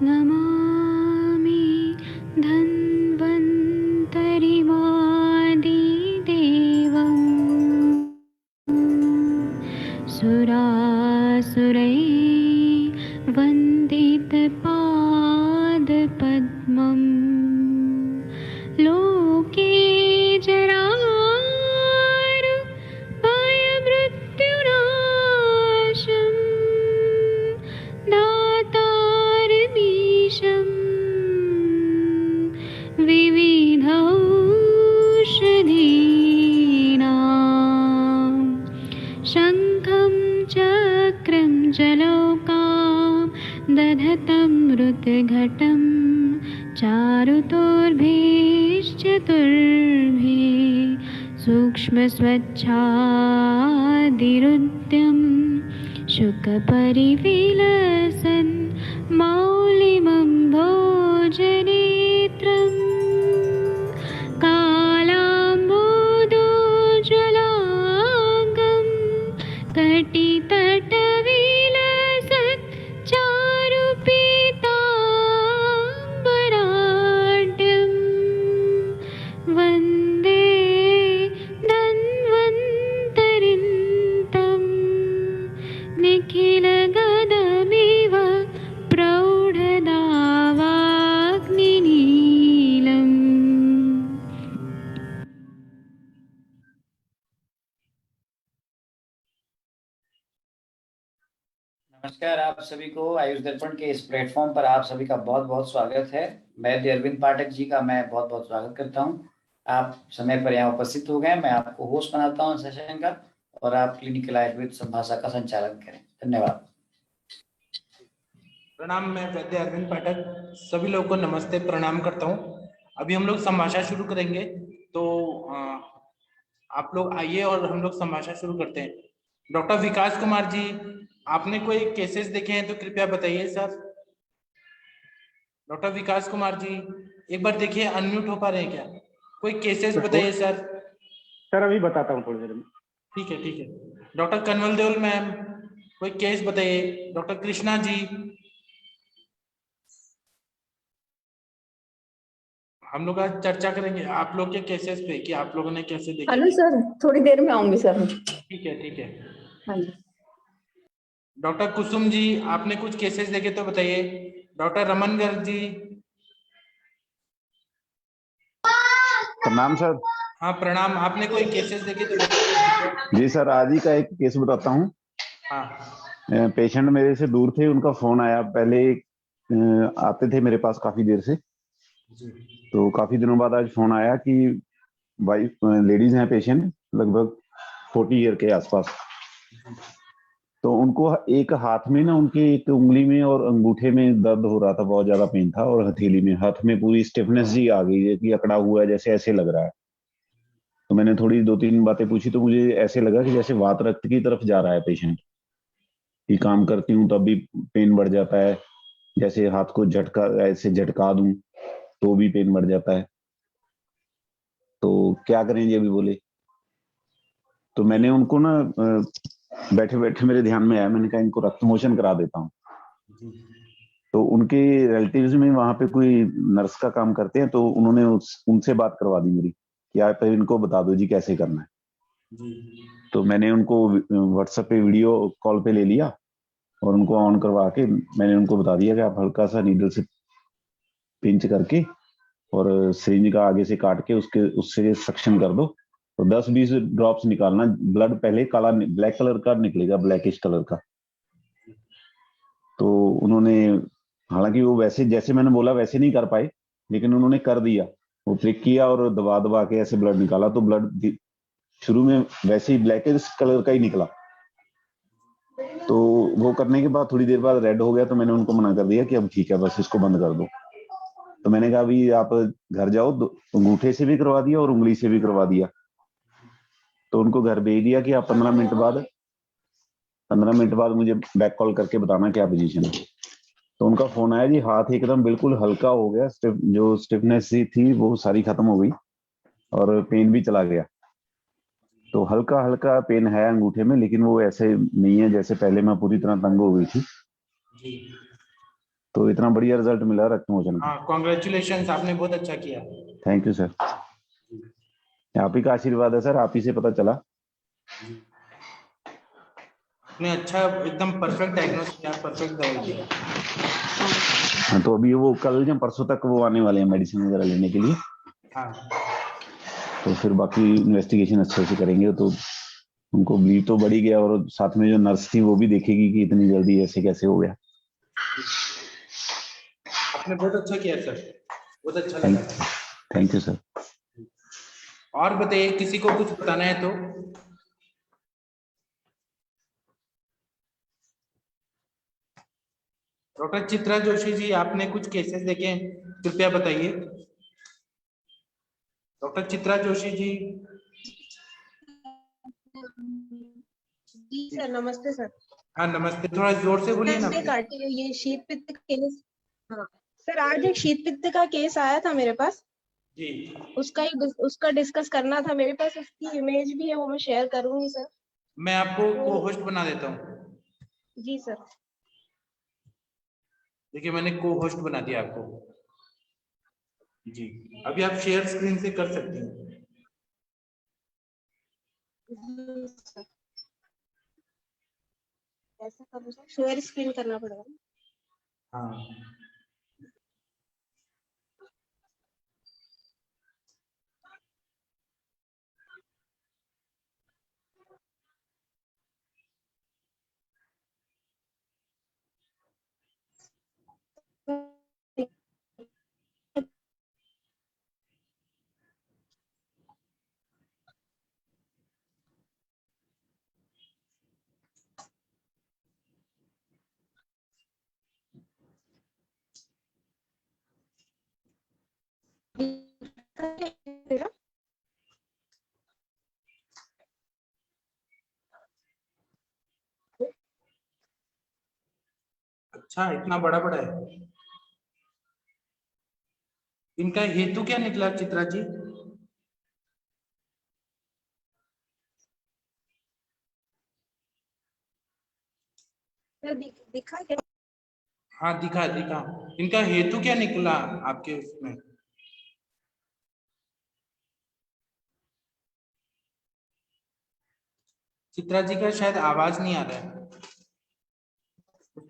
नमामि धन्वन्तरिमादिदेवम् सुरासुरैः वन्दितपादपद्मम् लोके जरामृत्युनाशं दातारमीशं विविधौषधीनां शङ्खं चक्रं जलौकां दधतं मृतघटं चारुतोर्भिश्चतुर्भिः सूक्ष्मस्वच्छादिरुद्यं शुकपरिविलसन् मौलिमं भोजनेत्रम् कालाम्बोदोज्ज्वलाङ्गं कटितटविलसत् चारुपीताम्बराढ्यं वन्दे धन्वन्तरिन्तं निखिलगदमिव प्रौढदावाग्निनीलम्। नमस्कार आप सभी को आयुष दर्पण के इस प्लेटफॉर्म पर आप सभी का बहुत बहुत स्वागत है। मैं अरविंद पाठक जी का मैं बहुत बहुत स्वागत करता हूं। आप समय पर यहाँ उपस्थित हो गए। मैं आपको होस्ट बनाता हूं सेशन का और आप क्लिनिकल आयुर्वेद संभाषा का संचालन करें। धन्यवाद। प्रणाम। मैं वैद्य अरविंद पाठक सभी लोगों को नमस्ते प्रणाम करता हूं। अभी हम लोग संभाषा शुरू करेंगे, तो आप लोग आइए और हम लोग संभाषा शुरू करते हैं। डॉक्टर विकास कुमार जी, आपने कोई केसेस देखे हैं तो कृपया बताइए सर। डॉक्टर विकास कुमार जी एक बार देखिए, अनम्यूट हो पा रहे हैं क्या? कोई केसेस बताइए सर। सर अभी बताता हूँ थोड़ी देर में। ठीक है ठीक है। डॉक्टर कन्वल देओल मैम कोई केस बताइए। डॉक्टर कृष्णा जी, हम लोग आज चर्चा करेंगे आप लोग के केसेस पे कि आप लोगों ने कैसे देखे। हेलो सर, थोड़ी देर में आऊंगी सर। ठीक है ठीक है। हाँ जी। डॉक्टर कुसुम जी, आपने कुछ केसेस देखे तो बताइए। डॉक्टर रमन गर्ग जी। प्रणाम सर। हाँ प्रणाम। आपने कोई केसेस देखे तो बताइए। जी सर, आज ही का एक केस बताता हूँ। हाँ। पेशेंट मेरे से दूर थे, उनका फोन आया। पहले आते थे मेरे पास काफी देर से, तो काफी दिनों बाद आज फोन आया कि वाइफ लेडीज हैं पेशेंट, लगभग 40 ईयर के आसपास। तो उनको एक हाथ में ना, उनके एक उंगली में और अंगूठे में दर्द हो रहा था, बहुत ज्यादा पेन था, और हथेली में, हाथ में पूरी स्टिफनेस जी आ गई है कि अकड़ा हुआ है, जैसे ऐसे लग रहा है। तो मैंने थोड़ी 2-3 बातें पूछी तो मुझे ऐसे लगा कि जैसे वात रक्त की तरफ जा रहा है पेशेंट। कि काम करती हूँ तब भी पेन बढ़ जाता है, जैसे हाथ को झटका, ऐसे झटका दूं तो भी पेन बढ़ जाता है। तो क्या करें जी, अभी बोले। तो मैंने उनको ना बैठे बैठे मेरे ध्यान में आया, मैंने कहा इनको रक्त मोचन करा देता हूँ। तो उनके रिलेटिव्स में वहां पे कोई नर्स का काम करते हैं, तो उन्होंने उनसे बात करवा दी मेरी कि आप इनको बता दो जी कैसे करना है। तो मैंने उनको व्हाट्सएप पे वीडियो कॉल पे ले लिया और उनको ऑन करवा के मैंने उनको बता दिया कि आप हल्का सा नीडल से पिंच करके और सिरिंज का आगे से काट के उससे सक्शन कर दो, तो 10-20 ड्रॉप्स निकालना। ब्लड पहले काला ब्लैक कलर का निकलेगा, ब्लैकिश कलर का। तो उन्होंने, हालांकि वो वैसे जैसे मैंने बोला वैसे नहीं कर पाए, लेकिन उन्होंने कर दिया। वो प्रिक किया और दबा दबा के ऐसे ब्लड निकाला, तो ब्लड शुरू में वैसे ही ब्लैकिश कलर का ही निकला। तो वो करने के बाद थोड़ी देर बाद रेड हो गया, तो मैंने उनको मना कर दिया कि अब ठीक है, बस इसको बंद कर दो। तो मैंने कहा अभी आप घर जाओ, अंगूठे से भी करवा दिया और उंगली से भी करवा दिया। तो उनको घर भेज दिया कि आप 15 मिनट बाद मुझे बैक कॉल करके बताना क्या पोजीशन है। तो उनका फोन आया जी, हाथ एकदम बिल्कुल हल्का हो गया, जो स्टिफनेस थी वो सारी खत्म हो गई और पेन भी चला गया। तो हल्का हल्का पेन है अंगूठे में, लेकिन वो ऐसे नहीं है जैसे पहले मैं पूरी तरह तंग हो गई थी। तो इतना बढ़िया रिजल्ट मिला रक्त मोचन का। हाँ, कॉन्ग्रेचुलेशन, आपने बहुत अच्छा किया। थैंक यू सर, आप ही का आशीर्वाद है सर, आप ही से पता चला। आपने अच्छा एकदम परफेक्ट डायग्नोस किया, परफेक्ट दवाई दी। हाँ, तो अभी वो कल या परसों तक वो आने वाले हैं मेडिसिन वगैरह लेने के लिए, हाँ, तो फिर बाकी इन्वेस्टिगेशन अच्छे से करेंगे। तो उनको ब्लीड तो बढ़ ही गया, और साथ में जो नर्स थी वो भी देखेगी कि इतनी जल्दी ऐसे कैसे हो गया। आपने बहुत अच्छा किया सर, बहुत अच्छा लगा। Thank you sir. और बताइए, किसी को कुछ बताना है तो? डॉक्टर चित्रा जोशी जी, आपने कुछ केसेस देखे हैं, कृपया बताइए। डॉक्टर चित्रा जोशी जी। जी सर, नमस्ते सर। हाँ नमस्ते, थोड़ा जोर से बोलिए ना। ये शीत पित्त का केस। हाँ सर, आज एक शीत पित्त का केस आया था मेरे पास, जी, उसका डिस्कस करना था। मेरे पास उसकी इमेज भी है, वो मैं शेयर करूंगी सर। मैं आपको को होस्ट बना देता हूँ। जी सर। देखिए, मैंने को होस्ट बना दिया आपको। जी, अभी आप शेयर स्क्रीन से कर सकते हैं। सर ऐसा करूँ सर, शेयर स्क्रीन करना पड़ेगा। हाँ, अच्छा, इतना बड़ा बड़ा है। इनका हेतु क्या निकला चित्रा जी? सर दिखा क्या? हाँ, दिखा दिखा। इनका हेतु क्या निकला आपके उसमें? चित्रा जी का शायद आवाज नहीं आ रहा है,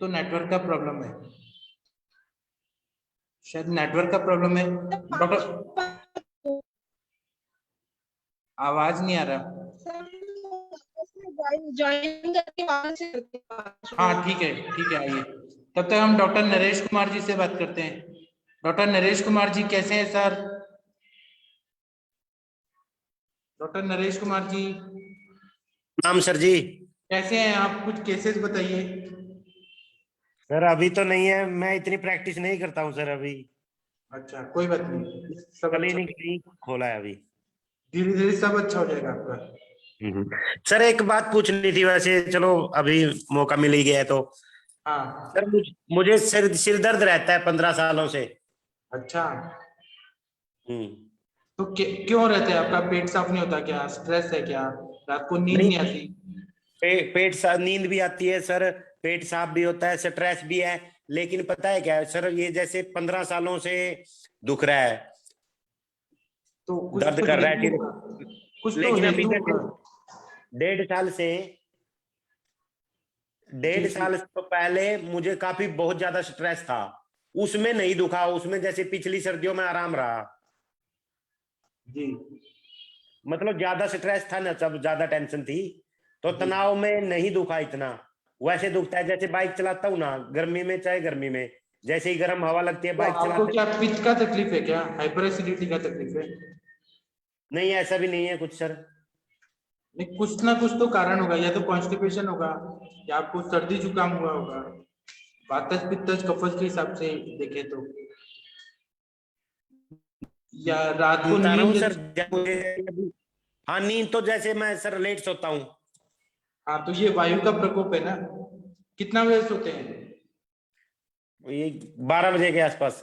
तो नेटवर्क का प्रॉब्लम है, शायद नेटवर्क का प्रॉब्लम है। डॉक्टर, आवाज नहीं आ रहा। ज्वाइन करके वापस से करते हैं। हाँ ठीक है, ठीक है, आइए। तब तक हम डॉक्टर नरेश कुमार जी से बात करते हैं। डॉक्टर नरेश कुमार जी कैसे हैं सर? डॉक्टर नरेश कुमार जी नाम सर जी। कैसे हैं आप? कुछ केसेस बताइए। सर अभी तो नहीं है, मैं इतनी प्रैक्टिस नहीं करता हूँ सर अभी। अच्छा, कोई बात नहीं, सब अच्छा, क्लिनिक नहीं खोला है अभी। धीरे धीरे सब अच्छा हो जाएगा आपका। सर एक बात पूछनी थी, वैसे चलो अभी मौका मिल ही गया है तो। हाँ, सर मुझे सिर सिर दर्द रहता है 15 सालों से। अच्छा, हम्म। तो क्यों रहते हैं? आपका पेट साफ नहीं होता क्या? स्ट्रेस है क्या? रात को नींद नहीं, नहीं आती? पेट साफ, नींद भी आती है सर, पेट साफ भी होता है, स्ट्रेस भी है। लेकिन पता है क्या है सर, ये जैसे 15 सालों से दुख रहा है, तो कुछ दर्द तो कर रहा है हेतु सिर। होगा, कुछ तो लेकिन अभी हेतु जैसे होगा। 1.5 साल से, जी 1.5 साल तो पहले मुझे काफी बहुत ज्यादा स्ट्रेस था, उसमें नहीं दुखा, उसमें जैसे पिछली सर्दियों में आराम रहा। जी मतलब ज्यादा स्ट्रेस था ना, सब ज्यादा टेंशन थी, तो जी। तनाव में नहीं दुखा इतना। वैसे दुखता है जैसे बाइक चलाता हूँ ना, गर्मी में चाहे गर्मी में, जैसे ही गर्म हवा लगती है तो बाइक आपको चलाते। क्या पित्त का तकलीफ है क्या? हाइपर एसिडिटी का तकलीफ है? नहीं, ऐसा भी नहीं है कुछ सर। नहीं, कुछ ना कुछ तो कारण होगा, या तो कॉन्स्टिपेशन होगा, या आपको सर्दी जुकाम हुआ होगा, वातज पित्तज कफज के हिसाब से देखे तो, या रात को बता रहा हूँ सर, नींद। जब मुझे हाँ, नींद तो जैसे मैं सर लेट सोता हूँ। हाँ, तो ये वायु का प्रकोप है ना। कितना बजे सोते हैं? ये 12 बजे के आसपास।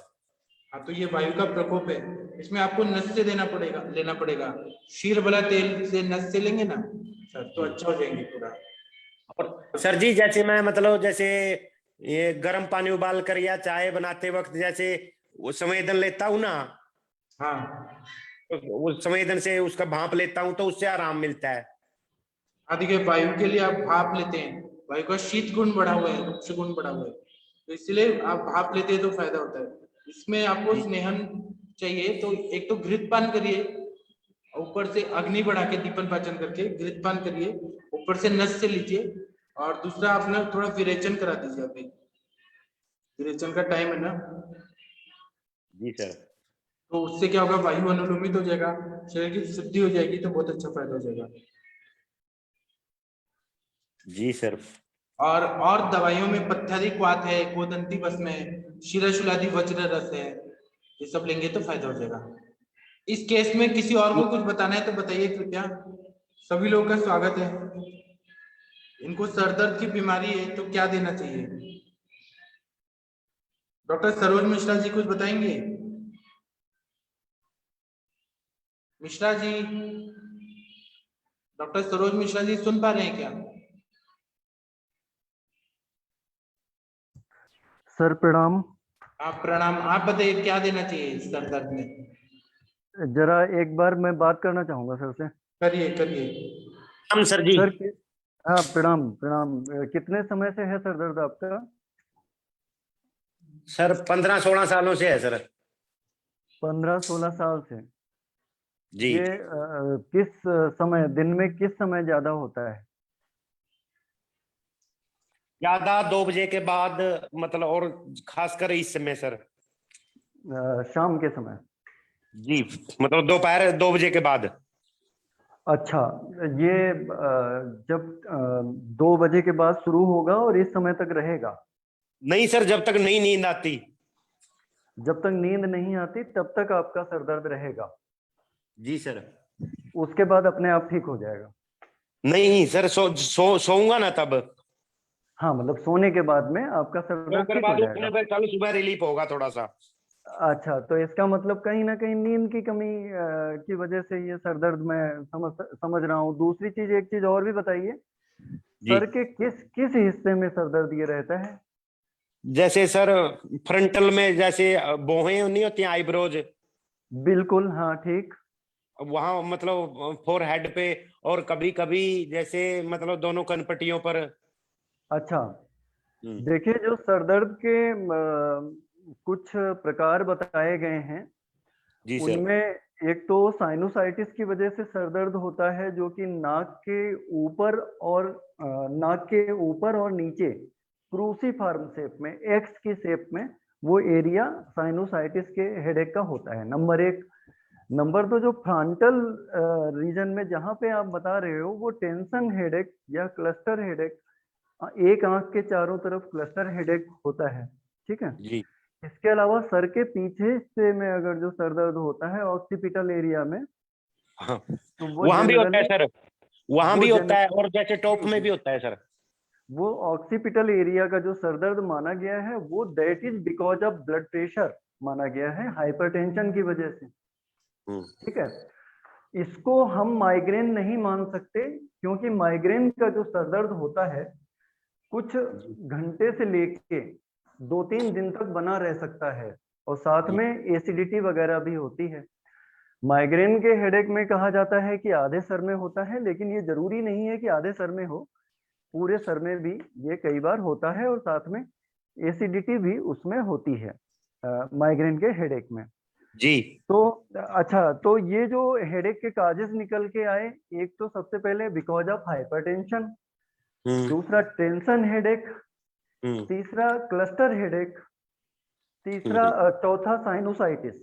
हाँ, तो ये वायु का प्रकोप है। इसमें आपको नस से लेना पड़ेगा। शीर बला तेल से नस से लेंगे ना सर, तो अच्छा हो जाएंगे पूरा। और सर जी, जैसे मैं मतलब जैसे ये गर्म पानी उबाल कर या चाय बनाते वक्त जैसे वो संवेदन लेता हूँ ना, हाँ उस संवेदन से उसका भाप लेता हूँ तो उससे आराम मिलता है। हाँ, देखिए वायु के लिए आप भाप लेते हैं, वायु का शीत गुण बढ़ा हुआ है, रुक्ष गुण बढ़ा हुआ है, तो इसलिए आप भाप लेते हैं तो फायदा होता है। इसमें आपको जी। स्नेहन चाहिए तो एक तो घृतपान करिए, ऊपर से अग्नि बढ़ा के दीपन पाचन करके घृतपान करिए, ऊपर से नस से लीजिए, और दूसरा अपना थोड़ा विरेचन करा दीजिए। अभी विरेचन का टाइम है ना, जी सर। तो उससे क्या होगा, वायु अनुलोमित हो जाएगा, शरीर की शुद्धि हो जाएगी, तो बहुत अच्छा फायदा हो जाएगा। जी सर। और दवाइयों में पत्थरिक वात है, कोदंती भस्म है, शिरशूलादि वज्र रस है, ये सब लेंगे तो फायदा हो जाएगा। इस केस में किसी और को कुछ बताना है तो बताइए कृपया, सभी लोगों का स्वागत है। इनको सरदर्द की बीमारी है तो क्या देना चाहिए? डॉक्टर सरोज मिश्रा जी कुछ बताएंगे? मिश्रा जी, डॉक्टर सरोज मिश्रा जी सुन पा रहे हैं क्या? सर प्रणाम। आप प्रणाम। आप बताइए क्या देना चाहिए सर दर्द में? जरा एक बार मैं बात करना चाहूंगा सर से। करिए करिए। हम सर जी। सर हाँ प्रणाम प्रणाम। कितने समय से है सर दर्द आपका? सर 15-16 सालों से है सर। 15-16 साल से। जी। ये किस समय, दिन में किस समय ज्यादा होता है? ज्यादा 2 बजे के बाद, मतलब, और खासकर इस समय सर। शाम के समय? जी, मतलब दोपहर 2 बजे के बाद। अच्छा, ये जब 2 बजे के बाद शुरू होगा और इस समय तक रहेगा? नहीं सर, जब तक नई नींद आती। जब तक नींद नहीं आती तब तक आपका सर दर्द रहेगा? जी सर। उसके बाद अपने आप ठीक हो जाएगा? नहीं सर, सोऊंगा ना तब। हाँ, मतलब सोने के बाद में आपका सर दर्द सोकर ठीक हो बाद जाएगा। उठने पर कल सुबह रिलीफ होगा थोड़ा सा। अच्छा, तो इसका मतलब कहीं ना कहीं नींद की कमी की वजह से ये सर दर्द मैं समझ रहा हूँ। दूसरी चीज, एक चीज और भी बताइए, जी। सर के किस किस हिस्से में सर दर्द ये रहता है? जैसे सर फ्रंटल में, जैसे भौहें नहीं होती आईब्रोज, बिल्कुल, हाँ ठीक। वहां मतलब फोरहेड पे, और कभी कभी जैसे मतलब दोनों कनपटियों पर। अच्छा, देखिए जो सर दर्द के कुछ प्रकार बताए गए हैं, जी सर। उनमें एक तो साइनोसाइटिस की वजह से सर दर्द होता है, जो कि नाक के ऊपर और नीचे क्रूसीफॉर्म शेप में, एक्स की शेप में, वो एरिया साइनोसाइटिस के हेडेक का होता है, नंबर 1। नंबर 2, जो फ्रंटल रीजन में जहां पे आप बता रहे हो, वो टेंशन हेडेक या क्लस्टर हेडेक, एक आंख के चारों तरफ क्लस्टर हेडेक होता है, ठीक है। जी। इसके अलावा सर के पीछे हिस्से में अगर जो सर दर्द होता है ऑक्सीपिटल एरिया में, हाँ, तो वो वहां भी होता है जनरली, सर, वहां भी होता है, और जैसे टॉप में भी होता है सर। वो ऑक्सीपिटल एरिया का जो सर दर्द माना गया है, वो that is because of blood pressure माना गया है, हाइपरटेंशन की वजह से, ठीक है। इसको हम माइग्रेन नहीं मान सकते, क्योंकि माइग्रेन का जो सर दर्द होता है कुछ घंटे से लेके 2-3 दिन तक बना रह सकता है, और साथ में एसिडिटी वगैरह भी होती है। माइग्रेन के हेडेक में कहा जाता है कि आधे सर में होता है, लेकिन ये जरूरी नहीं है कि आधे सर में हो, पूरे सर में भी ये कई बार होता है, और साथ में एसिडिटी भी उसमें होती है माइग्रेन के हेडेक में। जी। तो अच्छा, तो ये जो हेडेक के काजेस निकल के आए, एक तो सबसे पहले बिकॉज ऑफ हाइपरटेंशन, दूसरा टेंशन हेडेक, तीसरा क्लस्टर हेडेक, चौथा साइनोसाइटिस।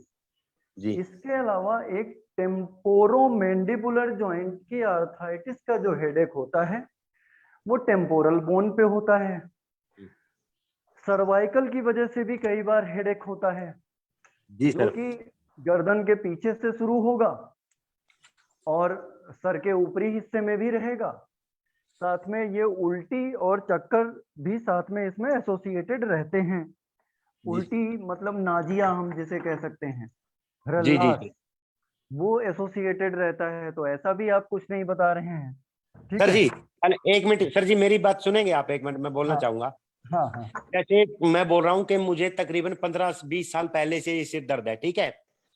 जी। इसके अलावा एक टेम्पोरोमैंडिबुलर जॉइंट की आर्थराइटिस का जो हेडेक होता है, वो टेम्पोरल बोन पे होता है। सर्वाइकल की वजह से भी कई बार हेडेक होता है, जी जो सर। कि गर्दन के पीछे से शुरू होगा और सर के ऊपरी हिस्से में भी रहेगा। साथ में ये उल्टी और चक्कर भी साथ में इसमें एसोसिएटेड रहते हैं। उल्टी मतलब नाजिया हम जिसे कह सकते हैं, जी जी हृदयाघात, वो एसोसिएटेड रहता है। तो ऐसा भी आप कुछ नहीं बता रहे हैं, ठीक सर है। जी। एक मिनट सर जी, मेरी बात सुनेंगे आप? 1 मिनट मैं बोलना हाँ चाहूंगा। हाँ हाँ जैसे मैं बोल रहा हूँ कि मुझे तकरीबन 15-20 साल पहले से ये सिर दर्द है, ठीक है।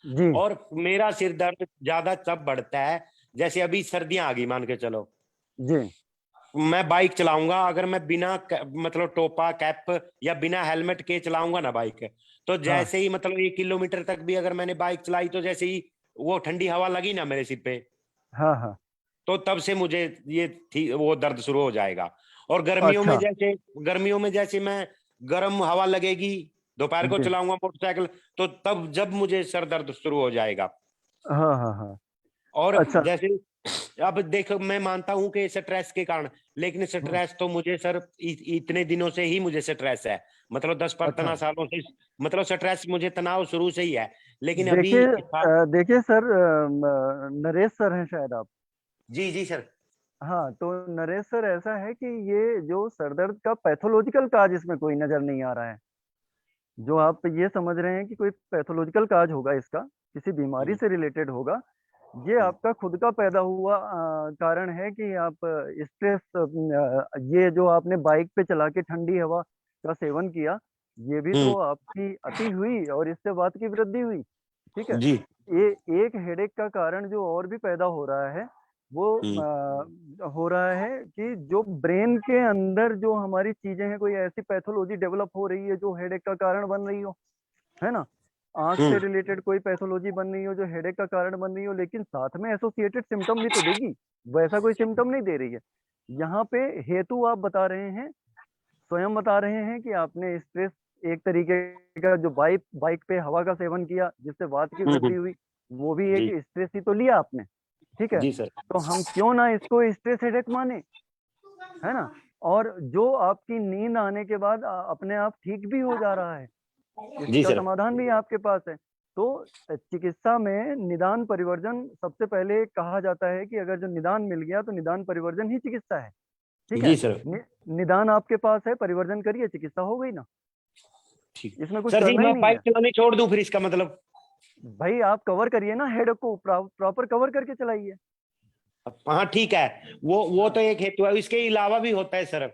जी और मेरा सिर दर्द ज्यादा तब बढ़ता है जैसे अभी सर्दियां आ गई, मान के चलो जी मैं बाइक चलाऊंगा, अगर मैं बिना मतलब टोपा कैप या बिना हेलमेट के चलाऊंगा ना बाइक, तो हाँ जैसे ही मतलब 1 किलोमीटर तक भी अगर मैंने बाइक चलाई तो जैसे ही वो ठंडी हवा लगी ना मेरे सिर पे, हाँ हाँ तो तब से मुझे ये थी वो दर्द शुरू हो जाएगा। और अच्छा गर्मियों में जैसे मैं गर्म हवा लगेगी, दोपहर को जी चलाऊंगा मोटरसाइकिल, तो तब जब मुझे सर दर्द शुरू हो जाएगा। हाँ हाँ हाँ और अच्छा जैसे अब देखो, मैं मानता हूं कि स्ट्रेस के कारण, लेकिन हम्म, स्ट्रेस तो मुझे सर इतने दिनों से ही मुझे स्ट्रेस है, मतलब 10-15 अच्छा सालों से, मतलब स्ट्रेस मुझे तनाव शुरू से ही है। लेकिन अभी देखिए देखिए सर नरेश सर हैं शायद आप। जी जी सर। हाँ तो नरेश सर ऐसा है कि ये जो सर दर्द का पैथोलॉजिकल काज इसमें कोई नजर नहीं आ रहा है। जो आप ये समझ रहे हैं कि कोई पैथोलॉजिकल काज होगा इसका, किसी बीमारी हम्म, से रिलेटेड होगा, ये हम्म, आपका खुद का पैदा हुआ कारण है कि आप स्ट्रेस, ये जो आपने बाइक पे चला के ठंडी हवा का सेवन किया, ये भी तो हम्म, आपकी अति हुई और इससे वात की वृद्धि हुई। ठीक है। जी। ये एक हेडेक का कारण जो और भी पैदा हो रहा है वो हम्म, हो रहा है कि जो ब्रेन के अंदर जो हमारी चीजें हैं, कोई ऐसी पैथोलॉजी डेवलप हो रही है जो हेडेक का कारण बन रही हो, है ना। आंख से हम्म, रिलेटेड कोई पैथोलॉजी बन रही हो जो हेडेक का कारण बन रही हो, लेकिन साथ में एसोसिएटेड सिम्टम भी तो देगी। वैसा कोई सिम्टम नहीं दे रही है। यहाँ पे हेतु आप बता रहे हैं, स्वयं बता रहे हैं कि आपने स्ट्रेस, एक तरीके का जो बाइक बाइक पे हवा का सेवन किया जिससे वात की वृद्धि हुई, वो भी एक जी स्ट्रेस ही तो लिया आपने। ठीक है। जी सर। तो हम क्यों ना इसको स्ट्रेस हेडेक माने, है ना। और जो आपकी नींद आने के बाद अपने आप ठीक भी हो जा रहा है, जी इसका सर। समाधान भी आपके पास है। तो चिकित्सा में निदान परिवर्जन सबसे पहले कहा जाता है कि अगर जो निदान मिल गया तो निदान परिवर्जन ही चिकित्सा है। ठीक है। जी सर। निदान आपके पास है, परिवर्जन करिए, चिकित्सा हो गई ना। ठीक। इसमें कुछ सर जी करना ही मैं नहीं बाइक है। चलानी छोड़ दूं फिर, इसका मतलब? भाई आप कवर करिए ना, हेड को प्रॉपर कवर करके चलाइए। हाँ ठीक है, वो तो एक हेतु है, इसके अलावा भी होता है सर।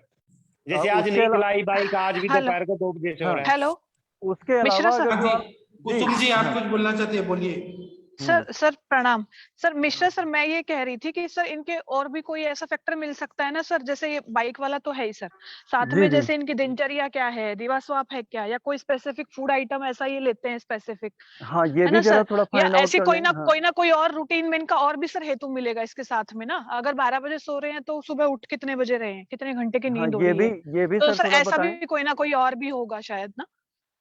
जैसे आज उसके नहीं अलावा, चलाई बाइक, आज भी हेलो दोपहर को 2 बजे से हो हाँ, रहा है। हेलो उसके मिश्रा अलावा सर। अगर हाँ जो जी, आप, जी, कुसुम जी आप हाँ, कुछ बोलना चाहते हैं, बोलिए। सर प्रणाम। सर मिश्रा सर, मैं ये कह रही थी कि सर इनके और भी कोई ऐसा फैक्टर मिल सकता है ना सर, जैसे ये बाइक वाला तो है ही सर, साथ जी में जी जैसे इनकी दिनचर्या क्या है, दिवा स्वाप है क्या, या कोई स्पेसिफिक फूड आइटम ऐसा ये लेते हैं स्पेसिफिक, हाँ, ये है भी ना जरा सर। थोड़ा या फाइंड आउट ऐसी कर कोई लें। ना हाँ कोई ना कोई और रूटीन में इनका और भी सर हेतु मिलेगा इसके साथ में ना। अगर 12 बजे सो रहे हैं तो सुबह उठ कितने बजे रहे हैं, कितने घंटे की हाँ, नींद हो रही है, ये भी तो सर सर थोड़ा ऐसा बताएं। भी कोई ना कोई और भी होगा शायद ना।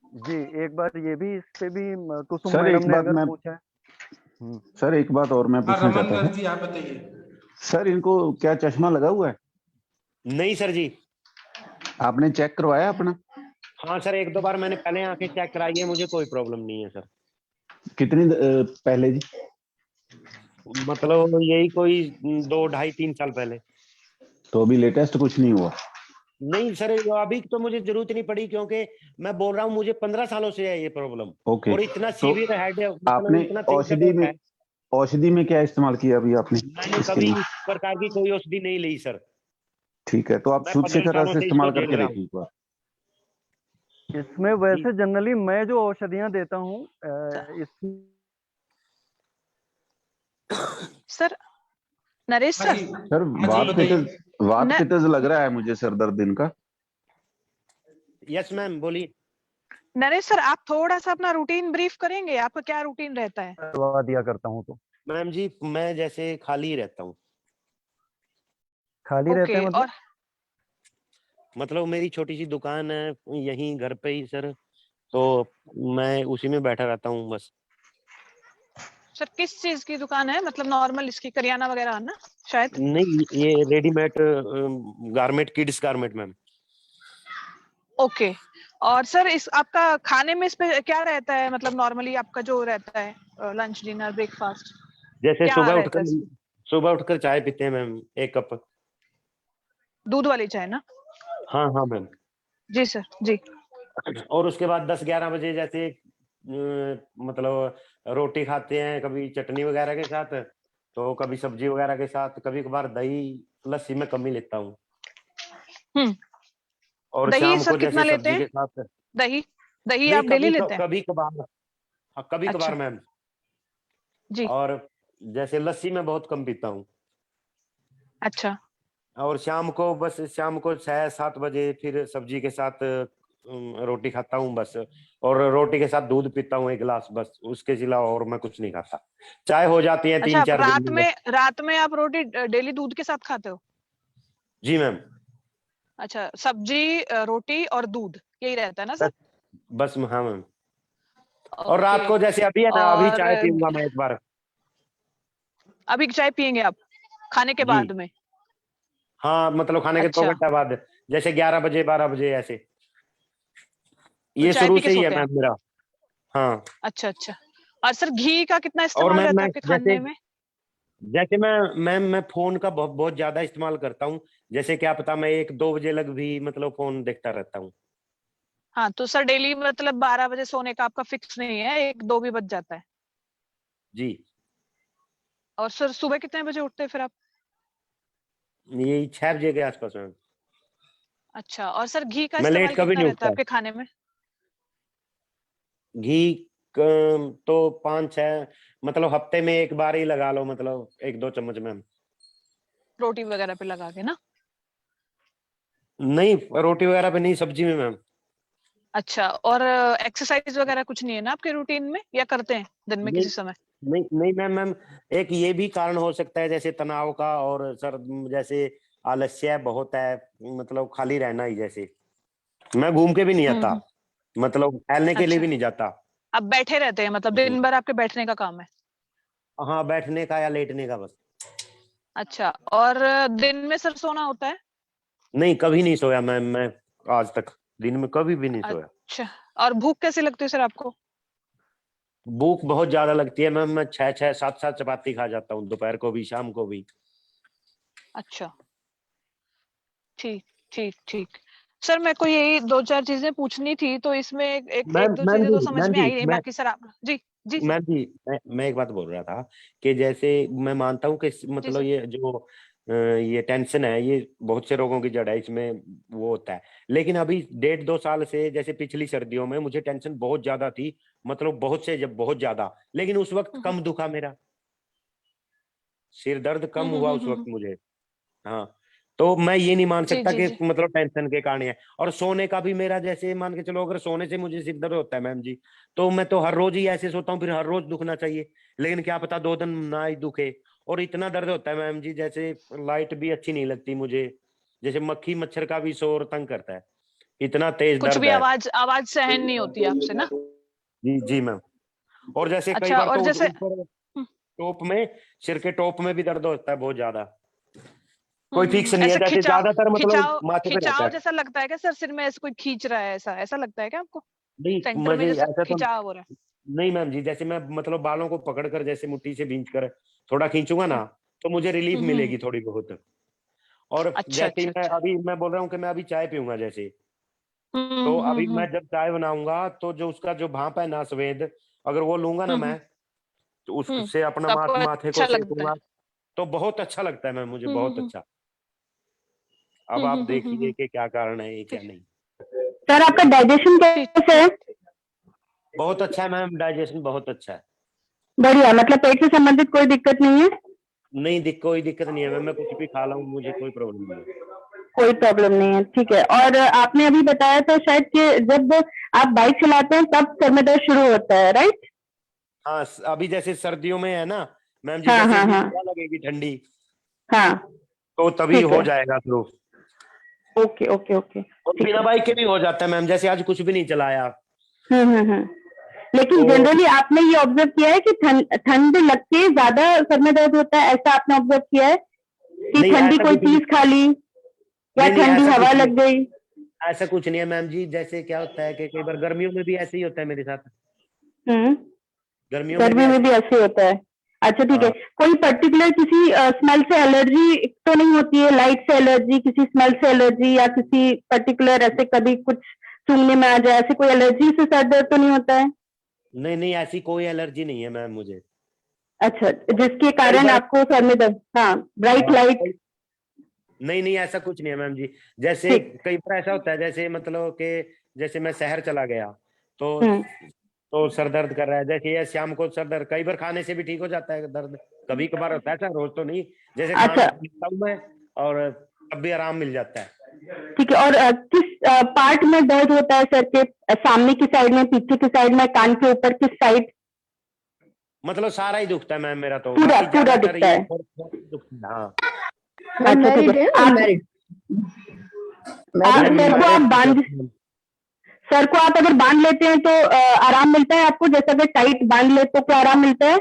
जी, एक बार ये भी, इस पे भी कुसुम सर मैडम एक ने बात अगर मैं पूछा है। सर एक बात और मैं हाँ पूछना रमन चाहता था। गर्ग जी, आप बताइए। सर इनको क्या चश्मा लगा हुआ है? नहीं सर जी। आपने चेक करवाया अपना? हाँ सर, 1-2 बार मैंने पहले आंखें चेक कराई है, मुझे कोई प्रॉब्लम नहीं है सर। कितनी पहले जी? मतलब यही कोई 2-2.5-3 साल पहले। तो अभी लेटेस्ट कुछ नहीं हुआ? नहीं सर, अभी तो मुझे जरूरत नहीं पड़ी, क्योंकि मैं बोल रहा हूँ मुझे 15 सालों से है ये प्रॉब्लम। ओके। और इतना तो सीवियर हेड है, मतलब आपने इतना सिर दर्द है। औषधि में क्या इस्तेमाल किया अभी आपने मैंने इसके कभी लिए? इस प्रकार की कोई औषधि नहीं ली सर। ठीक है, तो आप मैं शुद्ध 15 शेखर सालों रस से इसको इस्तेमाल झेल करके रहा हूँ देखिए एक बार। इसमें जी। वैसे जनरली मैं जो औषधियां देता हूँ इस, सर नरेश हाँ सर, जी, सर हाँ जी बताइए। वात न, पित्त लग रहा है मुझे सर दर्द इनका। यस मैम, बोलिए। नरेश सर आप थोड़ा सा अपना रूटीन ब्रीफ करेंगे, आपका क्या रूटीन रहता है। दवा दिया करता हूँ तो मैम जी मैं जैसे खाली ही रहता हूँ, खाली रहते हैं ओके। मतलब। और मतलब मेरी छोटी सी दुकान है यहीं घर पे ही सर, तो मैं उसी में बैठा रहता हूँ बस। सर किस चीज की दुकान है, मतलब नॉर्मल इसकी करियाना वगैरह ना शायद। नहीं, ये readymade garment, kids garment ma'am. Okay. और सर इस आपका खाने में इस पे क्या रहता है, मतलब नॉर्मली आपका जो रहता है लंच डिनर ब्रेकफास्ट जैसे क्या रहता है इसमें? सुबह उठकर चाय पीते हैं मैम, 1 कप। दूध वाली चाय ना। हाँ हाँ मैम। जी सर जी। और उसके बाद 10-11 बजे जैसे मतलब रोटी खाते हैं, कभी चटनी वगैरह के साथ, तो कभी सब्जी वगैरह के साथ, कभी कभार दही, लस्सी में कम ही लेता हूँ। हम्म। और दही शाम सर को कितना जैसे लेते सब्जी हैं? के साथ। दही दही नहीं, आप डेली लेते हैं? कभी कभार। हाँ, कभी कभार अच्छा मैम। जी। और जैसे लस्सी मैं बहुत कम पीता हूँ। अच्छा और शाम को 6-7 बजे फिर सब्जी के साथ रोटी खाता हूँ बस। और रोटी के साथ दूध पीता हूँ 1 गिलास, बस उसके सिवा और मैं कुछ नहीं खाता। चाय हो जाती है अच्छा, आप 3-4 दिन में बस। रात में आप रोटी डेली दूध के साथ खाते हो? जी मैम। अच्छा, सब्जी रोटी और दूध यही रहता है ना सर? बस बस हाँ मैम। और रात ओके। को जैसे अभी है ना, अभी और चाय पीऊंगा मैं एक बार। अभी चाय पियेंगे आप खाने के जी बाद में? हाँ, मतलब खाने के 2 अच्छा, घंटे बाद, जैसे 11 बजे 12 बजे ऐसे। तो ये चाय शुरू पी के से ही है सोते हैं? मैम मेरा। हाँ। अच्छा अच्छा। और सर घी का कितना और इस्तेमाल मैम रहता है मैं आपके जैसे खाने में? जैसे मैं फोन का बहुत ज्यादा इस्तेमाल करता हूँ। जैसे क्या पता मैं 1-2 बजे लग भी मतलब फोन देखता रहता हूँ। हाँ, तो सर डेली मतलब 12 बजे सोने का आपका फिक्स नहीं है, 1-2 भी बज जाता है? जी। और सर सुबह कितने बजे उठते हैं फिर आप? यही 6 बजे के आसपास मैम। अच्छा, और सर घी का मैं लेट इस्तेमाल कभी कितना नहीं रहता है उठता। आपके खाने में? घी तो 5-6, मतलब हफ्ते में एक बार ही लगा लो, मतलब 1-2 चम्मच मैम। रोटी वगैरह पे लगा के ना? नहीं, रोटी वगैरह पे नहीं, सब्जी में मैम। अच्छा, और एक्सरसाइज वगैरह कुछ नहीं है ना आपके रूटीन में, या करते हैं दिन में नहीं किसी समय? नहीं नहीं मैम, एक ये भी कारण हो सकता है जैसे तनाव का, और सर जैसे आलस्य बहुत है, मतलब खाली रहना ही, जैसे मैं घूम के भी नहीं आता, हम्म। मतलब टहलने के लिए अच्छा, भी नहीं जाता। आप बैठे रहते हैं, मतलब दिन भर आपके बैठने का काम है? हाँ, बैठने का या लेटने का बस। अच्छा, और दिन में सर सोना होता है? नहीं, कभी नहीं सोया मैम मैं, आज तक दिन में कभी भी नहीं सोया। अच्छा, और भूख कैसी लगती है सर आपको? भूख बहुत ज्यादा लगती है मैम, मैं 6-7 चपाती खा जाता हूँ, दोपहर को भी शाम को भी। अच्छा, ठीक ठीक ठीक। सर मेरे को यही 2-4 चीजें पूछनी थी, तो इसमें एक मैम दो मैम चीजें जी तो समझ मैम में जी आई नहीं, मैं बाकी सर आप जी। जी सर। मैम जी मैं एक बात बोल रहा था कि जैसे मैं मानता हूँ कि जी मतलब सर। ये जो ये टेंशन है, ये बहुत से रोगों की जड़ है, इसमें वो होता है। लेकिन अभी 1.5-2 साल से, जैसे पिछली सर्दियों में मुझे टेंशन बहुत ज्यादा थी, मतलब बहुत ज्यादा, लेकिन उस वक्त हम्म कम दुखा मेरा सिर दर्द, कम हम्म हुआ हम्म उस हम्म, वक्त हम्म, मुझे। हाँ। तो मैं ये नहीं मान जी सकता जी कि जी। मतलब टेंशन के कारण ही है। और सोने का भी मेरा, जैसे मान के चलो, अगर सोने से मुझे सिर दर्द होता है मैम जी, तो मैं तो हर रोज ही ऐसे सोता हूँ, फिर हर रोज दुखना चाहिए। लेकिन क्या पता 2 दिन ना ही दुखे। और इतना दर्द होता है मैम जी, जैसे लाइट भी अच्छी नहीं लगती मुझे, जैसे मक्खी मच्छर का भी शोर तंग करता है, इतना तेज कुछ दर्द भी है। आवाज आवाज सहन नहीं होती आपसे ना? जी जी मैम। और जैसे कई अच्छा, बार और तो जैसे ऊपर टॉप में, सिर के टॉप में भी दर्द होता है बहुत ज्यादा। कोई हम्म, फिक्स नहीं है, ऐसे जैसे खिंचाव ज्यादातर मतलब खिंचाव माथे पे रहता खिंचाव है। जैसा लगता है क्या सर सिर में? ऐसे कोई खींच रहा है, ऐसा ऐसा लगता है क्या आपको? नहीं सेंटर में मुझे जैसे ऐसा तो खिंचाव हो रहा नहीं मैम जी, जैसे मैं मतलब बालों को पकड़ कर जैसे मुट्ठी से भींच कर थोड़ा खींचूंगा है? ना, तो मुझे रिलीफ हम्म। मिलेगी थोड़ी बहुत। और अच्छा जैसे ही अच्छा अच्छा। मैं बोल रहा हूँ कि मैं अभी चाय पीऊंगा जैसे, तो अभी मैं हम्म। जब चाय बनाऊंगा, तो जो उसका जो भाप है ना, सफेद, अगर वो लूंगा ना हम्म मैं, तो उससे अपना तो आपको माथे को अच्छा लगता है? सेकूंगा, तो बहुत अच्छा लगता है मैम मुझे, बहुत हम्म अच्छा। अब आप देखिए हम्म। कि क्या कारण है ये, क्या नहीं। सर आपका डाइजेशन ठीक कैसे है? ठीक। बहुत अच्छा है मैम, डाइजेशन बहुत अच्छा है। बढ़िया, मतलब पेट से संबंधित कोई दिक्कत नहीं है? नहीं, कोई दिक्कत नहीं है मैम, मैं कुछ भी खा लाऊं, मुझे कोई प्रॉब्लम नहीं है। कोई प्रॉब्लम नहीं है, ठीक है। और आपने अभी बताया था शायद कि जब आप बाइक चलाते हैं तब सर में दर्द शुरू होता है, राइट? हाँ, अभी जैसे सर्दियों में है ना मैम जी, हाँ जैसे हाँ भी हाँ हवा लगेगी ठंडी, हाँ। तो तभी ठीक हो है। जाएगा शुरू। Okay okay okay. और ठीक बिना है। बाइक के भी हो जाता है मैम, जैसे आज कुछ भी नहीं चलाया, हम्म। लेकिन तो जनरली आपने ये ऑब्जर्व किया है कि ठंड लग के ज्यादा सर में दर्द होता है, ऐसा आपने ऑब्जर्व किया है कि नहीं ठंडी ऐसा कोई कुछ नहीं। चीज खा ली या नहीं ठंडी ऐसा हवा कुछ नहीं, लग गई? ऐसा कुछ नहीं है मैम जी। जैसे क्या होता है कि कई बार गर्मियों में भी ऐसे ही होता है मेरे साथ, हम्म। गर्मियों में भी गर्मी में ऐसे। भी ऐसे होता है? अच्छा ठीक है। हाँ। कोई पर्टिकुलर किसी स्मेल से एलर्जी तो नहीं होती है? लाइट से एलर्जी, किसी स्मेल से एलर्जी, या किसी पर्टिकुलर ऐसे कभी कुछ सूंघने में आ जाए, ऐसे कोई एलर्जी से सर दर्द तो नहीं होता है? नहीं नहीं, ऐसी कोई एलर्जी नहीं है मैम मुझे। अच्छा, जिसके कई कारण बार आपको सर में दर्द, हाँ, ब्राइट हाँ, लाइट? नहीं नहीं ऐसा कुछ नहीं है मैम जी। जैसे कई बार ऐसा होता है, जैसे मतलब कि जैसे मैं शहर चला गया तो सर दर्द कर रहा है, जैसे ये शाम को सर दर्द, कई बार खाने से भी ठीक हो जाता है दर्द, कभी कभार होता है सर, रोज तो नहीं। जैसे खाना खाता हूँ मैं और तब भी आराम मिल जाता है। ठीक है। और किस पार्ट में दर्द होता है सर के? सामने की साइड में, पीछे की साइड में, कान के ऊपर, किस साइड? मतलब सारा ही दुखता है मैम मेरा तो, पूरा बाकी पूरा ज्यादातर दुखता है। दुखता है। हाँ अच्छा ठीक है। सर को आप बांध, सर को आप अगर बांध लेते हैं तो आराम मिलता है आपको? जैसे अगर टाइट बांध ले तो क्या आराम मिलता है?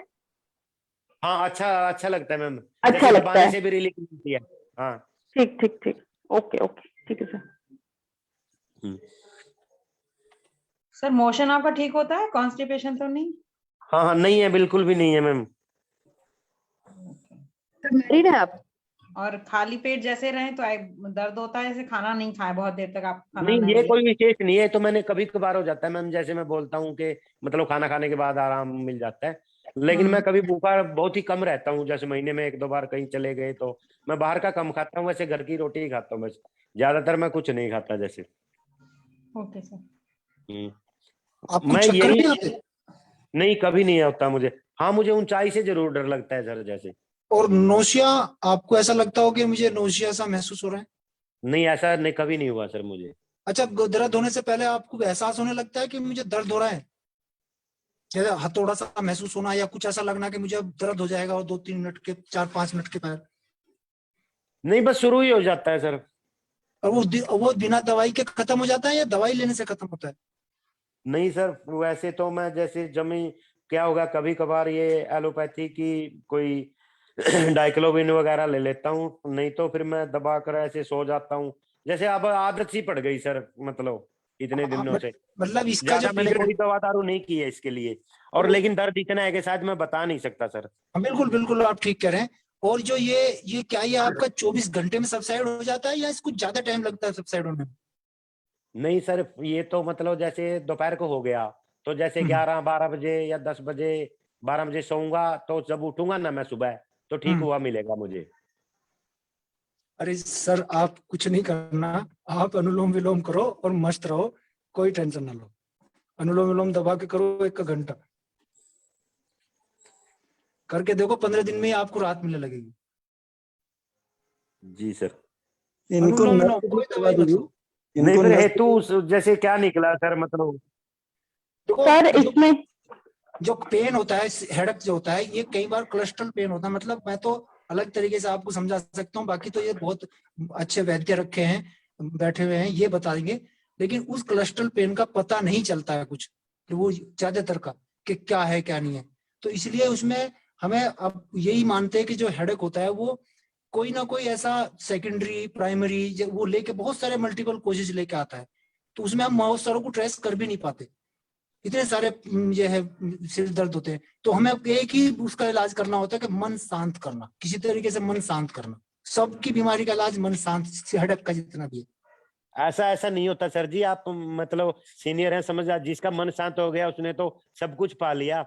हाँ अच्छा लगता है मैम, अच्छा जैसे लगता दबाने है। से भी रिलीफ मिलती है। हाँ ठीक ठीक ठीक, ओके ओके, ठीक है सर। सर मोशन आपका ठीक होता है, कॉन्स्टिपेशन तो नहीं? हाँ नहीं है, बिल्कुल भी नहीं है मैम। सर मैरिड है आप? और खाली पेट जैसे रहे तो दर्द होता है, जैसे खाना नहीं खाए बहुत देर तक आप खाना नहीं, नहीं ये लिए? कोई विशेष नहीं है, तो मैंने कभी कभार हो जाता है मैम, जैसे मैं बोलता हूँ कि मतलब खाना खाने के बाद आराम मिल जाता है, लेकिन मैं कभी भूखा बहुत ही कम रहता हूँ। जैसे महीने में 1-2 बार कहीं चले गए तो मैं बाहर का कम खाता हूँ, वैसे घर की रोटी ही खाता हूँ बस, ज्यादातर मैं कुछ नहीं खाता जैसे। Okay sir. मैं यही नहीं, कभी नहीं होता मुझे। हाँ मुझे ऊंचाई से जरूर डर लगता है सर जैसे। और नोशिया, आपको ऐसा लगता हो कि मुझे नोशिया सा महसूस हो रहा है? नहीं ऐसा नहीं, कभी नहीं हुआ सर मुझे। अच्छा, दर्द होने से पहले आपको एहसास होने लगता है कि मुझे दर्द हो रहा है, जैसे हथौड़ा सा महसूस होना या कुछ ऐसा लगना कि मुझे अब दर्द हो जाएगा और 2-3 मिनट के 4-5 मिनट के बाद? नहीं बस शुरू ही हो जाता है सर। और वो बिना दवाई के खत्म हो जाता है या दवाई लेने से खत्म होता है? नहीं सर, वैसे तो मैं जैसे जमी क्या होगा, कभी कभार ये एलोपैथी की कोई डाइक्लोविन वगैरह ले लेता हूँ, नहीं तो फिर मैं दबा कर ऐसे सो जाता हूँ। जैसे अब आदत सी पड़ गई सर, मतलब इतने दिनों से। मतलब इसका ज्यादा जो मैंने कोई पीरियड, दवा दारू नहीं की है इसके लिए, और लेकिन दर्द इतना है कि शायद मैं बता नहीं सकता सर। बिल्कुल बिल्कुल आप ठीक कह रहे हैं। और जो ये क्या ये आपका 24 घंटे में सबसाइड हो जाता है या इसको ज्यादा टाइम लगता है सबसाइड होने में? नहीं सर, ये तो मतलब जैसे दोपहर को हो गया तो जैसे 11-12 बजे या 10 बजे 12 बजे सोऊंगा, तो जब उठूंगा ना मैं सुबह, तो ठीक हुआ मिलेगा मुझे। अरे सर, आप कुछ नहीं करना, आप अनुलोम विलोम करो और मस्त रहो, कोई टेंशन ना लो। अनुलोम विलोम दबा के करो 1 घंटा, करके देखो 15 दिन में ही आपको राहत मिलने लगेगी। जी सर। इनको अनुलोम नस विलोम, भी कोई दबा दवाई मत दीजिए। लो। नहीं इनको फिर नस हेतु जैसे क्या निकला सर, मतलब देखो, सर इसमें जो पेन होता है, हेडेक जो होता है, ये कई बार क्लस्ट्रल पेन होता है। मतलब मैं तो अलग तरीके से आपको समझा सकता हूँ, बाकी तो ये बहुत अच्छे वैद्य रखे हैं बैठे हुए हैं, ये बता देंगे। लेकिन उस क्लस्ट्रल पेन का पता नहीं चलता है कुछ, कि वो ज्यादातर का कि क्या है क्या नहीं है। तो इसलिए उसमें हमें अब यही मानते हैं कि जो हेडेक होता है वो कोई ना कोई ऐसा सेकेंडरी प्राइमरी वो लेके बहुत सारे मल्टीपल कोशिश लेके आता है। तो उसमें हम बहुत सारों को ट्रेस कर भी नहीं पाते, इतने सारे ये है सिर दर्द होते हैं। तो हमें एक ही उसका इलाज करना होता है कि मन शांत करना, किसी तरीके से मन शांत करना। सबकी बीमारी का इलाज मन शांत, हेडेक का जितना भी है। ऐसा नहीं होता सर जी, आप मतलब सीनियर हैं, समझ, जिसका मन शांत हो गया उसने तो सब कुछ पा लिया।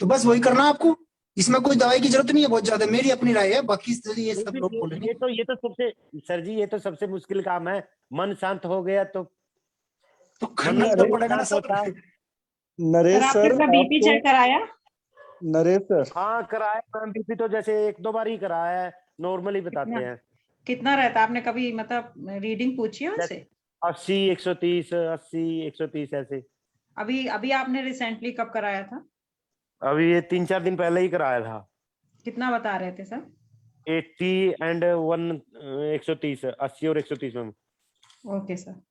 तो बस वही करना आपको, इसमें कोई दवाई की जरूरत नहीं है बहुत ज्यादा, मेरी अपनी राय है, बाकी ये सब लोग बोलेंगे। ये तो सबसे सर जी, ये तो सबसे मुश्किल काम है, मन शांत हो गया तो करना तो पड़ेगा ना सब। नरेश सर, आपका बीपी चेक कराया? नरेश सर, हाँ कराया मैम, बीपी तो जैसे 1-2 बार ही कराया है, नॉर्मली बताते हैं। कितना रहता है? आपने कभी मतलब रीडिंग पूछी है उनसे? 80 130 80 130 ऐसे। अभी आपने रिसेंटली कब कराया था? अभी ये 3-4 दिन पहले ही कराया था। कितना बता रहे थे सर? 80 एंड 130, 80 और 130 ma'am. Okay sir.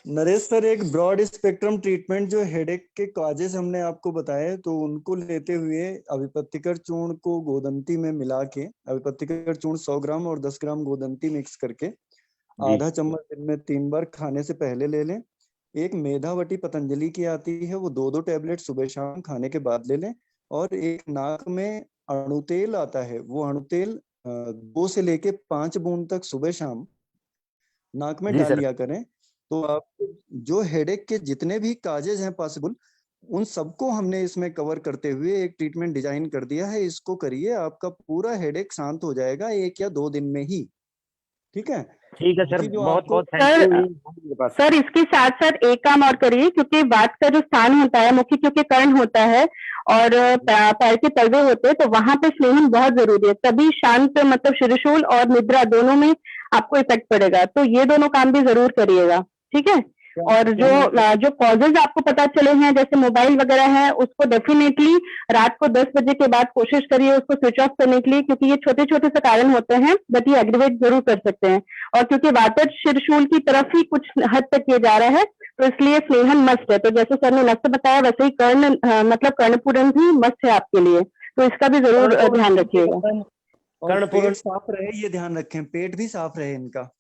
Naresh sir, एक ब्रॉड स्पेक्ट्रम ट्रीटमेंट जो हेडेक के काजेस हमने आपको बताए, तो उनको लेते हुए अभिपत्तिकर चूर्ण को गोदंती में मिला के, अभिपत्तिकर चूर्ण 100 ग्राम और 10 ग्राम गोदंती मिक्स करके आधा चम्मच दिन में 3 बार खाने से पहले ले लें। एक मेधावटी पतंजलि की आती है, वो 2-2 टैबलेट सुबह शाम खाने के बाद ले लें। और एक नाक में अणुतेल आता है, वो अणुतेल 2 से लेके 5 बूंद तक सुबह शाम नाक में डाल लिया करें। तो आप जो हेडेक के जितने भी काजेज हैं पॉसिबल, उन सबको हमने इसमें कवर करते हुए एक ट्रीटमेंट डिजाइन कर दिया है। इसको करिए, आपका पूरा हेडेक शांत हो जाएगा 1 या 2 दिन में ही। ठीक है, ठीक है सर, बाकी जो बहुत आपको बहुत थैंक यू। सर इसके साथ साथ एक काम और करिए, क्योंकि वात का जो स्थान होता है, मुख्य क्योंकि कर्ण होता है और पैर के तलवे होते हैं, तो वहां पे स्नेहन बहुत जरूरी है। तभी शांत मतलब शिरोशूल और निद्रा दोनों में आपको इफेक्ट पड़ेगा। तो ये दोनों काम भी जरूर करिएगा, ठीक है। और जो कॉजेज आपको पता चले हैं जैसे मोबाइल वगैरह है, उसको डेफिनेटली रात को 10 बजे के बाद कोशिश करिए उसको स्विच ऑफ करने के लिए, क्योंकि ये छोटे छोटे से कारण होते हैं बट ये एग्रीवेट जरूर कर सकते हैं। और क्योंकि वातज शिरशूल की तरफ ही कुछ हद तक किए जा रहा है, तो इसलिए स्नेहन मस्ट है। तो जैसे सर ने नक्शा बताया वैसे ही कर्ण मतलब कर्णपूरण भी मस्ट है आपके लिए, तो इसका भी जरूर ध्यान रखिएगा। पेट साफ रहे, ये ध्यान रखें, पेट भी साफ रहे इनका।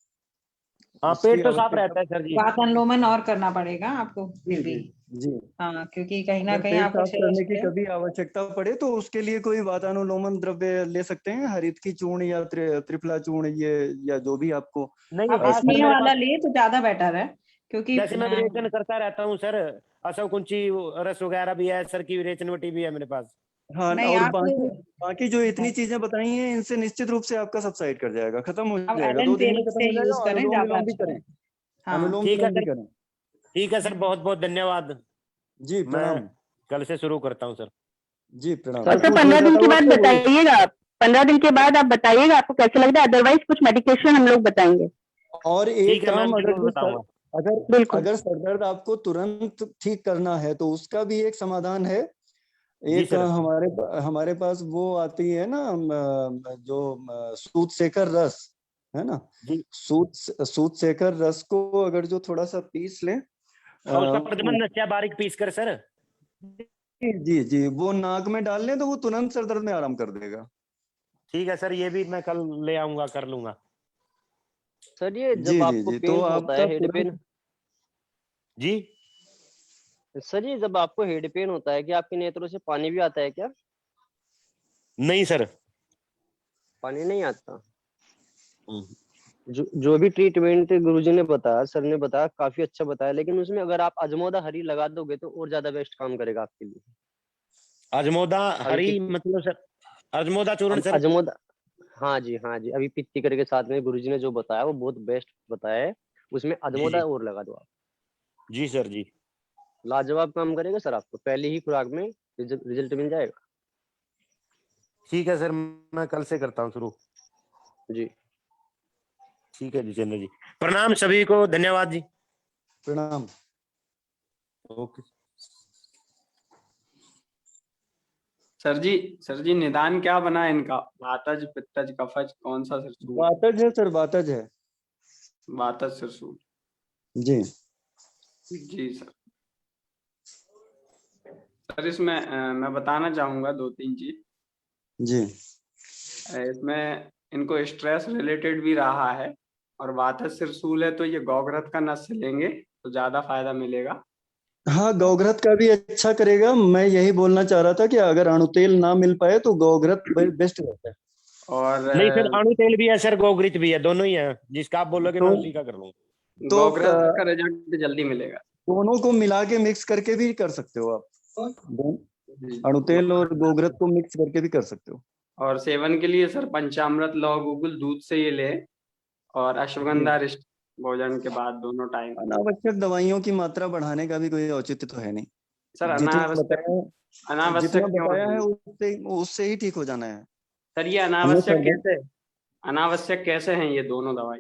हाँ, पेट तो साफ रहता है सर जी। वात अनुलोमन और करना पड़ेगा आपको फिर भी। जी हाँ, क्योंकि कहीं ना अगर कहीं पेट आपको साफ करने की कभी आवश्यकता पड़े तो उसके लिए कोई वातानुलोमन द्रव्य ले सकते हैं, हरित की चूर्ण या त्रिफला चूर्ण, ये या जो भी आपको आप स्नेह वाला लिए तो ज्यादा बेटर है, क्योंकि जैसे मैं विरेचन करता रहता हूँ सर, असव कुंची रस वगैरह भी है सर की, विरेचन वटी भी है मेरे पास। हाँ, नहीं, और आप बाकी जो इतनी चीजें बताई हैं इनसे निश्चित रूप से आपका सबसाइड कर जाएगा, खत्म हो अब जाएगा, एलन 2 दिन में टेल खत्म से हो यूज जाएगा। करें, अनुलोम ज्यादा विलोम भी अच्छा करें, है। हाँ, अनुलोम ठीक है विलोम भी सर, करें। ठीक है सर, बहुत बहुत धन्यवाद। जी मैं प्रणाम। कल से शुरू करता हूँ सर। जी प्रणाम। और सर 15 दिन के बाद बताइएगा, 15 दिन के बाद आप बताइएगा आपको कैसे लगता है, अदरवाइज कुछ मेडिकेशन हम लोग बताएंगे। और एक ठीक है मैम, काम, जरूर बताऊंगा। अगर सर दर्द आपको तुरंत ठीक करना है तो उसका भी एक समाधान है। एक हमारे पास वो आती है ना जो सूत शेखर रस है ना, सूत शेखर रस को अगर जो थोड़ा सा पीस ले, और उसका प्रदमन नच्चा बारीक पीस कर सर। जी जी, वो नाक में डाल लें तो वो तुरंत सर दर्द में आराम कर देगा। ठीक है सर, ये भी मैं कल ले आऊंगा, कर लूंगा सर। ये जब आपको पेन होता है हेड पेन जी सर, ये जब आपको हेड पेन होता है कि आपके नेत्रों से पानी भी आता है क्या? नहीं सर, पानी नहीं आता। जो भी ट्रीटमेंट गुरुजी ने बताया, सर ने बताया, काफी अच्छा बताया, लेकिन उसमें अगर आप अजमोदा हरी लगा दोगे तो और ज्यादा बेस्ट काम करेगा आपके लिए। अजमोदा हरी मतलब सर, अजमोदा चूर्ण सर? अजमोदा, हाँ जी हाँ जी, अभी पित्ती करके साथ में गुरुजी ने जो बताया वो बहुत बेस्ट बताया है, उसमें अजमोदा और लगा दो आप। जी सर जी, लाजवाब काम करेगा सर, आपको पहली ही खुराक में रिजल्ट मिल जाएगा। ठीक है सर, मैं कल से करता हूँ शुरू जी। ठीक है जितेंद्र जी, प्रणाम सभी को, धन्यवाद जी। प्रणाम। ओके सर जी निदान क्या बना है इनका? वातज, पित्तज, कफज, कौन सा सिरसूल? वातज है सर, वातज है। वातज सिरसूल। जी जी सर। सर इसमें मैं बताना चाहूंगा 2-3 चीज। जी। इसमें इनको स्ट्रेस रिलेटेड भी रहा है, और वातज सिरसूल है तो ये गौग्रथ का नस लेंगे तो ज्यादा फायदा मिलेगा। हाँ, गौघृत का भी अच्छा करेगा। मैं यही बोलना चाह रहा था कि अगर अणु तेल ना मिल पाए तो गौघृत बेस्ट रहता है। और नहीं सर, अणु तेल भी है सर, गौघृत भी है, दोनों ही है, जिसका आप बोलोगे मैं उसी का कर लूंगा। तो गौघृत का रिजल्ट जल्दी मिलेगा। दोनों को मिला के मिक्स करके भी कर सकते हो आप, अणु तेल और गौघृत को मिक्स करके भी कर सकते हो। और सेवन के लिए सर पंचामृत लौह गुगुल दूध से ये ले, और अश्वगंधा रिष्ट भोजन के बाद दोनों टाइम। अनावश्यक दवाइयों की मात्रा बढ़ाने का भी कोई औचित्य तो है नहीं सर। जितना बताया है उससे ही ठीक हो जाना है सर। ये अनावश्यक कैसे हैं ये दोनों दवाई?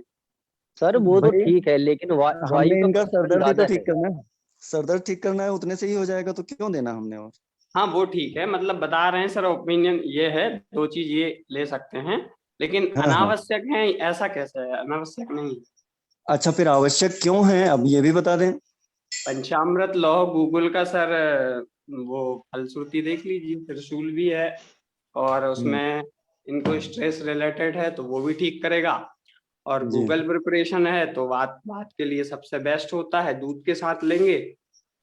सर वो तो ठीक है, लेकिन हमने इनका सरदर्द भी तो ठीक करना है, सरदर्द ठीक करना है, उतने से ही हो जाएगा तो क्यों देना हमने? और हाँ वो ठीक है, मतलब बता रहे हैं सर, ओपिनियन ये है, 2 चीज ये ले सकते हैं, लेकिन अनावश्यक है ऐसा कैसे है? अनावश्यक नहीं। अच्छा, फिर आवश्यक क्यों है अब ये भी बता दें। पंचामृत लौह गूगल का सर वो फलश्रुति देख लीजिए, त्रिशूल भी है, और उसमें इनको स्ट्रेस रिलेटेड है तो वो भी ठीक करेगा, और गूगल प्रिपरेशन है तो वात के लिए सबसे बेस्ट होता है, दूध के साथ लेंगे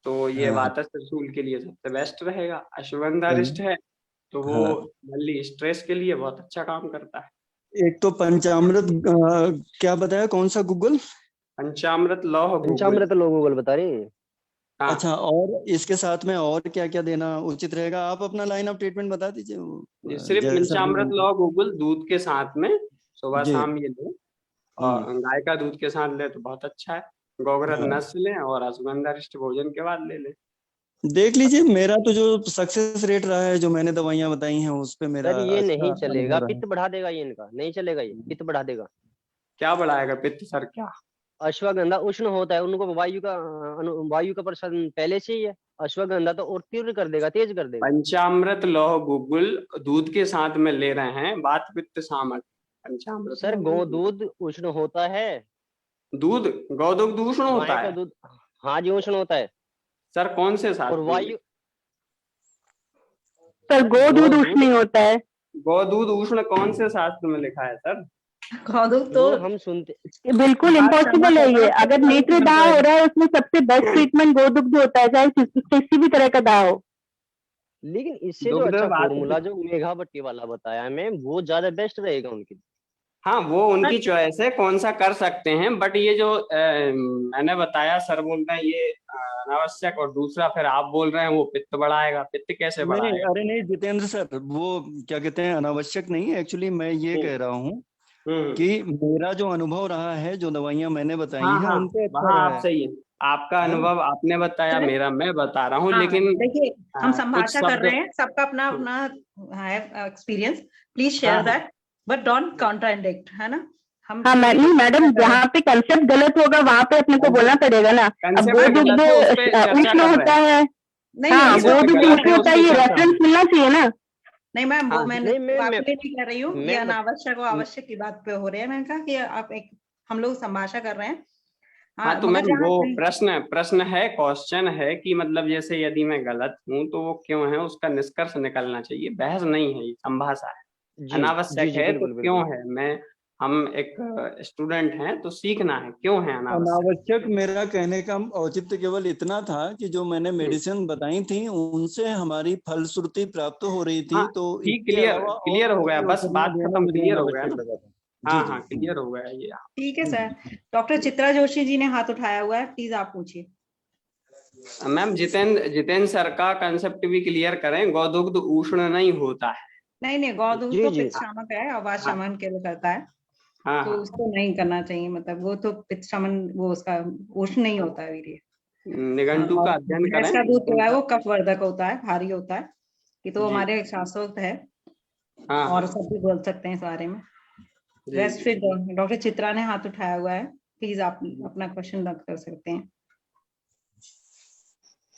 तो ये वात त्रिशूल के लिए सबसे बेस्ट रहेगा। अश्वगंधा रिष्ट है तो वो मल्ली स्ट्रेस के लिए बहुत अच्छा काम करता है। एक तो पंचामृत क्या बताया, कौन सा गूगल? पंचामृत लौह गूगल बता रहे हैं। हाँ। अच्छा, और इसके साथ में और क्या क्या देना उचित रहेगा? आप अपना लाइन ऑफ ट्रीटमेंट बता दीजिए। ये सिर्फ जैसा पंचामृत भी- लो गूगल दूध के साथ में, सुबह जी। शाम ये लो, और गाय का दूध के साथ ले तो बहुत अच्छा है। गोघृत हाँ। नस्य लें और अश्वगंधारिष्ट भोजन के बाद ले लें। देख लीजिए, मेरा तो जो सक्सेस रेट रहा है, जो मैंने दवाइयां बताई हैं उस पे मेरा सर ये नहीं अच्छा चलेगा, अनुभव रहा है। पित्त बढ़ा देगा ये, इनका नहीं चलेगा, ये पित्त बढ़ा देगा। क्या बढ़ाएगा पित्त सर? क्या? अश्वगंधा उष्ण होता है, उनको वायु का प्रसाद पहले से ही है। अश्वगंधा तो और तीव्र कर देगा, तेज कर देगा। पंचामृत लौह गुगुल दूध के साथ में ले रहे हैं, वात पित्त सामक। पंचामृत सर गौ दूध उष्ण होता है। दूध गौदुग्ध उष्ण होता गाय का है? दूध, हाँ जी उष्ण होता है। सर कौन से शास्त्र और में? वायु, सर गो दूध उष्ण नहीं होता है। गौदूध उष्ण कौन से शास्त्र में लिखा है सर? गौदूध तो हम सुनते बिल्कुल इम्पॉसिबल है ये। अगर नेत्र दाह हो रहा है उसमें सबसे बेस्ट ट्रीटमेंट गोदुग्ध होता है, चाहे किसी भी तरह का दाह हो। लेकिन इससे जो दुग्ध अच्छा वात फॉर्मूला जो मेघावती वाला बताया है मैम, वो ज्यादा बेस्ट रहेगा उनके लिए। हाँ वो उनकी चॉइस है, कौन सा कर सकते हैं, बट ये जो मैंने बताया, सर बोल रहे हैं ये अनावश्यक, और दूसरा फिर आप बोल रहे हैं वो पित्त बढ़ाएगा। पित्त कैसे नहीं, बढ़ाएगा? अरे नहीं जितेंद्र सर, वो क्या कहते हैं, अनावश्यक नहीं है। एक्चुअली मैं ये कह रहा हूँ कि मेरा जो अनुभव रहा है, जो दवाइयां मैंने बताई हाँ हैं हाँ, उनपे अच्छा वहाँ रहा आप है। सही है, आपका अनुभव आपने बताया, मेरा मैं बता रहा हूँ। हाँ, लेकिन देखिए हम कुछ संभाषा कर शब्द रहे हैं, सबका अपना अपना है experience. Please share that but don't contradict, है ना? हम हाँ नहीं मैडम, जहाँ पे कंसेप्ट गलत होगा वहाँ पे अपने को बोलना पड़ेगा ना। अब कंसेप्ट गोदुग्ध गलत है, उस पे चर्चा उष्ण कर होता रहे हैं। है, नहीं हाँ नहीं, गोदुग्ध गलत उष्ण है, होता है, उसकी ये चर्चा रेफरेंस मिलना चाहिए ना। नहीं मैम, वो मैंने नहीं, मैं- आपके लिए नहीं कर रही हूँ, ये मैं- अनावश्यक और आवश्यक की बात पे हो रहे हैं। मैंने कहा कि आप एक, हम लोग संभाषा कर रहे हैं। हाँ तो मगर मैम जहाँ वो प्रश्न है, क्वेश्चन है कि मतलब जैसे यदि मैं गलत हूँ तो वो क्यों है, उसका निष्कर्ष निकलना चाहिए। बहस नहीं है, ये संभाषा है। जी अनावश्यक जी है तो बिल्कुल क्यों बिल्कुल। है? हम एक स्टूडेंट हैं तो सीखना है, क्यों है अनावश्यक? अनावश्यक मेरा कहने का औचित्य केवल इतना था कि जो मैंने मेडिसिन बताई थी उनसे हमारी फलश्रुति प्राप्त हो रही थी, हाँ तो ठीक, इसके क्लियर अलावा और क्लियर हो गया, कोई बस औषधियां बात देना खत्म, मुझे क्लियर हो गया अनावश्यक ना? लगा था। हाँ जी हाँ जी क्लियर हो गया ये। ठीक है सर। डॉक्टर चित्रा जोशी जी ने हाथ उठाया हुआ है, प्लीज आप पूछिए। मैम जितेंद्र सर का कंसेप्ट भी क्लियर करें, गौदुग्ध उष्ण नहीं होता है। नहीं गौदूध जी तो जी पित्त शामक है, आवाज शमन के लिए करता है, हाँ तो हाँ, उसको नहीं करना चाहिए। मतलब वो तो पित्त शमन, वो उसका उष्ण नहीं होता है वीर्य। निघंटु का और अध्ययन भैंस करें। का दूध जो है वो कफवर्धक होता है, भारी होता है। ये तो जी। हमारे शास्त्रोक्त है, हाँ और हाँ सब भी बोल सकते हैं इस बारे में। जी, रेस्ट जी। फिर डॉक्टर चित्रा ने हाथ उठाया हुआ है, प्लीज आप अपना क्वेश्चन रख कर सकते हैं।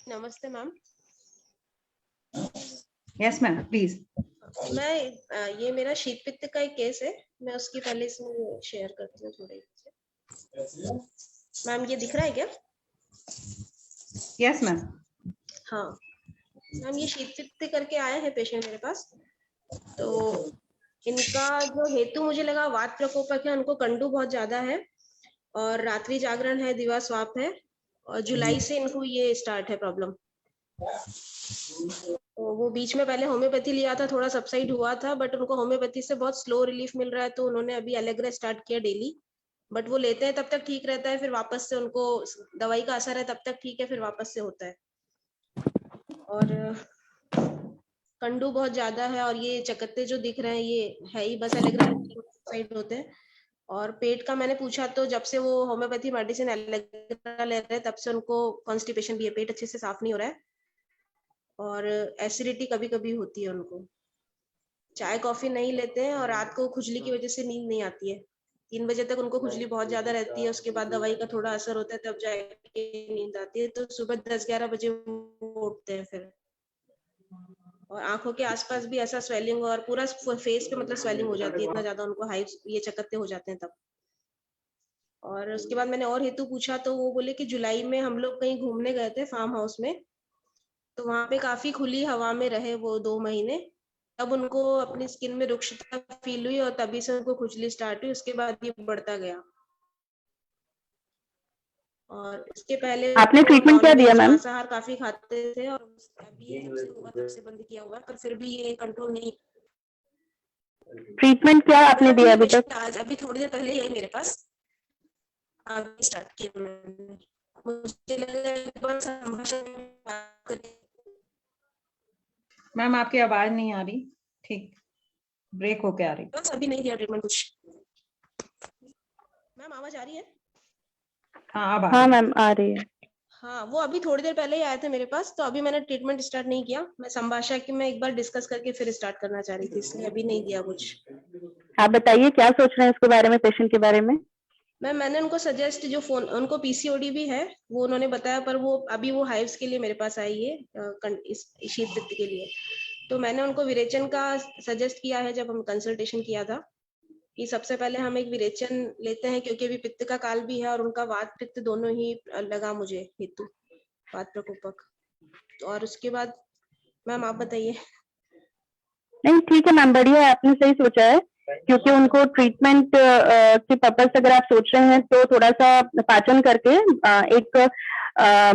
नमस्ते मैम। Yes ma'am please. मैं ये मेरा शीत पित्त का एक केस है, मैं उसकी पहले इसमें शेयर करती हूँ थोड़े। मैम ये दिख रहा है क्या? Yes ma'am. हाँ मैम, ये शीत पित्त करके आया है पेशेंट मेरे पास। तो इनका जो हेतु मुझे लगा वात प्रकोपक है, उनको कंडू बहुत ज्यादा है और रात्रि जागरण है, दिवा स्वाप है, और जुलाई से इनको ये स्टार्ट है प्रॉब्लम। तो वो बीच में पहले होम्योपैथी लिया था, थोड़ा सबसाइड हुआ था, बट उनको होम्योपैथी से बहुत स्लो रिलीफ मिल रहा है, तो उन्होंने अभी एलेग्रा स्टार्ट किया डेली। बट वो लेते हैं तब तक ठीक रहता है, फिर वापस से उनको दवाई का असर है तब तक ठीक है, फिर वापस से होता है। और कंडू बहुत ज्यादा है, और ये चकत्ते जो दिख रहे हैं ये है ही बस एलेग्रा साइड होते हैं। और पेट का मैंने पूछा तो जब से वो होम्योपैथी मेडिसिन एलेग्रा ले रहे हैं तब से उनको कॉन्स्टिपेशन भी है, पेट अच्छे से साफ नहीं हो रहा है, और एसिडिटी कभी कभी होती है उनको। चाय कॉफी नहीं लेते हैं, और रात को खुजली की वजह से नींद नहीं आती है। 3 बजे तक उनको खुजली बहुत ज्यादा रहती है, उसके बाद दवाई का थोड़ा असर होता है, तब जाके नींद आती है। तो सुबह 10-11 बजे उठते हैं फिर। और आंखों के आसपास भी ऐसा स्वेलिंग, और पूरा फेस पे मतलब स्वेलिंग हो जाती है, इतना ज्यादा उनको हाई ये चकत्ते हो जाते हैं तब। और उसके बाद मैंने और हेतु पूछा तो वो बोले कि जुलाई में हम लोग कहीं घूमने गए थे फार्म हाउस में, तो वहां पे काफी खुली हवा में रहे वो 2 महीने, तब उनको अपनी स्किन में रुक्षता फील हुई और तभी से उनको खुजली स्टार्ट हुई, उसके बाद ये बढ़ता गया। और उसके पहले आपने ट्रीटमेंट क्या दिया मैम? मांसाहार काफी खाते थे, और अभी जब से हुआ तब से बंद किया हुआ है, पर फिर भी ये कंट्रोल नहीं। ट्रीटमेंट क्या आपने दिया अभी तक? आज अभी थोड़ी देर पहले यही मेरे पास अभी स्टार्ट किया मैंने। मुझे लगा एक बार संभाषण में बात करें। मैम आपकी आवाज नहीं आ रही, ठीक ब्रेक होके आ रही। बस अभी नहीं दिया ट्रीटमेंट कुछ। मैम आवाज आ रही है? हाँ अब आ हाँ रही है। मैम आ रही है। हाँ, वो अभी थोड़ी देर पहले ही आए थे मेरे पास, तो अभी मैंने ट्रीटमेंट स्टार्ट नहीं किया। मैं संभाषा की मैं एक बार डिस्कस करके फिर स्टार्ट करना चाह रही थी, इसलिए अभी नहीं दिया कुछ। आप बताइए क्या सोच रहे हैं इसके बारे में, पेशेंट के बारे में? मैम मैंने उनको सजेस्ट जो फोन, उनको पीसीओडी भी है वो उन्होंने बताया, पर वो अभी वो हाइव्स के लिए मेरे पास आई है इस शीत पित्त के लिए। तो मैंने उनको विरेचन का सजेस्ट किया है जब हम कंसल्टेशन किया था, कि सबसे पहले हम एक विरेचन लेते हैं, क्योंकि अभी पित्त का काल भी है और उनका वात पित्त दोनों ही लगा मुझे हेतु, वात प्रकोपक। तो और उसके बाद मैम आप बताइए। नहीं ठीक है मैम, बढ़िया है, आपने सही सोचा है, क्योंकि उनको ट्रीटमेंट के पर्पज से अगर आप सोच रहे हैं तो थोड़ा सा पाचन करके एक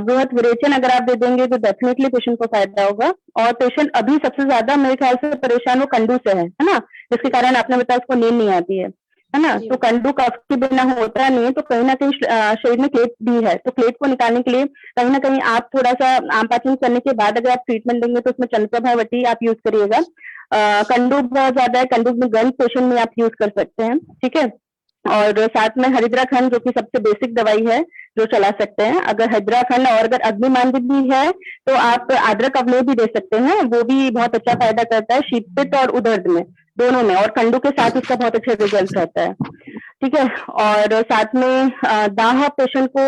बृहत विरेचन अगर आप दे देंगे तो डेफिनेटली पेशेंट को फायदा होगा। और पेशेंट अभी सबसे ज्यादा मेरे ख्याल से परेशान वो कंडू से है ना, जिसके कारण आपने बताया उसको नींद नहीं आती है ना। तो कंडू कफ के बिना होता नहीं है, तो कहीं ना कहीं शरीर में प्लेट भी है, तो प्लेट को निकालने के लिए कहीं ना कहीं आप थोड़ा सा आम पाचन करने के बाद अगर आप ट्रीटमेंट देंगे तो उसमें चंद्रप्रभावती आप यूज करिएगा। कंडू बहुत ज्यादा है, कंडू में गंध पेशेंट में आप यूज कर सकते हैं, ठीक है। और साथ में हरिद्राखंड जो कि सबसे बेसिक दवाई है जो चला सकते हैं। अगर हरिद्राखंड और अगर अग्निमांद्य भी है तो आप अदरक अवलेह भी दे सकते हैं, वो भी बहुत अच्छा फायदा करता है शीत पित्त और उदर्द में, दोनों में। और कंडू के साथ उसका बहुत अच्छा रिजल्ट रहता है, ठीक है। और साथ में दाह पेशेंट को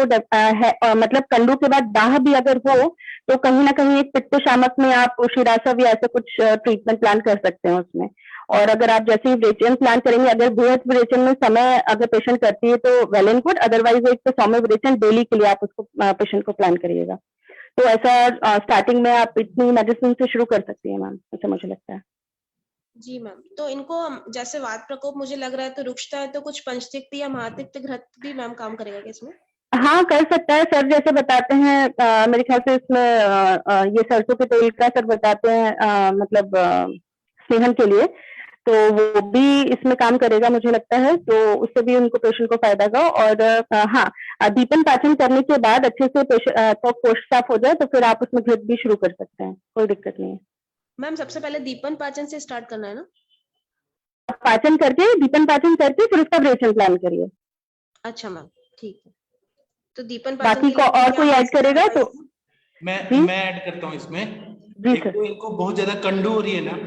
मतलब कंडू के बाद दाह भी अगर हो तो कहीं ना कहीं एक पित्त शामक में आप शिरासव या ऐसे कुछ ट्रीटमेंट प्लान कर सकते हैं उसमें। और अगर आप जैसे ही विरेचन प्लान करेंगे, अगर बृहत विरेचन में समय अगर पेशेंट करती है तो वेल एंड गुड, अदरवाइज एक तो सौम्य विरेचन डेली के लिए आप उसको पेशेंट को प्लान करिएगा। तो ऐसा स्टार्टिंग में आप इतनी मेडिसिन से शुरू कर सकती है मैम, ऐसा मुझे लगता है। जी मैम, तो इनको जैसे वात प्रकोप मुझे लग रहा है तो रुक्षता है, तो कुछ पंचतिक्त या महातिक्त घृत भी मैम काम करेगा क्या इसमें? हाँ कर सकता है सर, जैसे बताते हैं मेरे ख्याल से इसमें ये सरसों के तेल का सर बताते हैं मतलब सेहन के लिए, तो वो भी इसमें काम करेगा मुझे लगता है, तो उससे भी उनको पेशेंट को फायदा होगा। और हाँ, दीपन पाचन करने के बाद अच्छे से कोष्ठ साफ हो जाए तो फिर आप उसमें घृत भी शुरू कर सकते हैं, कोई दिक्कत नहीं है। मैम सबसे पहले दीपन पाचन से स्टार्ट करना है ना? पाचन करके, दीपन पाचन करके फिर उसका विरेचन प्लान करिए। अच्छा मैम ठीक है, तो दीपन पाचन बाकी के को लिए और क्या कोई ऐड करेगा तो मैं ऐड करता हूँ इसमें। एक तो इनको बहुत ज्यादा कंडू हो रही है ना,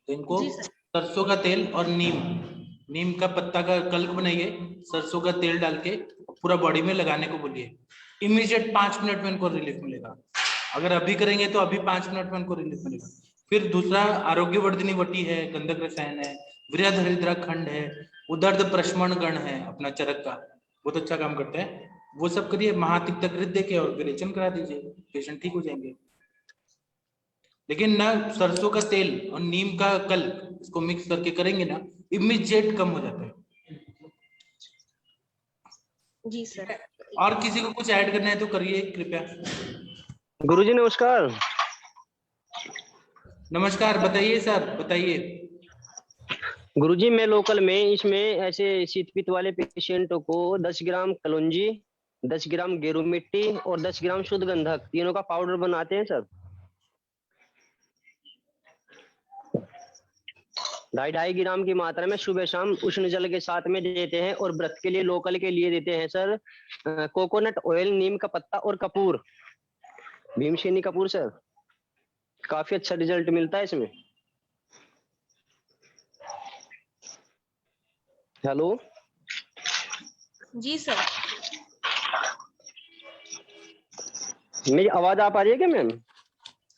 तो इनको सरसों का तेल और नीम का पत्ता का कल्क बनाइए, सरसों का तेल डाल के पूरा बॉडी में लगाने को बोलिए। इमीडिएट 5 मिनट में इनको रिलीफ मिलेगा। अगर अभी करेंगे तो अभी 5 मिनट में इनको रिलीफ मिलेगा। फिर दूसरा आरोग्यवर्धिनी वटी है, गंधक रसायन है, वृहद हरिद्राखंड है, उदर्द प्रशमन गण है अपना चरक का, बहुत अच्छा काम करता है, वो सब करिए। महातिक्त घृत देके और विरेचन करा दीजिए, पेशेंट ठीक हो जाएंगे। लेकिन ना सरसों का तेल और नीम का कल इसको मिक्स करके करेंगे ना, इमीडिएट कम हो जाता है। जी सर। और किसी को कुछ ऐड करना है तो करिए कृपया। गुरुजी नमस्कार। नमस्कार, बताइए सर, बताइए। गुरुजी मैं लोकल में इसमें ऐसे शीत पित्त वाले पेशेंटों को 10 ग्राम कलौंजी, 10 ग्राम गेरू मिट्टी और 10 ग्राम शुद्ध गंधक तीनों का पाउडर बनाते हैं सर। 2.5 ग्राम की मात्रा में सुबह शाम उष्ण जल के साथ में देते हैं। और व्रत के लिए लोकल के लिए देते हैं सर कोकोनट ऑयल, नीम का पत्ता और कपूर, भीमसेनी कपूर सर। काफी अच्छा रिजल्ट मिलता है इसमें। हेलो जी सर। मेरी आवाज आ पा रही है क्या मैम?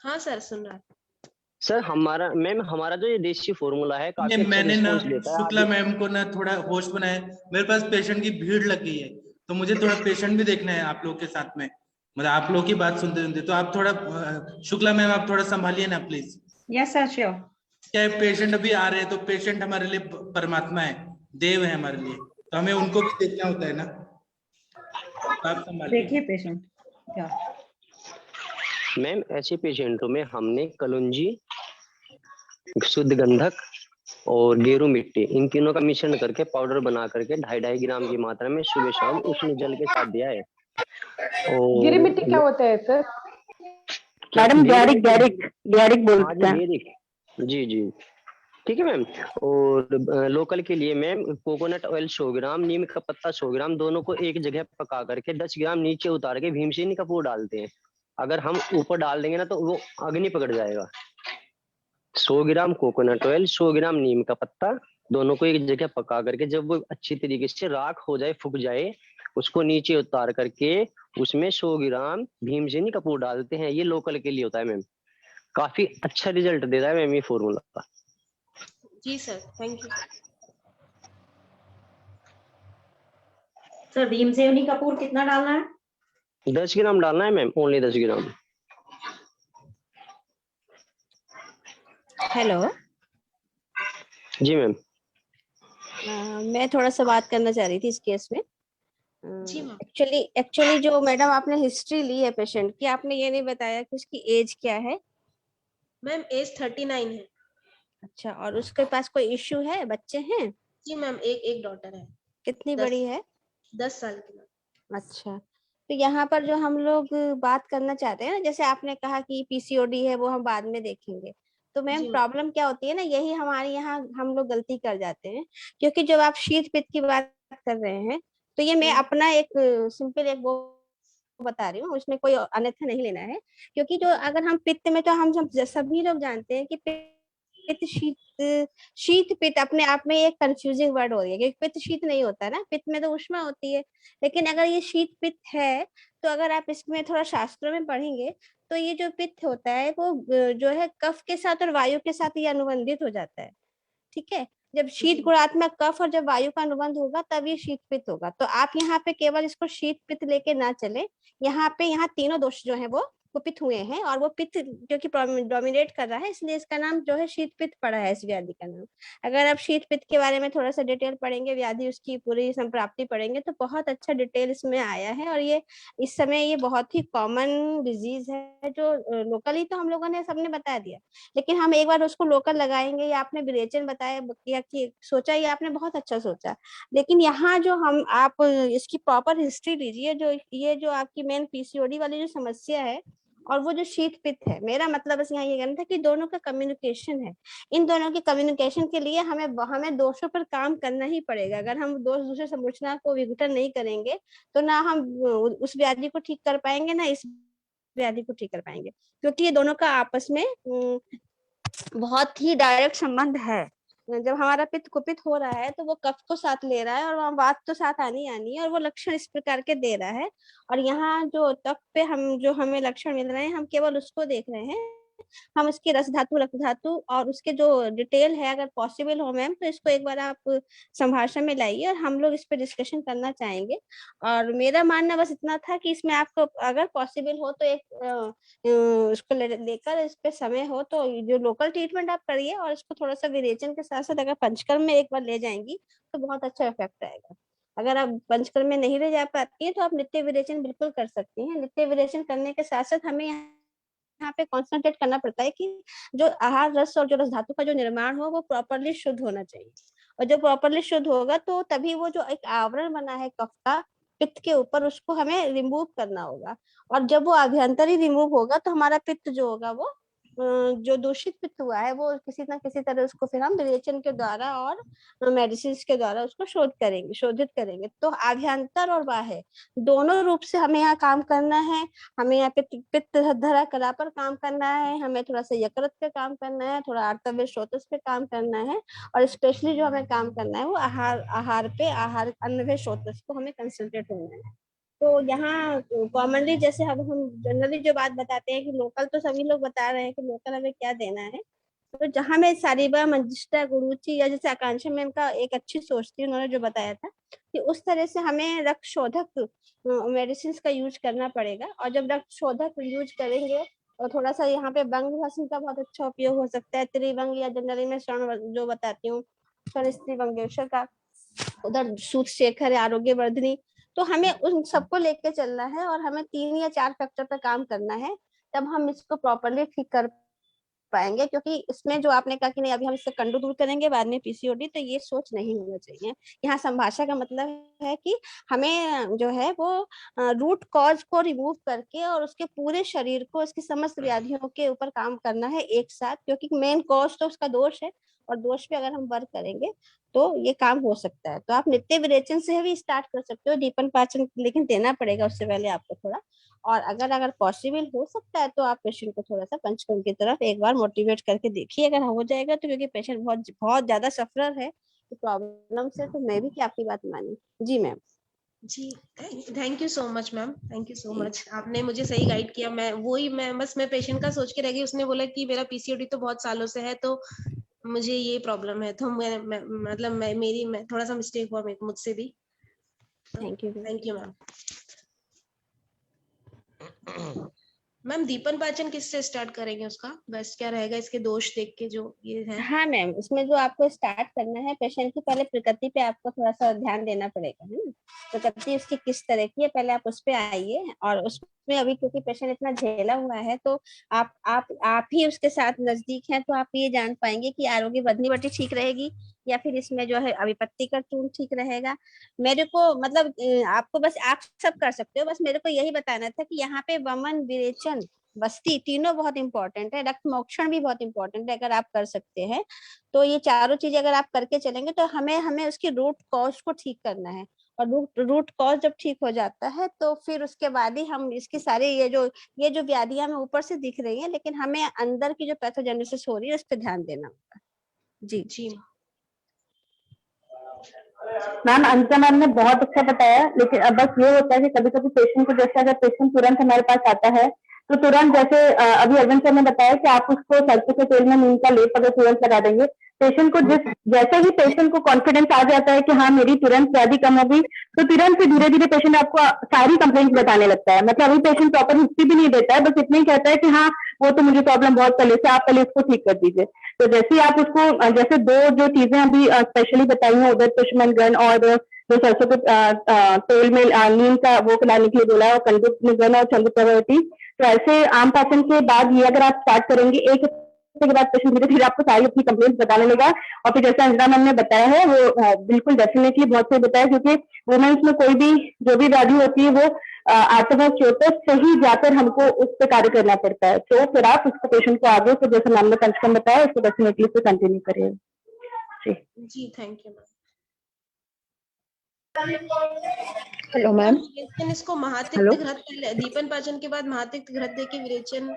हाँ सर सुन रहा है सर। हमारा जो ये देसी फॉर्मूला है काफी अच्छा मैंने ना रिस्पॉन्स लेता है। शुक्ला मैम को ना थोड़ा होस्ट बनाया, मेरे पास पेशेंट की भीड़ लग गई है, तो मुझे थोड़ा पेशेंट भी देखना है आप लोग के साथ में, मतलब आप लोग की बात सुनते सुनते। तो आप थोड़ा शुक्ला मैम आप थोड़ा संभालिए ना प्लीज। Yes sir sure. क्या पेशेंट अभी आ रहे हैं, तो पेशेंट हमारे लिए परमात्मा है, देव है हमारे लिए, तो हमें उनको भी देखना होता है ना। आप संभालिए। देखिए पेशेंट क्या मैम, ऐसे पेशेंटों में हमने कलौंजी, शुद्ध गंधक और गेरू मिट्टी इन तीनों का मिश्रण करके पाउडर बना करके 2.5 ग्राम की मात्रा में सुबह शाम उष्ण जल के साथ दिया है। और गिरी मिट्टी क्या होता है सर? मैडम गैरिक हाँ बोलते जी हैं। गेरिक, जी जी ठीक है मैम। और लोकल के लिए मैम कोकोनट ऑयल 100 ग्राम, नीम का पत्ता 100 ग्राम, दोनों को एक जगह पका करके 10 ग्राम नीचे उतार के भीमसेनी कपूर डालते हैं। अगर हम ऊपर डाल देंगे ना तो वो अग्नि पकड़ जाएगा। 100 ग्राम कोकोनट ऑयल, 100 ग्राम नीम का पत्ता, दोनों को एक जगह पका करके जब वो अच्छी तरीके से राख हो जाए, फूक जाए, उसको नीचे उतार करके उसमें 100 ग्राम भीमसेनी कपूर डालते हैं। ये लोकल के लिए होता है मैम, काफी अच्छा रिजल्ट दे रहा है मैम ये फॉर्मूला का। जी सर, थैंक यू। सर भीमसेनी कपूर कितना डालना है? 10 ग्राम डालना है मैम, ओनली 10 ग्राम। हेलो, जी मैम। मैं थोड़ा सा बात करना चाह रही थी इस केस में। जी मैम। एक्चुअली जो मैडम आपने हिस्ट्री ली है पेशेंट की, आपने ये नहीं बताया कि उसकी एज क्या है। मैम एज 39 है। अच्छा, और उसके पास कोई इश्यू है, बच्चे हैं? जी मैम, एक डॉटर है। कितनी बड़ी है? 10 साल की मैम। अच्छा, तो यहाँ पर जो हम लोग बात करना चाहते हैं ना, जैसे आपने कहा कि पीसीओडी है, वो हम बाद में देखेंगे। तो मैम जी। प्रॉब्लम क्या होती है ना, यही हमारे यहाँ हम लोग गलती कर जाते हैं, क्योंकि जब आप शीत पित्त की बात कर रहे हैं, तो ये मैं अपना एक सिंपल एक वो बता रही हूँ, उसमें कोई अन्यथा नहीं लेना है। क्योंकि जो अगर हम पित्त में, तो हम सभी लोग जानते हैं कि पित्त शीत पित्त अपने आप में एक कंफ्यूजिंग वर्ड हो रही है, क्योंकि पित्त शीत नहीं होता है ना, पित्त में तो उष्मा होती है। लेकिन अगर ये शीत पित्त है, तो अगर आप इसमें थोड़ा शास्त्रों में पढ़ेंगे, तो ये जो पित्त होता है वो जो है कफ के साथ और वायु के साथ ये अनुबंधित हो जाता है। ठीक है, जब शीत गुणात्मक कफ और जब वायु का अनुबंध होगा तब ये शीत पित्त होगा। तो आप यहाँ पे केवल इसको शीत पित्त लेके ना चले, यहाँ तीनों दोष जो है वो कुपित हुए हैं, और वो पित्त जो कि डोमिनेट कर रहा है, इसलिए इसका नाम जो है शीत पित्त पड़ा है इस व्याधि का नाम। अगर आप शीत पित्त के बारे में थोड़ा सा डिटेल पढ़ेंगे, व्याधि उसकी पूरी संप्राप्ति पढ़ेंगे, तो बहुत अच्छा डिटेल इसमें आया है। और ये इस समय ये बहुत ही कॉमन डिजीज है, जो लोकली तो हम लोगों ने सबने बता दिया, लेकिन हम एक बार उसको लोकल लगाएंगे। या आपने विरेचन बताया कि सोचा, ये आपने बहुत अच्छा सोचा, लेकिन यहाँ जो आप इसकी प्रॉपर हिस्ट्री लीजिए। जो ये जो आपकी मेन पीसीओडी वाली जो समस्या है और वो जो शीत पित्त है, मेरा मतलब बस यहाँ ये कहना था कि दोनों का कम्युनिकेशन है। इन दोनों के कम्युनिकेशन के लिए हमें दोषों पर काम करना ही पड़ेगा। अगर हम दोष दूसरे संरचना को विघटन नहीं करेंगे, तो ना हम उस व्याधि को ठीक कर पाएंगे, ना इस व्याधि को ठीक कर पाएंगे, क्योंकि ये दोनों का आपस में बहुत ही डायरेक्ट संबंध है। जब हमारा पित्त कुपित हो रहा है, तो वो कफ को साथ ले रहा है, और वहाँ बात तो साथ आनी है, और वो लक्षण इस प्रकार के दे रहा है। और यहाँ जो तक पे हमें लक्षण मिल रहे हैं, हम केवल उसको देख रहे हैं। हम उसके रस धातु, रक्त धातु और उसके जो डिटेल है, अगर पॉसिबल हो मैम, तो इसको एक बार आप संभाषण में लाइए, और हम लोग इस पे डिस्कशन करना चाहेंगे। और मेरा मानना बस इतना था कि इसमें आपको अगर पॉसिबल हो तो एक उसको लेकर इस पे समय हो तो जो लोकल ट्रीटमेंट आप करिए, और इसको थोड़ा सा विरेचन के साथ साथ अगर पंचकर्म में एक बार ले जाएंगी तो बहुत अच्छा इफेक्ट आएगा। अगर आप पंचकर्म में नहीं ले जा पाती है, तो आप नित्य विरेचन बिल्कुल कर सकती हैं। नित्य विरेचन करने के साथ साथ हमें यहाँ पे कॉन्सेंट्रेट करना पड़ता है कि जो आहार रस और जो रस धातु का जो निर्माण हो, वो प्रॉपरली शुद्ध होना चाहिए। और जब प्रॉपरली शुद्ध होगा, तो तभी वो जो एक आवरण बना है कफ का पित्त के ऊपर, उसको हमें रिमूव करना होगा। और जब वो अभ्यंतर ही रिमूव होगा, तो हमारा पित्त जो होगा, वो जो दूषित पित्त हुआ है, वो किसी ना किसी तरह उसको फिर हम विरेचन के द्वारा और मेडिसिन के द्वारा उसको शोधित करेंगे। तो आभ्यंतर और बाह्य दोनों रूप से हमें यहाँ काम करना है। हमें यहाँ पित्त धरा कला पर काम करना है, हमें थोड़ा सा यकृत पे काम करना है, थोड़ा आर्तव्य स्रोतस पे काम करना है, और स्पेशली जो हमें काम करना है वो आहार अन्नव्य स्रोतस को हमें कंसंट्रेट होना है। तो यहाँ कॉमनली जैसे हम जनरली जो बात बताते हैं कि लोकल, तो सभी लोग बता रहे हैं कि लोकल हमें क्या देना है। तो जहाँ मैं सारीबा, मंजिष्ठा, गुरुचि, या जैसे आकांक्षा मैम का एक अच्छी सोच थी, उन्होंने जो बताया था कि उस तरह से हमें रक्त शोधक मेडिसिन का यूज करना पड़ेगा। और जब रक्त शोधक यूज करेंगे, और थोड़ा सा यहाँ पे बंग भस्म का बहुत अच्छा उपयोग हो सकता है, त्रिवंग, या जनरली में स्वर्ण जो बताती हूँ, स्वर्ण स्त्री वंगेश्वर का, उधर सूत शेखर, आरोग्य वर्धनी। तो हमें उन सबको लेके चलना है, और हमें 3 या 4 फैक्टर पे काम करना है, तब हम इसको प्रॉपरली ठीक कर पाएंगे, क्योंकि इसमें जो आपने कहा कि नहीं अभी हम इससे कंडू दूर करेंगे बाद में पीसीओडी, तो ये सोच नहीं होना चाहिए। यहाँ संभाषा का मतलब है कि हमें जो है वो रूट कॉज को रिमूव करके और उसके पूरे शरीर को, उसकी समस्त व्याधियों के ऊपर काम करना है एक साथ, क्योंकि मेन कॉज तो उसका दोष है और दोष पे अगर हम वर्क करेंगे तो ये काम हो सकता है। तो आप नित्य विरेचन से भी स्टार्ट कर सकते हो, दीपन पाचन लेकिन देना पड़ेगा उससे पहले आपको थोड़ा। और अगर पॉसिबल हो सकता है तो आप पेशेंट को थोड़ा सा पंचकर्म की तरफ एक बार मोटिवेट करके देखिए, अगर हो जाएगा तो, क्योंकि पेशेंट बहुत बहुत ज्यादा सफरर है प्रॉब्लम से, तो मैं भी क्या आपकी बात मानी। जी मैम। जी thank you so much ma'am, thank you so much, आपने मुझे सही गाइड किया। मैं पेशेंट का सोच के रह गई, उसने बोला कि मेरा पीसीओडी तो बहुत सालों से है, तो मुझे ये प्रॉब्लम है, तो मैं थोड़ा सा मिस्टेक हुआ मुझसे भी। Thank you ma'am. मैम दीपन पाचन किससे स्टार्ट करेंगे, उसका बेस्ट क्या रहेगा इसके दोष देख के जो ये है? हाँ मैम, इसमें जो आपको स्टार्ट करना है, पेशेंट की पहले प्रकृति पे आपको थोड़ा सा ध्यान देना पड़ेगा, है ना। प्रकृति उसकी किस तरह की है पहले आप उस पे आइए, और उसमें अभी क्योंकि पेशेंट इतना झेला हुआ है तो आप ही उसके साथ नजदीक हैं, तो आप ये जान पाएंगे कि आरोग्य बदनी बटी ठीक रहेगी या फिर इसमें जो है अभिपत्ति का टून ठीक रहेगा। मेरे को मतलब आपको बस आप सब कर सकते हो, बस मेरे को यही बताना था कि यहाँ पे वमन, विरेचन, बस्ती तीनों बहुत इंपॉर्टेंट है, रक्त मोक्षण भी बहुत इंपॉर्टेंट है। अगर आप कर सकते हैं तो ये चारों चीजें अगर आप करके चलेंगे तो हमें उसकी रूट कॉज को ठीक करना है, और रूट कॉज जब ठीक हो जाता है तो फिर उसके बाद ही हम इसकी सारी ये जो व्याधियां हमें ऊपर से दिख रही हैं, लेकिन हमें अंदर की जो पैथोजेनेसिस हो रही है उस पर ध्यान देना होगा। जी जी मैम अंकिता मैम ने बहुत अच्छा बताया, लेकिन अब बस ये होता है कि कभी कभी पेशेंट को, जैसे अगर पेशेंट तुरंत हमारे पास आता है तो तुरंत, जैसे अभी अरविंद सर ने बताया कि आप उसको सरसों के तेल में नीम का लेप अगर तुरंत लगा देंगे, पेशेंट को जैसे ही पेशेंट को कॉन्फिडेंस आ जाता है कि हाँ मेरी तुरंत व्याधि कम होगी, तो तुरंत से धीरे धीरे पेशेंट आपको सारी कंप्लेंट बताने लगता है। मतलब अभी पेशेंट प्रॉपर हिस्ट्री भी नहीं देता है, बस इतना ही कहता है कि हाँ वो तो मुझे प्रॉब्लम बहुत पहले से, आप पहले इसको ठीक कर दीजिए। तो जैसे ही आप उसको, जैसे दो जो चीजें अभी स्पेशली बताई हैं, उदर पुष्पन गन और जो सरसों के तेल में नीम का वो खिलाने के लिए बोला है, और कंदुक गन और चंद्रप्रवती, तो ऐसे आम पाचन के बाद ये अगर आप स्टार्ट करेंगे, एक हफ्ते के बाद पेशेंट धीरे धीरे आपको सारी अपनी कंप्लेंट बताने लगा। और फिर जैसे अंजना मैम ने बताया है वो बिल्कुल डेफिनेटली बहुत सही बताया, क्योंकि वुमेन्स में कोई भी जो भी व्याधि होती है वो आत्मचोटस से ही जाकर हमको उस पर कार्य करना पड़ता है। तो फिर आप उसको पेशेंट को आगे से, जैसे मैम ने पंचकर्म बताया, उसको डेफिनेटली से कंटिन्यू करिए। जी thank you ma'am. Hello ma'am. इसको महातिक्त घृत, दीपन पाचन के बाद महातिक्त घृत दे के विरेचन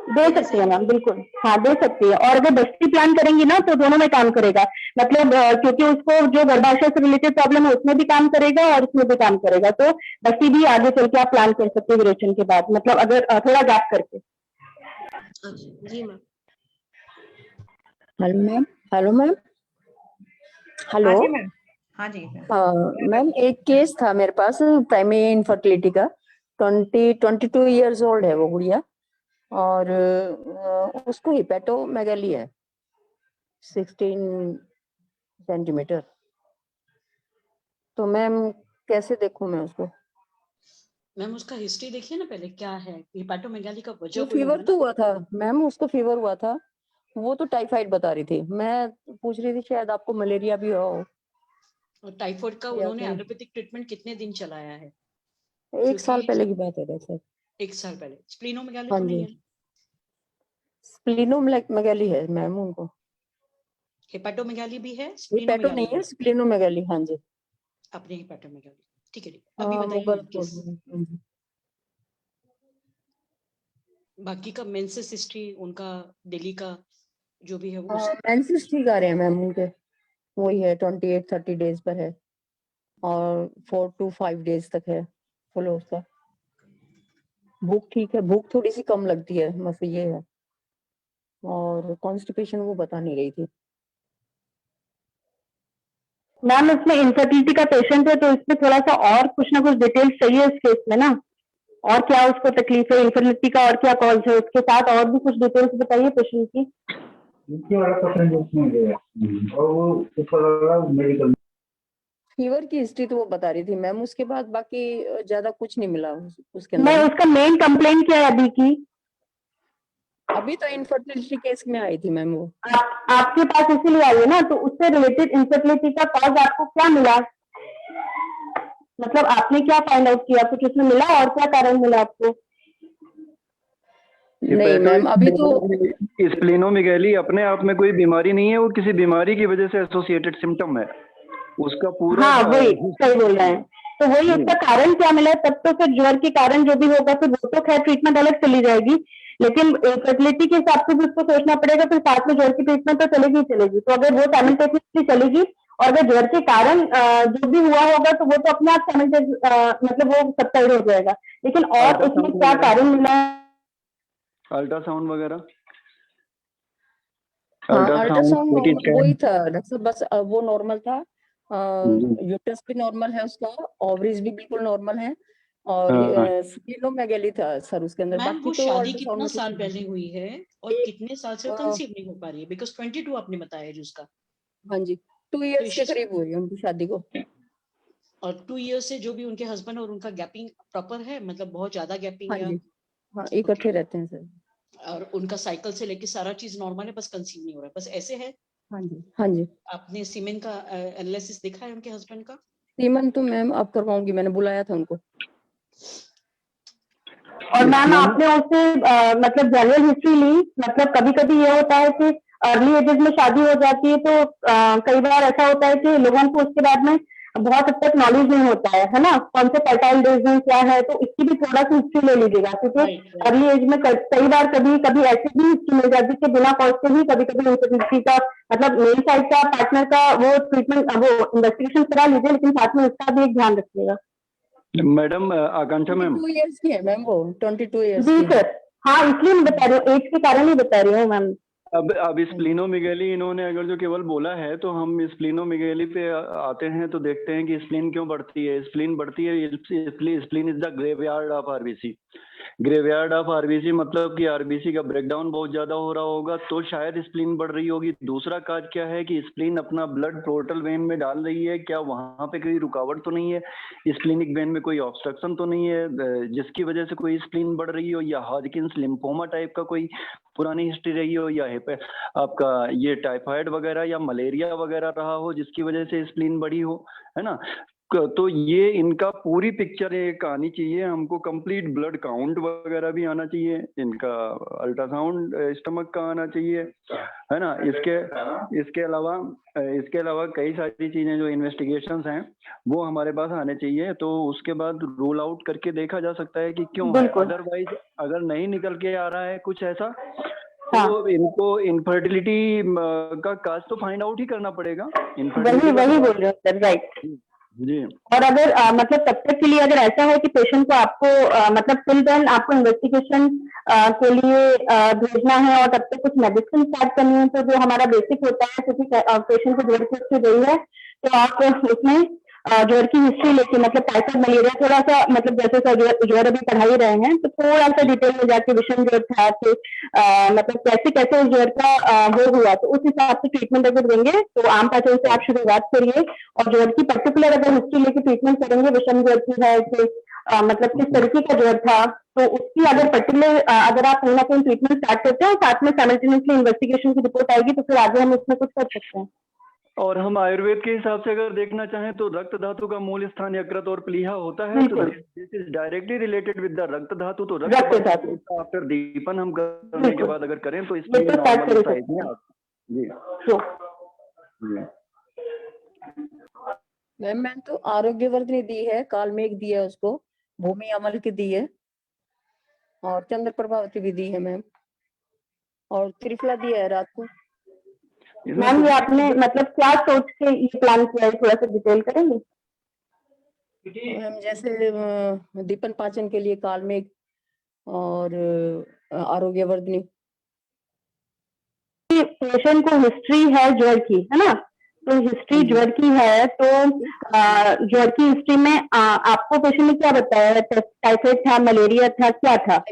दे सकती है मैम, बिल्कुल हाँ दे सकती है। और अगर बस्ती प्लान करेंगी ना तो दोनों में काम करेगा, मतलब क्योंकि उसको जो गर्भाशय से रिलेटेड प्रॉब्लम है उसमें भी काम करेगा और उसमें भी काम करेगा, तो बस्ती भी आगे चल के आप प्लान कर सकते हैं विरेचन के बाद, मतलब अगर थोड़ा गैप करके। जी ma'am. Hello ma'am. Hello ma'am. Hello हाँ जी मैम, एक केस था मेरे पास प्राइमरी इनफर्टिलिटी का, 22 इयर्स ओल्ड है वो गुड़िया, और उसको हिपैटोमेगाली है 16 सेंटीमीटर। तो मैम कैसे देखूं मैं उसको? मैम उसका हिस्ट्री देखिए ना पहले, क्या है हिपैटोमेगाली का वजह? वो फीवर तो हुआ था मैम, उसको फीवर हुआ था, वो तो टाइफाइड बता रही थी। मैं पूछ रही थी शायद आपको मलेरिया भी हो। और टाइफाइड का उन्होंने एलोपैथिक ट्रीटमेंट कितने दिन चलाया है? 1 साल पहले की बात है सर। 1 साल पहले। स्प्लीनोमेगाली हाँ तो जी, नहीं है? स्प्लीनोमेगाली है मैम उनको। हिपैटोमेगाली भी है, हिपैटो नहीं है, स्प्लीनोमेगाली। हाँ जी, अपने हिपैटोमेगाली। ठीक है, अभी बताइए। बाकी का मेंसेस हिस्ट्री उनका डेली का जो भी है वो मेंसेस ठीक आ रहे हैं मैम उनके, वही है 28-30 डेज पर है, और 4 to 5 डेज तक है फुल उसका। भूख ठीक है, भूख थोड़ी सी कम लगती है बस ये है, और कॉन्स्टिपेशन वो बता नहीं रही थी मैम। इसमें इनफर्टिलिटी का पेशेंट है तो इसमें थोड़ा सा और कुछ ना कुछ डिटेल्स चाहिए इस केस में ना, और क्या उसको तकलीफ है इनफर्टिलिटी का, और क्या कॉज है, उसके साथ और भी कुछ डिटेल्स बताइए पेशेंट की। फीवर की हिस्ट्री तो वो बता रही थी मैम, उसके बाद बाकी ज्यादा कुछ नहीं मिला उसके अंदर। मैं उसका मेन कंप्लेंट क्या है अभी की? अभी तो इनफर्टिलिटी केस में आई थी मैम वो। आपके पास इसीलिए आई है ना, तो उससे रिलेटेड इनफर्टिलिटी का कॉज आपको क्या मिला, मतलब आपने क्या फाइंड आउट किया, कुछ उसमें मिला और क्या कारण मिला आपको? नहीं मैम, अभी तो स्प्लेनोमेगाली अपने आप में कोई बीमारी नहीं है, वो किसी बीमारी की वजह से एसोसिएटेड सिम्टम है उसका पूरा। हाँ वही सही बोल रहे हैं, तो वही उसका कारण क्या मिला है, तब तो फिर ज्वर के कारण जो भी होगा फिर वो तो खैर ट्रीटमेंट अलग चली जाएगी, लेकिन फर्टिलिटी के हिसाब से भी उसको सोचना पड़ेगा, फिर साथ में ज्वर की ट्रीटमेंट तो चलेगी ही चलेगी। तो अगर वो साइमल्टेनियसली चलेगी और अगर ज्वर के कारण जो भी हुआ होगा तो वो तो अपने आप मतलब वो सबसाइड हो जाएगा, लेकिन और उसमें क्या कारण मिला है? अल्ट्रासाउंड वगैरह? हाँ अल्ट्रासाउंड वही था डॉक्टर साहब, बस वो नॉर्मल था, यूट्रस भी नॉर्मल है उसका, ओवरीज भी बिल्कुल नॉर्मल है, और स्प्लीनोमेगाली था सर उसके अंदर। मैम वो बाकी तो शादी ultrasound कितना में साल कुछ पहले हुई है और कितने साल से कंसीव नहीं हो पा रही है? बिकॉज 22 आपने बताया जो उसका। हाँ जी 2 इयर्स के करीब हुई है उनकी शादी को। और 2 इयर्स से जो भी उनके हस्बैंड और उनका गैपिंग प्रॉपर है, मतलब बहुत ज्यादा गैपिंग हाँ है? जी हाँ इकट्ठे रहते हैं सर। और उनका साइकिल से लेके सारा चीज नॉर्मल है, बस कंसीव नहीं हो रहा है, बस ऐसे है? हाँ जी हाँ जी। आपने सीमेन का एनालिसिस देखा है उनके हस्बैंड का? सीमन तो मैम अब करवाऊंगी, मैंने बुलाया था उनको। और मैम आपने उससे मतलब जनरल हिस्ट्री ली, मतलब कभी कभी ये होता है कि अर्ली एजेस में शादी हो जाती है तो कई बार ऐसा होता है कि लोगों को उसके बाद में बहुत हद तक नॉलेज नहीं होता है ना, कौन से फर्टाइल डेज में क्या है, तो इसकी भी थोड़ा सी हिस्ट्री ले लीजिएगा, क्योंकि अर्ली एज में कई बार कभी कभी ऐसी भी हिस्ट्री मिल जाती है कि बिना कॉज के ही कभी कभी इनफर्टिलिटी का मतलब मेल साइड का पार्टनर का वो ट्रीटमेंट वो इन्वेस्टिगेशन करा लीजिए, लेकिन साथ में उसका भी एक ध्यान रखिएगा। मैडम आकांक्षा मैम 22 इयर्स की है मैम वो, 22 इयर्स जी की। सर, हाँ इसलिए मैं बता रही हूँ, एज के कारण ही बता रही हूँ मैम। अब स्प्लीनोमेगाली इन्होंने अगर जो केवल बोला है तो हम स्प्लीनोमेगाली पे आते हैं तो देखते हैं कि स्प्लीन क्यों बढ़ती है। स्प्लीन बढ़ती है, spleen is the graveyard of RBC. Graveyard of RBC मतलब कि आरबीसी का ब्रेकडाउन बहुत ज्यादा हो रहा होगा तो शायद स्प्लीन बढ़ रही होगी। दूसरा काज क्या है कि स्प्लीन अपना ब्लड पोर्टल वेन में डाल रही है, क्या वहां पे कोई रुकावट तो नहीं है, स्प्लीनिक वेन में कोई ऑब्स्ट्रक्शन तो नहीं है जिसकी वजह से कोई स्प्लीन बढ़ रही हो, या हॉजकिंस लिम्फोमा टाइप का कोई पुरानी हिस्ट्री रही हो, या आपका ये टाइफाइड वगैरह या मलेरिया वगैरह रहा हो जिसकी वजह से स्प्लीन बढ़ी हो, है ना। तो ये इनका पूरी पिक्चर एक आनी चाहिए हमको, कंप्लीट ब्लड काउंट वगैरह भी आना चाहिए, इनका अल्ट्रासाउंड स्टमक का आना चाहिए, है ना। इसके अलावा कई सारी चीजें जो इन्वेस्टिगेशंस हैं वो हमारे पास आने चाहिए, तो उसके बाद रूल आउट करके देखा जा सकता है कि क्यों है। अदरवाइज अगर नहीं निकल के आ रहा है कुछ ऐसा तो इनको इनफर्टिलिटी का काज तो फाइंड आउट ही करना पड़ेगा। वही बोल रहे हो सर, राइट जी। और अगर मतलब तब तक के लिए अगर ऐसा है कि पेशेंट को आपको मतलब टिल देन आपको इन्वेस्टिगेशन के लिए भेजना है और तब तक कुछ मेडिसिन स्टार्ट करनी है, तो जो हमारा बेसिक होता है क्योंकि पेशेंट को ज्वर की हिस्ट्री गई है तो आप उसमें ज्वर की हिस्ट्री लेके मतलब टाइफाइड मलेरिया थोड़ा सा मतलब जैसे ज्वर अभी पढ़ा ही रहे हैं तो थोड़ा सा डिटेल में जाके विषम ज्वर था कि मतलब कैसे कैसे उस ज्वर का वो हुआ, तो उस हिसाब से ट्रीटमेंट अगर देंगे तो आम पैटर्न से आप शुरुआत करिए और ज्वर की पर्टिकुलर अगर हिस्ट्री लेके ट्रीटमेंट करेंगे, विषम ज्वर की है कि मतलब किस तरीके का ज्वर था, तो उसकी अगर पर्टिकुलर अगर आप कहीं ना कहीं ट्रीटमेंट स्टार्ट करते हैं और साथ में साइमल्टेनियसली इन्वेस्टिगेशन की रिपोर्ट आएगी तो फिर आगे हम उसमें कुछ कर सकते हैं। और हम आयुर्वेद के हिसाब से अगर देखना चाहें तो रक्त धातु का मूल स्थान यकृत और प्लीहा होता है, तो this is directly related with the रक्त धातु। तो रक्त धातु आफ्टर दीपन हम करने के बाद अगर करें तो इसमें नॉर्मल साइज में जी। मैम मैंने तो आरोग्यवर्धिनी दी है, कालमेघ दी है उसको, भूमि अमल की दी है और चंद्र प्रभावती भी दी है मैम, और त्रिफला दिया है रात को। मैम ये आपने मतलब क्या सोच के ये प्लान किया है, थोड़ा सा डिटेल करेंगे? मैम जैसे दीपन पाचन के लिए कालमेघ और आरोग्यवर्धिनी। पेशेंट को हिस्ट्री है ज्वर की, है ना, तो हिस्ट्री ज्वर की है तो ज्वर की हिस्ट्री में आपको पेशेंट ने क्या बताया, टाइफाइड था, मलेरिया था, क्या था?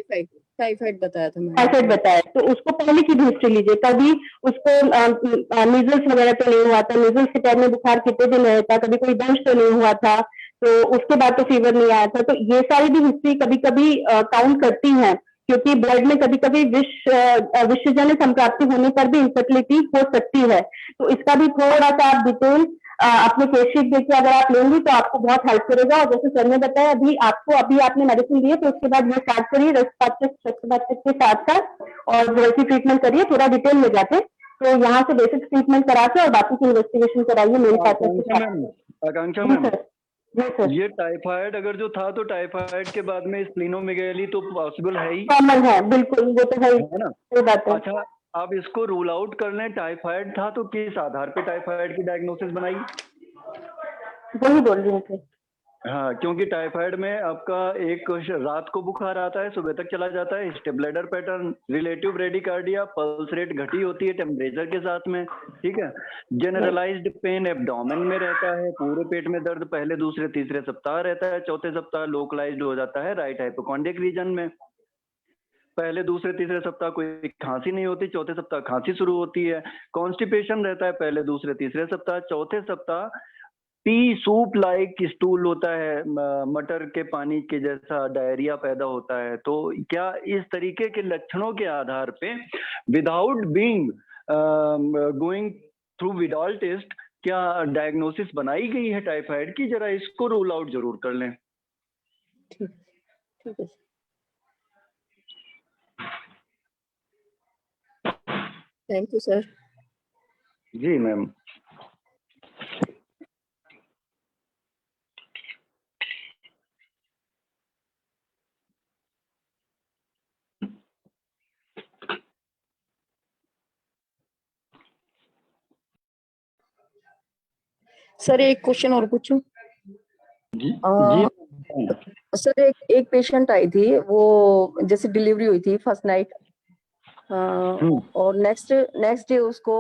टाइफाइड बताया था मैंने। टाइफाइड बताया, तो उसको पहले की भी हिस्ट्री लीजिए, कभी उसको मीजल्स वगैरह तो नहीं हुआ था, मीजल्स के टाइम में बुखार कितने दिन रहा था, कभी कोई दंश तो नहीं हुआ था, तो उसके बाद तो फीवर नहीं आया था, तो ये सारी भी हिस्ट्री कभी कभी काउंट करती हैं क्योंकि ब्लड में कभी कभी विषजन्य संप्राप्ति होने पर भी इनफर्टिलिटी हो सकती है। तो इसका भी थोड़ा सा आप डिटेल अपने केस शीट देखिए, अगर आप लेंगी तो आपको बहुत हेल्प करेगा। और जैसे सर ने बताया, अभी आपने मेडिसिन दी है, तो उसके बाद ये स्टार्ट करिए रक्त के साथ साथ और वैसी ट्रीटमेंट करिए। थोड़ा डिटेल में जाते तो यहाँ से बेसिक ट्रीटमेंट करा के और बाकी की इन्वेस्टिगेशन कराइए मेरे पार्टनर के साथ। आकांक्षा मैम, ये टाइफाइड अगर जो था तो टाइफाइड के बाद में स्प्लीनोमेगाली तो पॉसिबल है ही, कॉमन है, बिल्कुल वो तो है ना? सही बात है। अच्छा, आप इसको रूल आउट कर लें, टाइफाइड था तो किस आधार पे टाइफाइड की डायग्नोसिस बनाई? वही बोल रही हूँ। हाँ, क्योंकि टाइफाइड में आपका एक रात को बुखार आता है, सुबह तक चला जाता है, step bladder pattern, relative bradycardia, pulse rate घटी होती है टेम्परेचर के साथ में, ठीक है। जनरलाइज्ड पेन एब्डोमेन में रहता है, पूरे पेट में दर्द पहले दूसरे तीसरे सप्ताह रहता है, चौथे सप्ताह लोकलाइज्ड हो जाता है राइट हाइपोकॉन्ड्रिक रीजन में। पहले दूसरे तीसरे सप्ताह कोई खांसी नहीं होती, चौथे सप्ताह खांसी शुरू होती है। कॉन्स्टिपेशन रहता है पहले दूसरे तीसरे सप्ताह, चौथे सप्ताह पी सूप लाइक स्टूल होता है, मटर के पानी के जैसा डायरिया पैदा होता है। तो क्या इस तरीके के लक्षणों के आधार पे without being going through Widal test क्या डायग्नोसिस बनाई गई है टाइफाइड की? जरा इसको रूल आउट जरूर कर लें। ठीक है। Thank you sir. जी मैम। सर एक क्वेश्चन और पूछूं? जी सर एक पेशेंट आई थी, वो जैसे डिलीवरी हुई थी फर्स्ट नाइट, और नेक्स्ट डे उसको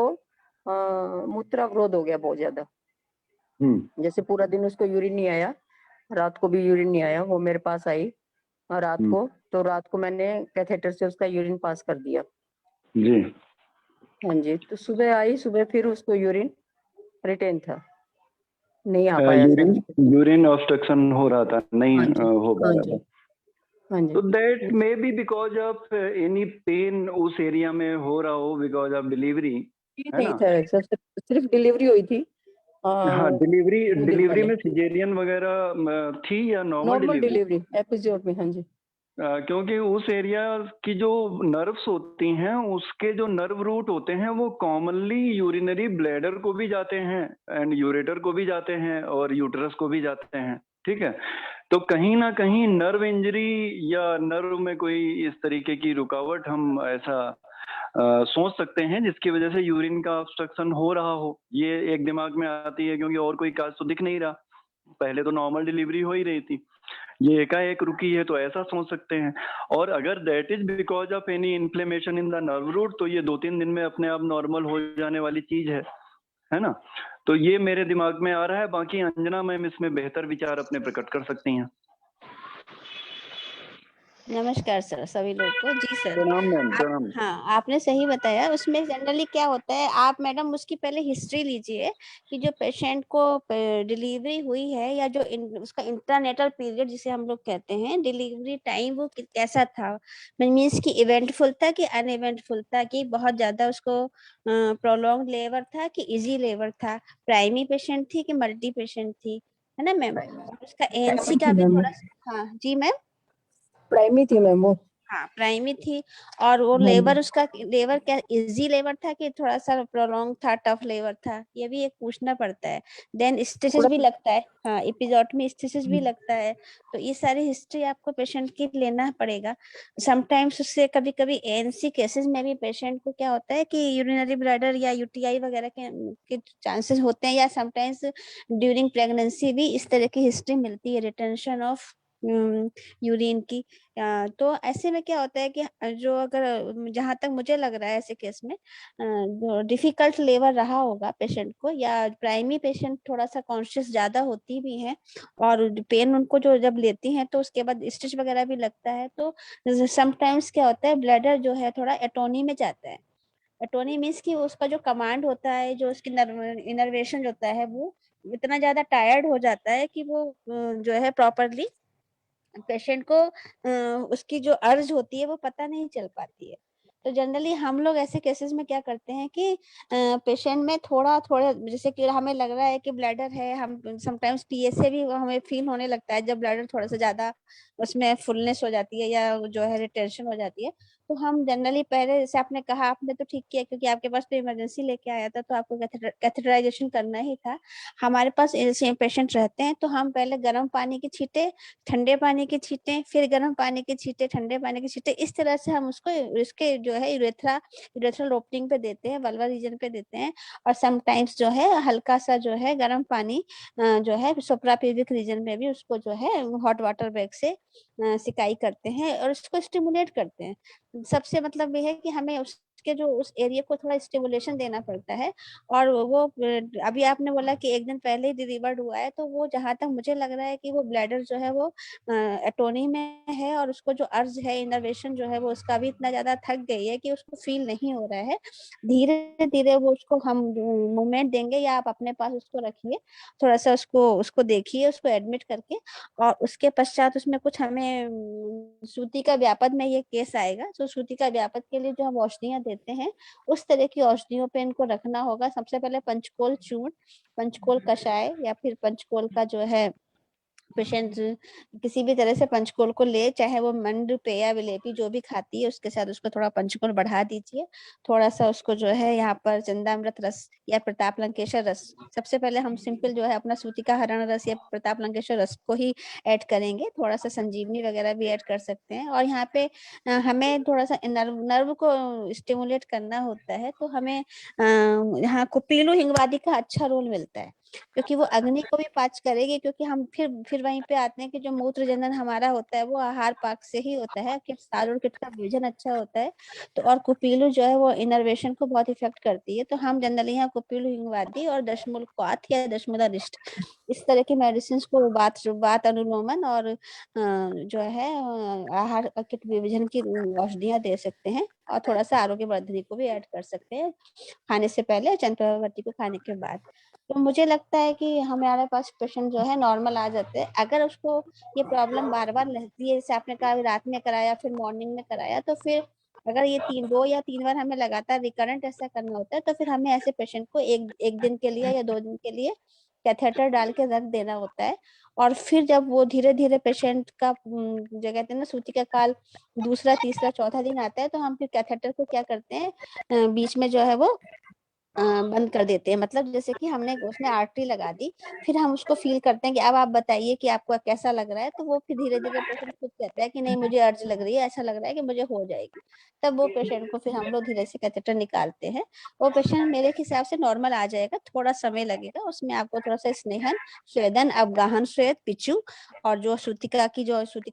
मूत्रावरोध हो गया बहुत ज्यादा। जैसे पूरा दिन उसको यूरिन नहीं आया, रात को भी यूरिन नहीं आया। वो मेरे पास आई रात को मैंने कैथेटर से उसका यूरिन पास कर दिया जी। हाँ जी। तो सुबह आई, सुबह फिर उसको यूरिन रिटेन था, नहीं आ पाया। यूरिन ऑब्स्ट्रक्शन हो रहा था, नहीं हो पा रहा था। हाँ जी। तो that may be because of any pain उस एरिया में हो रहा हो, बिकॉज ऑफ डिलीवरी, है नहीं ना? था सर, सिर्फ डिलीवरी हुई थी। हाँ, डिलीवरी में सिजेरियन वगैरह थी या नॉर्मल डिलीवरी एपिसोड में? हाँ जी। क्योंकि उस एरिया की जो नर्व्स होती हैं, उसके जो नर्व रूट होते हैं वो कॉमनली यूरिनरी ब्लैडर को भी जाते हैं एंड यूरेटर को भी जाते हैं और यूटरस को भी जाते हैं, ठीक है। तो कहीं ना कहीं नर्व इंजरी या नर्व में कोई इस तरीके की रुकावट हम ऐसा सोच सकते हैं जिसकी वजह से यूरिन का ऑब्स्ट्रक्शन हो रहा हो। ये एक दिमाग में आती है, क्योंकि और कोई काज तो दिख नहीं रहा, पहले तो नॉर्मल डिलीवरी हो ही रही थी, ये एकाएक रुकी है, तो ऐसा सोच सकते हैं। और अगर that is because of any inflammation in the nerve root, तो ये 2-3 दिन में अपने आप नॉर्मल हो जाने वाली चीज है ना? तो ये मेरे दिमाग में आ रहा है। बाकी अंजना मैम इसमें बेहतर विचार अपने प्रकट कर सकती हैं। नमस्कार सर सभी लोग को। जी सर, प्रणाम मैम, प्रणाम। हाँ आपने सही बताया। उसमें जनरली क्या होता है, आप मैडम उसकी पहले हिस्ट्री लीजिए कि जो पेशेंट को डिलीवरी हुई है या जो उसका इंटरनेटल पीरियड जिसे हम लोग कहते हैं, डिलीवरी टाइम वो कैसा था, मीन्स कि इवेंटफुल था कि अनइवेंटफुल था, कि बहुत ज्यादा उसको प्रोलॉन्ग लेबर था कि इजी लेबर था, प्राइमरी पेशेंट थी कि मल्टी पेशेंट थी, है ना मैम? उसका एएनसी का भी थोड़ा। हाँ जी मैम, प्राइमरी थी मैम वो। हाँ प्राइमरी थी। और वो लेबर उसका लेबर क्या इजी लेबर था कि थोड़ा सा प्रोलॉन्ग था, टफ लेबर था, ये भी एक पूछना पड़ता है। देन स्टेसिस भी लगता है, हाँ एपिजोड में स्टेसिस भी लगता है। तो ये सारी हिस्ट्री आपको पेशेंट की लेना पड़ेगा। समटाइम्स उससे कभी कभी एएनसी केसेस में भी पेशेंट को क्या होता है कि यूरिनरी ब्लैडर या यूटीआई वगैरह के चांसेस होते हैं, या समटाइम्स ड्यूरिंग प्रेगनेंसी भी इस तरह की हिस्ट्री मिलती है, रिटेंशन ऑफ यूरिन की। तो ऐसे में क्या होता है कि जो अगर जहां तक मुझे लग रहा है ऐसे केस में डिफिकल्ट लेबर रहा होगा पेशेंट को, या प्राइमरी पेशेंट थोड़ा सा कॉन्शियस ज्यादा होती भी है और पेन उनको जो जब लेती हैं तो उसके बाद स्टिच वगैरह भी लगता है। तो समटाइम्स क्या होता है, ब्लैडर जो है थोड़ा एटोनी में जाता है। एटोनी मीन्स कि उसका जो कमांड होता है, जो उसकी इनर्वेशन होता है, वो इतना ज्यादा टायर्ड हो जाता है कि वो जो है प्रॉपरली पेशेंट को उसकी जो अर्ज होती है वो पता नहीं चल पाती है। तो जनरली हम लोग ऐसे केसेस में क्या करते हैं कि पेशेंट में थोड़ा थोड़ा, जैसे कि हमें लग रहा है कि ब्लैडर है, हम समटाइम्स पीएसए भी हमें फील होने लगता है जब ब्लैडर थोड़ा सा ज्यादा उसमें फुलनेस हो जाती है या जो है रिटेंशन हो जाती है। तो हम जनरली पहले, जैसे आपने कहा, आपने तो ठीक किया क्योंकि आपके पास तो इमरजेंसी लेके आया था तो आपको कैथेटराइजेशन करना ही था। हमारे पास ऐसे पेशेंट रहते हैं तो हम पहले गर्म पानी की छींटे, ठंडे पानी की छींटे, फिर गर्म पानी की छींटे, ठंडे पानी की छींटे, इस तरह से हम उसको इसके जो है यूरेथ्रल ओपनिंग पे देते हैं, वल्वा रीजन पे देते हैं। और समटाइम्स जो है हल्का सा जो है गर्म पानी जो है सुप्रापेविक रीजन में भी उसको जो है हॉट वाटर बैग से सिकाई करते हैं और उसको स्टिमुलेट करते हैं। सबसे मतलब ये है कि हमें उसके जो उस एरिया को थोड़ा स्टिमुलेशन देना पड़ता है। और वो अभी आपने बोला कि एक दिन पहले ही डिलीवर्ड हुआ है, तो वो जहां तक मुझे लग रहा है कि वो ब्लैडर जो है वो एटोनी में है और उसको जो अर्ज है, इनर्वेशन जो है वो उसका भी इतना ज्यादा थक गई है कि उसको फील नहीं हो रहा है। धीरे धीरे वो उसको हम मूवमेंट देंगे या आप अपने पास उसको रखिए, थोड़ा सा उसको देखिए, उसको एडमिट करके, और उसके पश्चात उसमें कुछ हमें सूती का व्यापद में ये केस आएगा। तो सूती का व्यापद के लिए जो हम औषधियां देते हैं उस तरह की औषधियों पे इनको रखना होगा। सबसे पहले पंचकोल चूर्ण, पंचकोल कषाय या फिर पंचकोल का जो है पेशेंट किसी भी तरह से पंचकोल को ले, चाहे वो मंड पेया विलेपी जो भी खाती है उसके साथ उसको थोड़ा पंचकोल बढ़ा दीजिए। थोड़ा सा उसको जो है यहाँ पर चंदामृत रस या प्रताप लंकेश्वर रस, सबसे पहले हम सिंपल जो है अपना सूती का हरण रस या प्रताप लंकेश्वर रस को ही ऐड करेंगे। थोड़ा सा संजीवनी वगैरह भी ऐड कर सकते हैं। और यहाँ पे हमें थोड़ा सा नर्व को स्टिमुलेट करना होता है, तो हमें यहाँ कुपीलू हिंगवादी का अच्छा रोल मिलता है क्योंकि वो अग्नि को भी पाच करेगी। क्योंकि हम फिर वहीं पे आते हैं कि जो मूत्र जनन हमारा होता है वो आहार पाक से ही होता है कि सार और किट का विभाजन अच्छा होता है। तो और कुपीलू जो है वो इनर्वेशन को बहुत इफेक्ट करती है। तो हम जनरली यहाँ कुपीलू हिंगवादी और दशमूल क्वाथ या दशमूला रिष्ट इस तरह की मेडिसिन को बात अनुलोमन और जो है आहार किट विभाजन की औषधियां दे सकते हैं। और थोड़ा सा आरोग्य वर्धनी को भी ऐड कर सकते हैं खाने से पहले और चंद्रप्रभावती को खाने के बाद। तो मुझे लगता है कि हमारे पास पेशेंट जो है नॉर्मल आ जाते हैं। अगर उसको ये प्रॉब्लम बार बार रहती है, जैसे आपने कहा रात में कराया फिर मॉर्निंग में कराया, तो फिर अगर ये 2 या 3 बार हमें लगातार रिकरेंट ऐसा करना होता है तो फिर हमें ऐसे पेशेंट को एक दिन के लिए या 2 दिन के लिए कैथेटर डाल के रख देना होता है। और फिर जब वो धीरे धीरे पेशेंट का जो कहते हैं ना सूती का काल दूसरा तीसरा चौथा दिन आता है, तो हम फिर कैथेटर को क्या करते हैं बीच में जो है वो बंद कर देते हैं। मतलब जैसे कि हमने उसमें आर्टरी लगा दी, फिर हम उसको फील करते हैं कि अब आप बताइए कि आपको कैसा लग रहा है। तो वो फिर धीरे धीरे पेशेंट खुद कहता है कि नहीं मुझे अर्ज लग रही है, ऐसा लग रहा है कि मुझे हो जाएगी। तब वो पेशेंट को फिर हम लोग धीरे से कैथेटर निकालते हैं। वो पेशेंट मेरे हिसाब से नॉर्मल आ जाएगा, थोड़ा समय लगेगा। उसमें आपको थोड़ा सा स्नेहन, स्वेदन, अवगाहन श्वेत, पिचू और जो सूतिका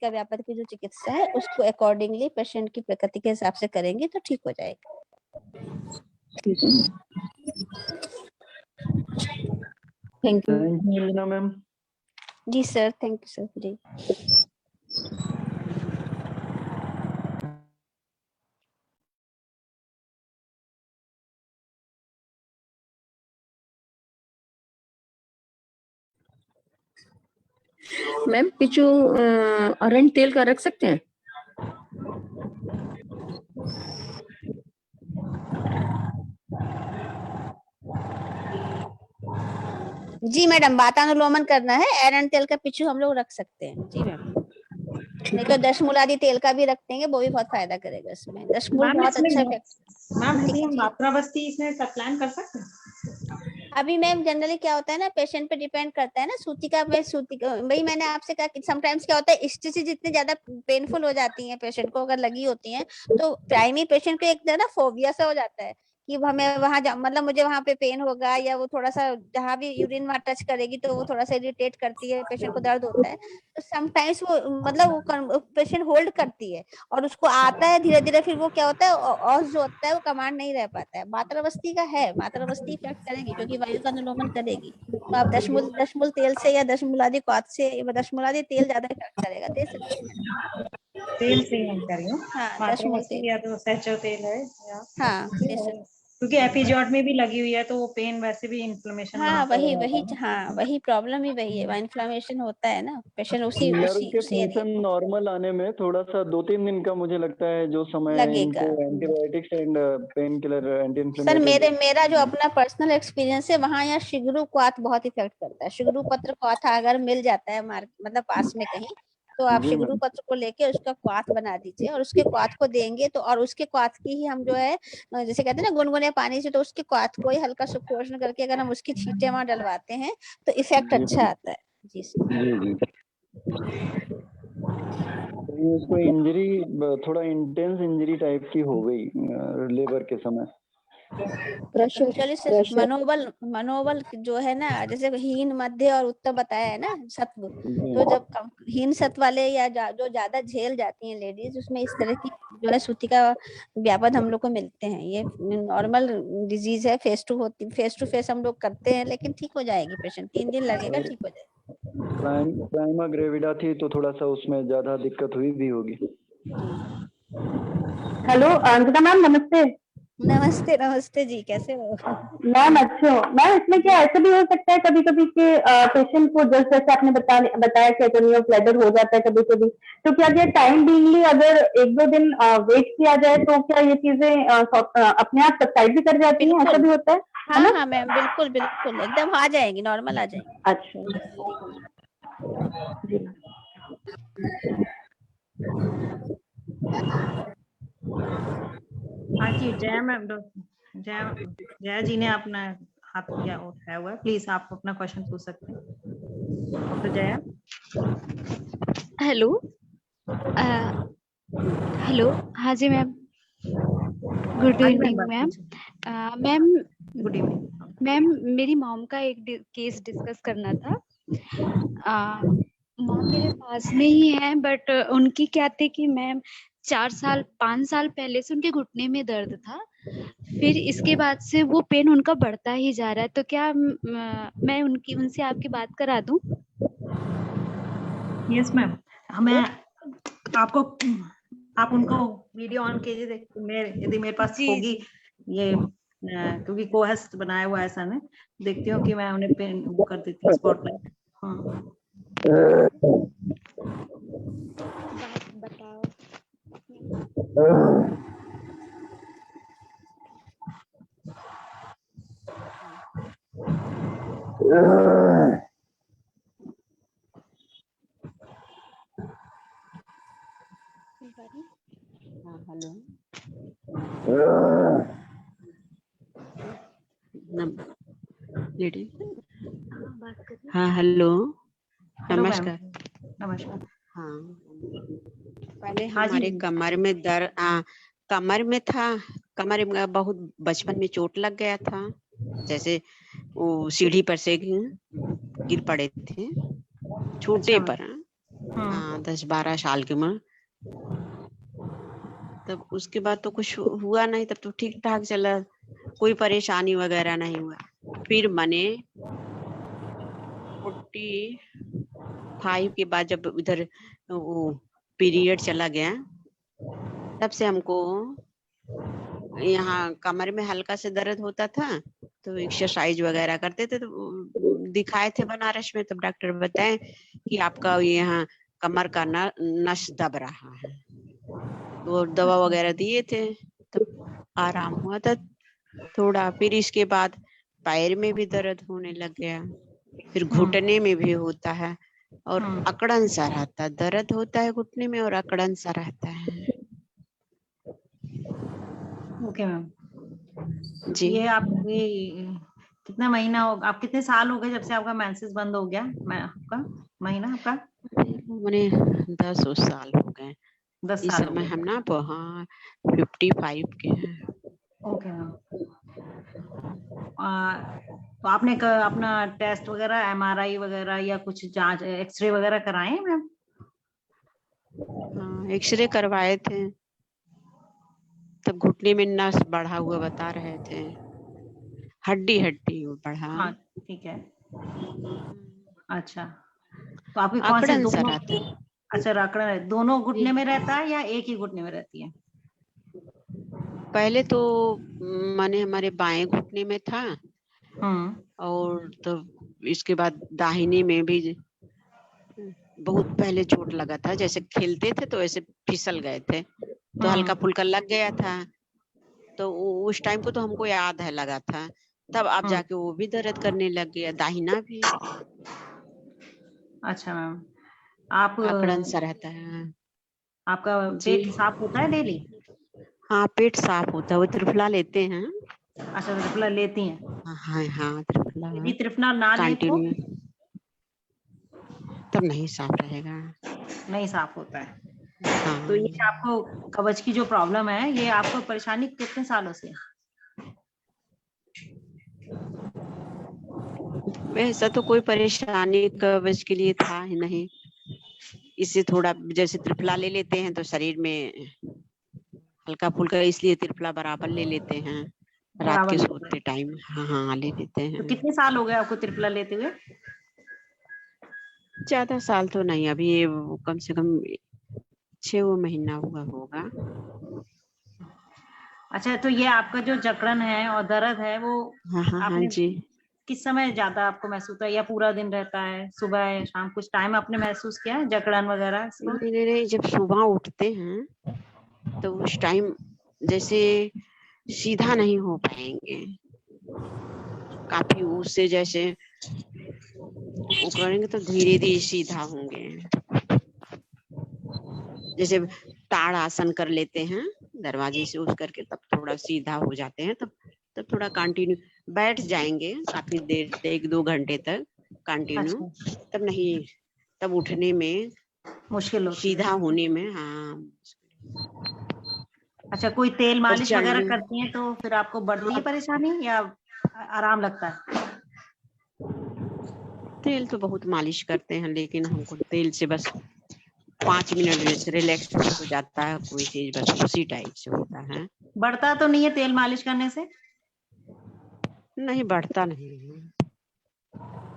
व्यापद की जो चिकित्सा है उसको अकॉर्डिंगली पेशेंट की प्रकृति के हिसाब से करेंगे तो ठीक हो जाएगा। Thank you. मीना मैम। जी सर, थैंक यू सर जी। मैम पिचू अरंड तेल का रख सकते हैं? जी मैडम, वातानुलोमन करना है, एरंड तेल का पिछू हम लोग रख सकते हैं। जी मैम, नहीं तो दशमूल आदि तेल का भी रख देंगे, वो भी बहुत फायदा करेगा इसमें। दशमूल बहुत अच्छा मैम यदि हम मात्रावस्थी इसमें प्लान कर सकते हैं? अभी मैम जनरली क्या होता है ना, पेशेंट पे डिपेंड करता है ना। सूतिका वही मैंने आपसे कहा कि समटाइम्स क्या होता है स्टिचेस इतनी ज्यादा पेनफुल हो जाती हैं पेशेंट को अगर लगी होती हैं, तो प्राइमरी पेशेंट को एक ना फोबिया सा हो जाता है कि हमें वहां मतलब मुझे वहां पे पेन होगा, या वो थोड़ा सा जहां भी यूरिन वहां टच करेगी तो वो थोड़ा सा इरिटेट करती है, पेशेंट को दर्द होता है। तो समटाइम्स वो मतलब वो पेशेंट होल्ड करती है और उसको आता है धीरे धीरे, फिर वो क्या होता है और जो होता है वो कमांड नहीं रह पाता है। मात्रावस्थी का है, मात्रावस्थी इफेक्ट करेगी क्योंकि वायु का अनुलोमन करेगी। तो आप दशमूल तेल से या दशमूल आदि क्वाथ से, दशमूल आदि तेल ज्यादा इफेक्ट करेगा, दे सकते हैं। तेल से ही हम कर रही हूँ। हाँ, दशमूल तेल या तो सहचो तेल है या हाँ दे सकते। क्योंकि एपिजॉड में भी लगी हुई है तो वो पेन वैसे भी इन्फ्लेमेशन हाँ वही प्रॉब्लम ही वही है, इन्फ्लेमेशन होता है ना, पेशेंट उसी नर्व उसी के उसी एरिया फंक्शन नॉर्मल आने में थोड़ा सा 2-3 दिन का मुझे लगता है जो समय है लगेगा। इनको antibiotics and pain killer anti sir inflammatory मेरा जो अपना पर्सनल एक्सपीरियंस है, वहाँ यहाँ शिगरू क्वाथ बहुत इफेक्ट करता है। शिगरू पत्र क्वाथ अगर मिल जाता है मार्केट मतलब पास में कहीं, तो आप जी शिगरू मैम। पत्र को लेके उसका क्वाथ बना दीजिए और उसके क्वाथ को देंगे तो, और उसके क्वाथ की ही हम जो है जैसे कहते हैं ना गुनगुने पानी से, तो उसके क्वाथ को ही हल्का सुक्रोशन करके अगर हम उसकी छींटे वहां डलवाते हैं तो इफेक्ट अच्छा आता है। जी सर। जी तो उसको इंजरी थोड़ा इंटेंस इंजरी टाइप की हो गई लेबर के समय। चलिए सर, मनोबल जो है ना, जैसे हीन मध्य और उत्तम बताया है ना सत्व, तो जब हीन सत्व वाले या जो ज्यादा झेल जाती हैं लेडीज, उसमें इस तरह की जो है सूती का व्यापद हम लोग को मिलते हैं। ये नॉर्मल डिजीज है, फेस टू फेस हम लोग करते हैं, लेकिन ठीक हो जाएगी पेशेंट, 3 दिन लगेगा ठीक हो जाएगा। प्राइमा ग्रेविडा थी तो थोड़ा सा उसमें ज्यादा दिक्कत हुई भी होगी। हेलो अंकिता मैम, नमस्ते। नमस्ते जी, कैसे हो? मैम अच्छे हो मैम? इसमें क्या ऐसा भी हो सकता है कभी कभी कि पेशेंट को जैसे आपने बताया कि एटोनिया ऑफ ब्लैडर हो जाता है कभी कभी, तो क्या ये टाइम बीइंगली अगर 1-2 दिन वेट किया जाए तो क्या ये चीजें अपने आप सबसाइड भी कर जाती हैं? ऐसा भी होता है? हाँ मैम, बिल्कुल एकदम आ जाएंगी, नॉर्मल आ जाएंगी। अच्छा जी। हाँ जी, जया मैम, जया जी ने अपना हाथ किया उठाया हुआ है, प्लीज आप अपना क्वेश्चन पूछ सकते हैं डॉक्टर जया। हेलो हेलो, हाँ जी ma'am, good evening ma'am. Ma'am good evening ma'am, मेरी मॉम का एक केस डिस्कस करना था। मॉम मेरे पास में ही है, बट उनकी क्या थी कि मैम 5 साल पहले से उनके घुटने में दर्द था, फिर इसके बाद से वो पेन उनका बढ़ता ही जा रहा है, तो क्या मैं उनसे आपकी बात करा दूं? यस मैम, हमें आपको आप उनको वीडियो ऑन कीजिए, यदि मेरे पास होगी ये क्योंकि कोहेस्ट बनाया हुआ है ऐसा ने, देखती हूँ कि मैं उन्हें पेन वो कर देती हूँ स्पॉटलाइट। बताओ। हाँ हेलो, नमस्कार। हाँ, पहले हमारे कमर में दर्द, कमर में था, कमर में बहुत बचपन में चोट लग गया था, जैसे वो सीढ़ी पर से गिर पड़े थे छोटे पर, हाँ 10-12 साल की उम्र। तब उसके बाद तो कुछ हुआ नहीं, तब तो ठीक ठाक चला, कोई परेशानी वगैरह नहीं हुआ। फिर मैंने 45 के बाद जब इधर वो पीरियड चला गया, तब से हमको यहाँ कमर में हल्का से दर्द होता था, तो एक्सरसाइज वगैरह करते थे, तो दिखाए थे बनारस में, तब डॉक्टर बताए कि आपका यहाँ कमर का नस दब रहा है, तो दवा वगैरह दिए थे, तब आराम हुआ था थोड़ा। फिर इसके बाद पैर में भी दर्द होने लग गया, फिर घुटने में भी होता है, और अकड़न सा रहता है, दर्द होता है घुटने में और अकड़न सा रहता है। ओके मैम जी। ये आपकी कितना महीना हो, आप कितने साल हो गए जब से आपका मेंसेस बंद हो गया? आपका महीना आपका? मैंने 10 साल हो गए। 10 इस साल समय हम ना 55 के हैं। Okay ma'am. तो आपने अपना टेस्ट वगैरह, MRI वगैरह या कुछ जांच, एक्सरे वगैरह कराए हैं मैम? हाँ, एक्सरे करवाए थे, तब घुटने में नस बढ़ा हुआ बता रहे थे, हड्डी बढ़ा। हाँ ठीक है। अच्छा, तो आपकी कौन सी दोनों? अच्छा, अकड़न दोनों घुटने में रहता है या एक ही घुटने में रहती है? पहले तो माने हमारे बाएं घुटने में था, और तो इसके बाद दाहिने में भी बहुत पहले चोट लगा था। जैसे खेलते थे तो ऐसे फिसल गए थे, तो हल्का फुल्का लग गया था। तो उस टाइम को तो हमको याद है लगा था, तब आप जाके वो भी दर्द करने लग गया, दाहिना भी। अच्छा मैम, आप अकड़न सा रहता है। आपका पेट साफ होता है डेली? हाँ, पेट साफ होता है। वो त्रिफला लेते हैं। अच्छा, त्रिफला लेती हैं? हाँ हाँ, त्रिफला यदि त्रिफला ना ले तो तब नहीं साफ रहेगा, नहीं साफ होता है। हाँ। तो ये आपको कब्ज की जो प्रॉब्लम है, ये आपको परेशानी कितने सालों से? वैसा तो कोई परेशानी कब्ज के लिए था ही नहीं। इससे थोड़ा जैसे त्रिफला ले लेते हैं तो शरीर में हल्का फुल्का, इसलिए त्रिफला बराबर ले लेते हैं रात के सोते टाइम। हाँ हाँ, ले लेते हैं। तो कितने साल हो गए आपको त्रिफला लेते हुए? ज्यादा साल तो नहीं, अभी ये कम से कम 6 महीना हुआ होगा। अच्छा, तो ये आपका जो जकड़न है और दर्द है वो हाँ जी, किस समय ज्यादा आपको महसूस होता है, या पूरा दिन रहता है, सुबह है शाम, कुछ टाइम आपने महसूस किया है जकड़न वगैरह इसको? नहीं, जब सुबह उठते हैं तो उस टाइम जैसे सीधा नहीं हो पाएंगे, काफी उससे जैसे वो करेंगे तो धीरे धीरे सीधा होंगे। जैसे ताड़ आसन कर लेते हैं दरवाजे से उठ करके, तब थोड़ा सीधा हो जाते हैं। तब थोड़ा कंटिन्यू बैठ जाएंगे काफी देर, 1-2 घंटे तक कंटिन्यू। तब नहीं, तब उठने में मुश्किल हो, सीधा होने में। हाँ। अच्छा, कोई तेल मालिश वगैरह करती हैं तो फिर आपको बढ़ती है परेशानी या आराम लगता है? तेल तो बहुत मालिश करते हैं, लेकिन हमको तेल से बस 5 मिनट जैसे रिलैक्स हो जाता है कोई चीज, बस उसी टाइप से होता है। बढ़ता तो नहीं है तेल मालिश करने से? नहीं, बढ़ता नहीं है।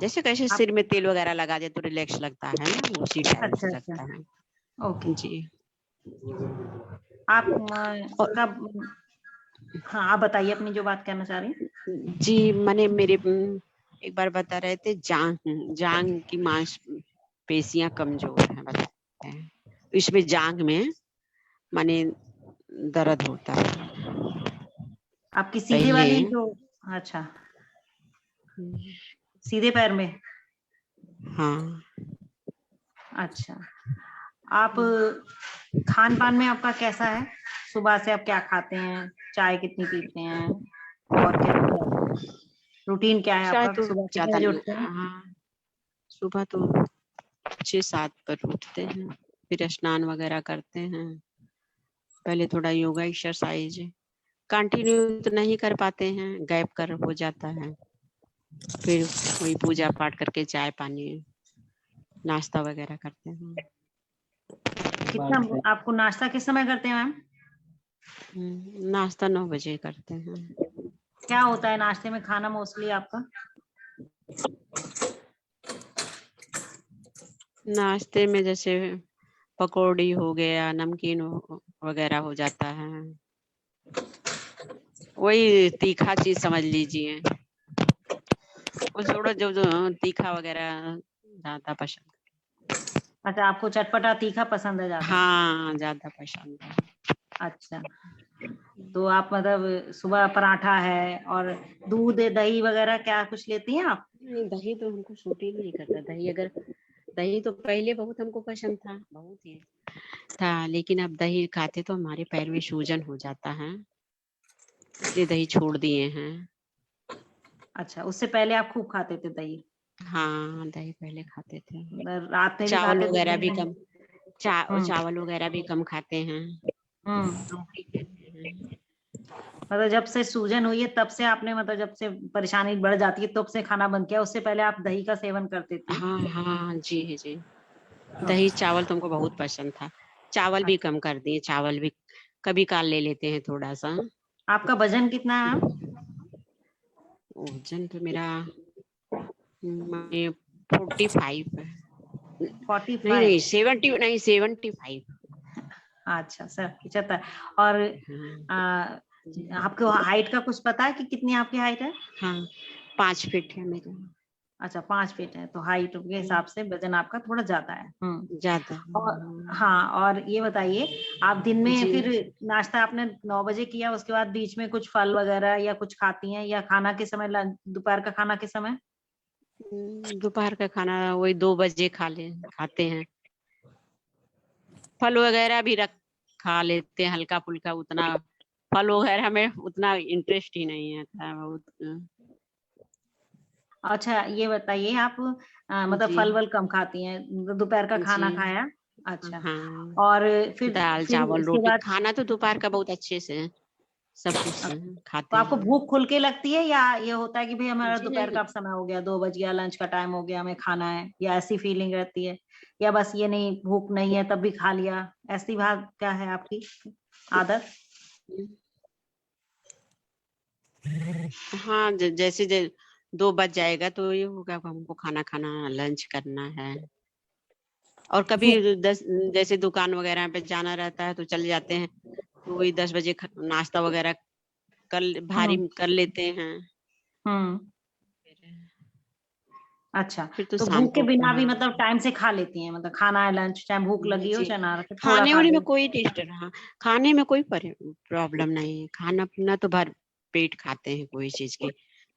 जैसे कैसे सिर में तेल वगैरह लगा दे तो रिलैक्स लगता है ना, उसी टाइप से लगता है। ओके जी। आप हाँ, आप बताइए अपनी जो बात कहना चाह रही हैं। जी, मैंने मेरे एक बार बता रहे थे जांग की मांसपेशियां कमजोर है, बताते हैं। इसमें जांग में माने दर्द होता है। आपकी सीधे वाली जो, अच्छा, सीधे पैर में? हाँ। अच्छा, आप खान पान में आपका कैसा है? सुबह से आप क्या खाते हैं, चाय कितनी पीते हैं, और क्या रूटीन क्या है आपका? सुबह कितने बजे उठते हैं? सुबह तो 6-7 पर उठते हैं, फिर स्नान वगैरह करते हैं। पहले थोड़ा योगा एक्सरसाइज कंटिन्यू तो नहीं कर पाते हैं, गैप कर हो जाता है। फिर वही पूजा पाठ करके चाय पानी नाश्ता वगैरह करते हैं। कितना आपको नाश्ता किस समय करते हैं मैम? नाश्ता 9 बजे करते हैं। क्या होता है नाश्ते में खाना मोस्टली आपका? नाश्ते में जैसे पकौड़ी हो गया, नमकीन वगैरह हो जाता है, वही तीखा चीज समझ लीजिए। वो थोड़ा जो तीखा वगैरह ज्यादा पसंद। अच्छा, आपको चटपटा तीखा पसंद है ज्यादा? हाँ, ज्यादा पसंद है। अच्छा, तो आप मतलब सुबह पराठा है और दूध दही वगैरह क्या कुछ लेती हैं आप? नहीं, दही तो हमको सूट ही नहीं करता। दही तो पहले बहुत हमको पसंद था, बहुत ही था, लेकिन अब दही खाते तो हमारे पैर में सूजन हो जाता है, इसलिए दही छोड़ दिए हैं। अच्छा, उससे पहले आप खूब खाते थे दही? हाँ, दही पहले खाते थे। रात में चावल वगैरह भी कम, चावल वगैरह भी कम खाते हैं। मतलब जब से सूजन हुई है तब से आपने, मतलब जब से परेशानी बढ़ जाती है तब से खाना बंद किया? उससे पहले आप दही का सेवन करते थे? हाँ जी जी, दही चावल तुमको बहुत पसंद था। चावल भी कम कर दिए, चावल भी कभी काल ले लेते हैं थोड़ा सा। आपका वजन कितना है? वजन तो मेरा 45 है। 45? नहीं 70, नहीं 75। अच्छा सर, 75। और आपको हाइट का कुछ पता है कि कितनी आपकी हाइट है? हाँ 5 फीट है मेरी। अच्छा 5 फीट है, तो हाइट के हिसाब से वजन आपका थोड़ा ज्यादा है। ज्यादा। और हाँ, और ये बताइए आप दिन में जी। फिर नाश्ता आपने 9 बजे किया, उसके बाद बीच में कुछ फल वगैरह या कुछ खाती हैं, या खाना के समय, दोपहर का खाना के समय? दोपहर का खाना वही 2 बजे खाते हैं। फल वगैरह भी खा लेते हैं हल्का फुल्का, उतना फल वगैरह में उतना इंटरेस्ट ही नहीं है था बहुत। अच्छा ये बताइए आप मतलब जी। फल वल कम खाती हैं, दोपहर का खाना जी। खाया? अच्छा। हाँ। और फिर दाल फिर चावल उसके रोटी बाद खाना तो दोपहर का बहुत अच्छे से है, सब कुछ तो खाते आपको हैं। भूख खुल के लगती है, या ये होता है कि भाई हमारा जी दोपहर नहीं। का अब समय हो गया, 2 बज गया, लंच का टाइम हो गया, हमें खाना है, या ऐसी फीलिंग रहती है, या बस ये नहीं भूख नहीं है तब भी खा लिया, ऐसी बात क्या है आपकी आदत? हाँ जैसे 2 बज जाएगा तो ये होगा हमको खाना खाना, लंच करना है। और कभी 10 जैसे दुकान वगैरह पे जाना रहता है तो चले जाते हैं, तो वही 10 बजे नाश्ता वगैरह भारी कर लेते हैं। अच्छा, फिर तो तो शाम भूख के को बिना भी हाँ। मतलब टाइम से खा लेती हैं, मतलब खाना है लंच, चाहे भूख लगी हो जी चाहे ना रखे, थोड़ा खाने खा वाने में ली? कोई हाँ, खाने में कोई प्रॉब्लम नहीं है, खाना पीना तो भर पेट खाते हैं, कोई चीज की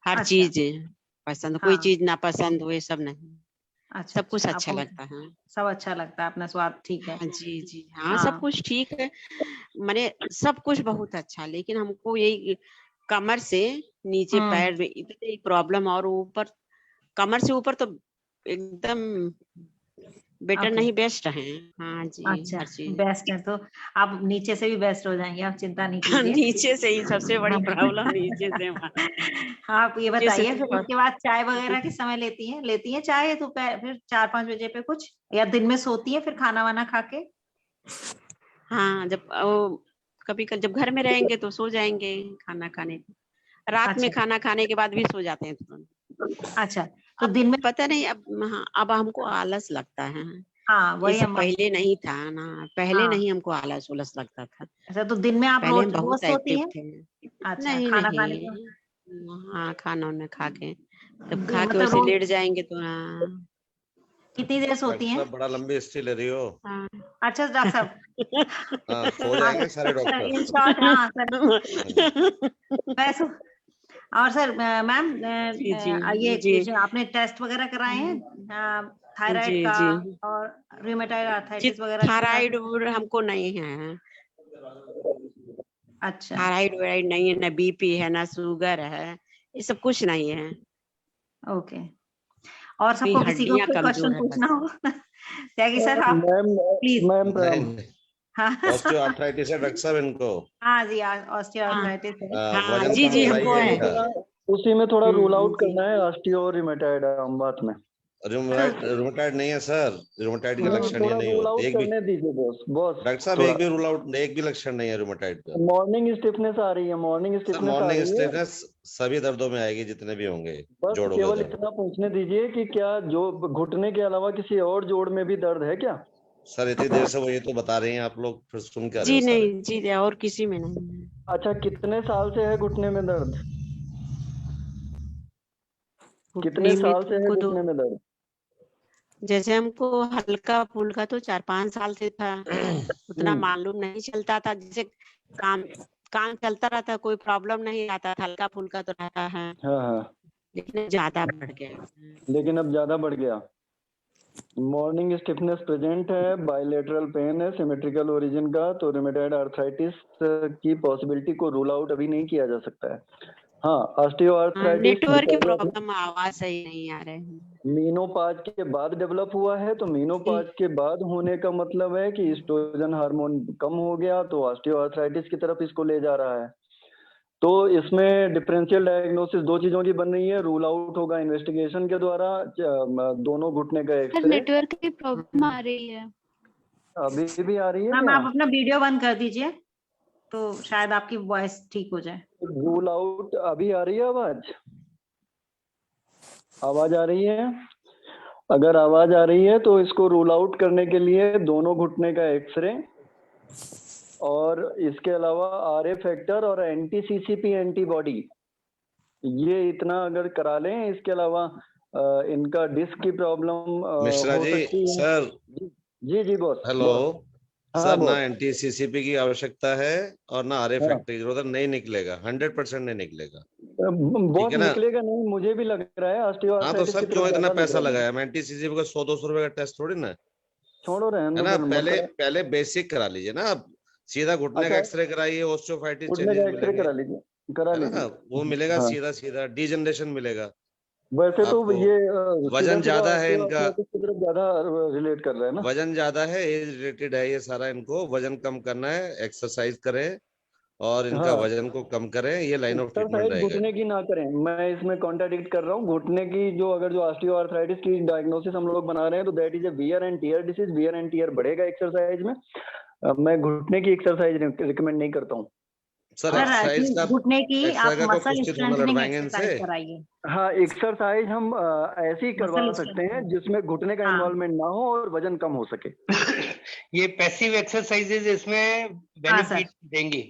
हर अच्छा। चीज पसंद, कोई हाँ। चीज ना पसंद हो ये सब नहीं, अच्छा सब कुछ अच्छा, अच्छा आपको लगता है। सब अच्छा लगता है, अपना स्वाद ठीक है। हाँ जी जी हाँ सब हाँ। कुछ ठीक है, माने सब कुछ बहुत अच्छा, लेकिन हमको यही कमर से नीचे पैर में इतनी प्रॉब्लम, और ऊपर कमर से ऊपर तो एकदम बेटर ओके। नहीं, बेस्ट है। हाँ जी अच्छा हर चीज। बेस्ट है, तो आप नीचे से भी बेस्ट हो जाएंगे, आप चिंता नहीं कीजिए। नीचे से ही सबसे बड़ी प्रॉब्लम नीचे से। आप ये नीचे से बताइए तो फिर उसके बाद चाय वगैरह के समय लेती हैं चाय तो फिर 4-5 बजे पे कुछ, या दिन में सोती है फिर खाना वाना खा के? हाँ जब कभी जब घर में रहेंगे तो सो जाएंगे खाना खाने के, रात में अच्छा। खाना खाने के बाद भी सो जाते हैं तुरंत। अच्छा, तो अब दिन में पता नहीं, अब हाँ अब हमको आलस लगता है, हाँ ये वही सब हम। पहले नहीं था ना, पहले हाँ। नहीं हमको आलस उलस लगता था, अच्छा, तो दिन में आप पहले हम रोज रोज बहुत सोती एक्टिव हैं? थे। अच्छा, नहीं खाना खाने नहीं के हाँ खाना वाना खा के जब खा के मतलब वैसे रोज लेट जाएंगे तो हाँ। कितनी देर सोती डॉक्टर हैं? साहब बड़ा लंबी हिस्ट्री ले रही हो। हाँ। अच्छा डॉक्टर साहब। हाँ सो हाँ जाएंगे सारे डॉक्टर। इन शॉर्ट, हाँ सर। हाँ जी। मैं और सर मैम जी जी ये जी जो आपने टेस्ट वगैरह कराए हैं थायराइड जी का जी और रूमेटाइड जी आर्थराइटिस वगैरह का? थायराइड हमको नहीं है, अच्छा। थायराइड वायराइड नहीं है, ना बीपी है ना शुगर है, ये सब कुछ नहीं है। ओके। और भी सबको किसी को हड्डियां कोई क्वेश्चन कमजोर है पूछना बस। हो त्यागी सर आप मैम प्लीज। मैम प्रणाम। नहीं हाँ ऑस्टियोआर्थराइटिस है डॉक्टर साहब इनको। हाँ जी, हाँ ऑस्टियोआर्थराइटिस है। हाँ वजन जी कम जी बढ़ाइए हमको है। इनका। उसी में थोड़ा रूल आउट जी करना है ऑस्टियो और रूमेटॉइड आम बात में। रूमेटाइड नहीं है सर, रूमेटाइड के लक्षण ये थोड़ा नहीं रूल होते आउट एक भी। करने दीजिए बॉस डॉक्टर साहब थोड़ा। एक भी रूल आउट, एक भी लक्षण नहीं है रूमेटाइड का। मॉर्निंग स्टिफनेस आ रही है, मॉर्निंग सब स्टिफनेस आ मॉर्निंग रही है। स्टिफनेस सभी दर्दों में आएगी जितने भी होंगे बस जोड़ों के केवल दर्द। इतना पूछने दीजिए कि क्या जो घुटने के अलावा किसी और जोड़ में भी दर्द है क्या? सर इतनी देर से वो ये तो बता रही हैं, आप लोग फिर सुन क्या रहे जी हो सारे। नहीं जी और किसी में नहीं है। अच्छा, कितने साल से है घुटने में दर्द? कितने घुटने में साल तो से है हमको घुटने में दर्द? जैसे हमको हल्का फुल्का तो 4-5 साल से था, उतना मालूम नहीं चलता था, जैसे काम काम चलता रहता, कोई प्रॉब्लम नहीं आता था, हल्का फुल्का तो रहता है, हाँ हाँ, लेकिन ज्यादा बढ़ गया। लेकिन अब ज्यादा बढ़ गया। मॉर्निंग स्टिफनेस प्रेजेंट है, बायलेटरल पेन है सिमेट्रिकल ओरिजिन का, तो रूमेटॉइड आर्थराइटिस की पॉसिबिलिटी को रूल आउट अभी नहीं किया जा सकता है। हाँ, ऑस्टियोआर्थराइटिस नेटवर्क की प्रॉब्लम, आवाज सही नहीं आ रहे हैं। मीनोपाज के बाद डेवलप हुआ है, तो मीनोपाज के बाद होने का मतलब है कि एस्ट्रोजन हार्मोन कम हो गया, तो ऑस्टियोआर्थराइटिस की तरफ इसको ले जा रहा है। तो इसमें डिफरेंशियल डायग्नोसिस 2 चीजों की बन रही है, रूल आउट होगा इन्वेस्टिगेशन के द्वारा, दोनों घुटने का एक्सरे। नेटवर्क की प्रॉब्लम आ रही है। अभी भी आ रही है मैम क्या? आप अपना वीडियो बंद कर दीजिए तो शायद आपकी वॉइस ठीक हो जाए। रूल आउट अभी आ रही है आवाज? आवाज आ रही है? अगर आवाज आ रही है तो इसको रूल आउट करने के लिए दोनों घुटने का एक्सरे और इसके अलावा आरए फैक्टर और एंटी सीसीपी एंटीबॉडी, ये इतना अगर करा लें। इसके अलावा इनका डिस्क की प्रॉब्लम मिश्रा हो जी सकती है। सर, जी जी बॉस। हेलो हाँ सर, ना बॉस। एंटी सीसीपी की आवश्यकता है और ना आरए हाँ। फैक्टर की जरूरत, नहीं निकलेगा, 100% नहीं निकलेगा। बॉस है ना? निकलेगा नहीं, मुझे भी लग रहा है हाँ तो ऑस्टियोआर्थराइटिस सर की तरफ क्यों इतना ज्यादा लग पैसा रहा है। लगाया? मैं एंटी सीसीपी का 100-200 रुपए का टेस्ट थोड़ी ना है। छोड़ो रहने है दो ना? फिर पहले मतलब। पहले बेसिक करा लीजिए ना, आप सीधा घुटने का अच्छा, एक्सरे कराइए, ऑस्टियोफाइटिस घुटने चेंजेस का एक्सरे मिलेंगे, करा लीजिए, करा है ना? लीजिए। वो मिलेगा हाँ। सीधा सीधा, डीजनरेशन मिलेगा वैसे तो आपको। ये सीधा वजन सीधा ज्यादा है इनका, ऑस्टियोआर्थराइटिस की तरफ ज्यादा रिलेट कर रहा है ना। वजन ज्यादा है, एज रिलेटेड है ये सारा। इनको वजन कम करना है, एक्सरसाइज करें और इनका हाँ, वजन को कम करें, ये लाइन ऑफ ट्रीटमेंट एक्सरसाइज रहेगा। घुटने की ना करें, मैं इसमें कॉन्ट्राडिक्ट कर रहा हूँ। घुटने की जो अगर जो ऑस्टियोआर्थराइटिस की डायग्नोसिस हम लोग बना रहे हैं तो that is a wear and tear disease. Wear and tear बढ़ेगा एक्सरसाइज में। मैं घुटने की एक्सरसाइज रिकमेंड नहीं करता हूँ। सर सर एक्सरसाइज का, घुटने की आप एक्सरसाइज का कोई मसल पुष्टि थोड़ा स्ट्रेंथनिंग लड़वाएंगे एक्सरसाइज इनसे। कराइए। हाँ, एक्सरसाइज हम ऐसे ही करवा मसल सकते हैं स्ट्रेंथनिंग। जिसमें घुटने का हाँ। इन्वॉल्वमेंट ना हो और वजन कम हो सके। ये पैसिव एक्सरसाइजेज इसमें हाँ सर, बेनिफिट देंगी।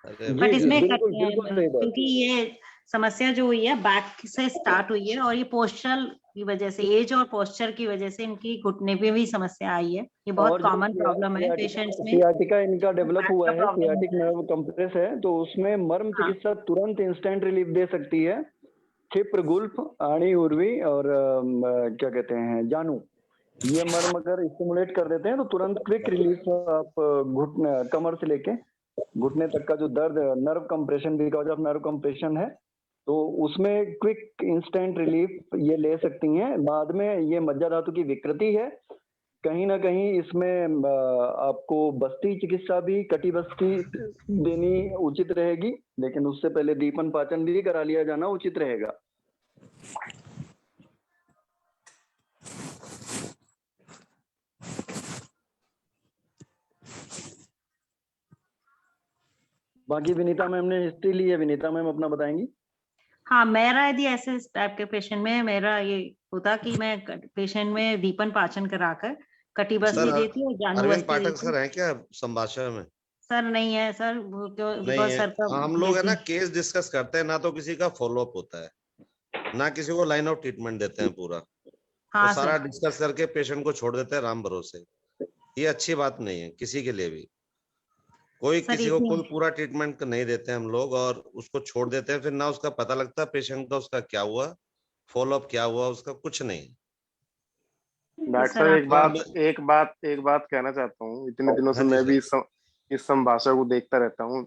अरे बट जी जी इसमें बिल्कुल बिल्कुल सही बात। क्योंकि ये समस्या जो हुई है बैक से स्टार्ट हुई है और ये पोस्चर की वजह से, एज और पोस्चर की वजह से इनकी घुटने पे भी समस्या आई है। ये बहुत और जो कॉमन प्रॉब्लम है पेशेंट्स में। सियाटिका इनका डेवलप बैक हुआ का है, प्रॉब्लम सियाटिक होता है। नर्व कंप्रेस है, तो उसमें मर्म हाँ। चिकित्सा तुरंत इंस्टेंट रिलीफ दे सकती है। क्षिप्र, गुल्फ, आणी, उर्वी और क्या कहते हैं, जानू, ये मर्म अगर स्टिमुलेट कर देते हैं तो तुरंत क्विक रिलीफ आप घुटने, कमर से लेके घुटने तक का जो दर्द, nerve compression, because of nerve compression है, तो उसमें क्विक इंस्टेंट रिलीफ ये ले सकती हैं। बाद में ये मज्जा धातु की विकृति है, कहीं ना कहीं इसमें आपको बस्ती चिकित्सा भी, कटी बस्ती देनी उचित रहेगी, लेकिन उससे पहले दीपन पाचन भी करा लिया जाना उचित रहेगा। बाकी विनीता मैम ने हिस्ट्री ली है, विनीता मैम अपना बताएंगी। हाँ, मेरा यदि ऐसे टाइप के पेशेंट में मेरा ये होता कि मैं पेशेंट में दीपन पाचन कराकर कटी बस्ती सर देती और जानू अरविंद बस्ती पाठक देती। सर हैं क्या संभाषण में? सर नहीं है सर, वो क्यों, नहीं बिकॉज है। सर का हम लोग है ना लेकिन केस डिस्कस करते हैं, ना तो किसी का फॉलोअप होता है, ना किसी को लाइन ऑफ ट्रीटमेंट देते हैं पूरा। हाँ तो सारा सर। डिस्कस करके पेशेंट को छोड़ देते हैं राम भरोसे। ये अच्छी बात नहीं है किसी के लिए भी। कोई सर किसी को इतनी कोई पूरा ट्रीटमेंट नहीं देते हम लोग और उसको छोड़ देते हैं, फिर ना उसका पता लगता पेशेंट का, उसका क्या हुआ, फॉलोअप क्या हुआ, उसका कुछ नहीं। डॉक्टर सर साहब आप एक बात कहना चाहता हूँ। इतने दिनों से हाँ जी मैं भी सर। इस संभाषा को देखता रहता हूँ।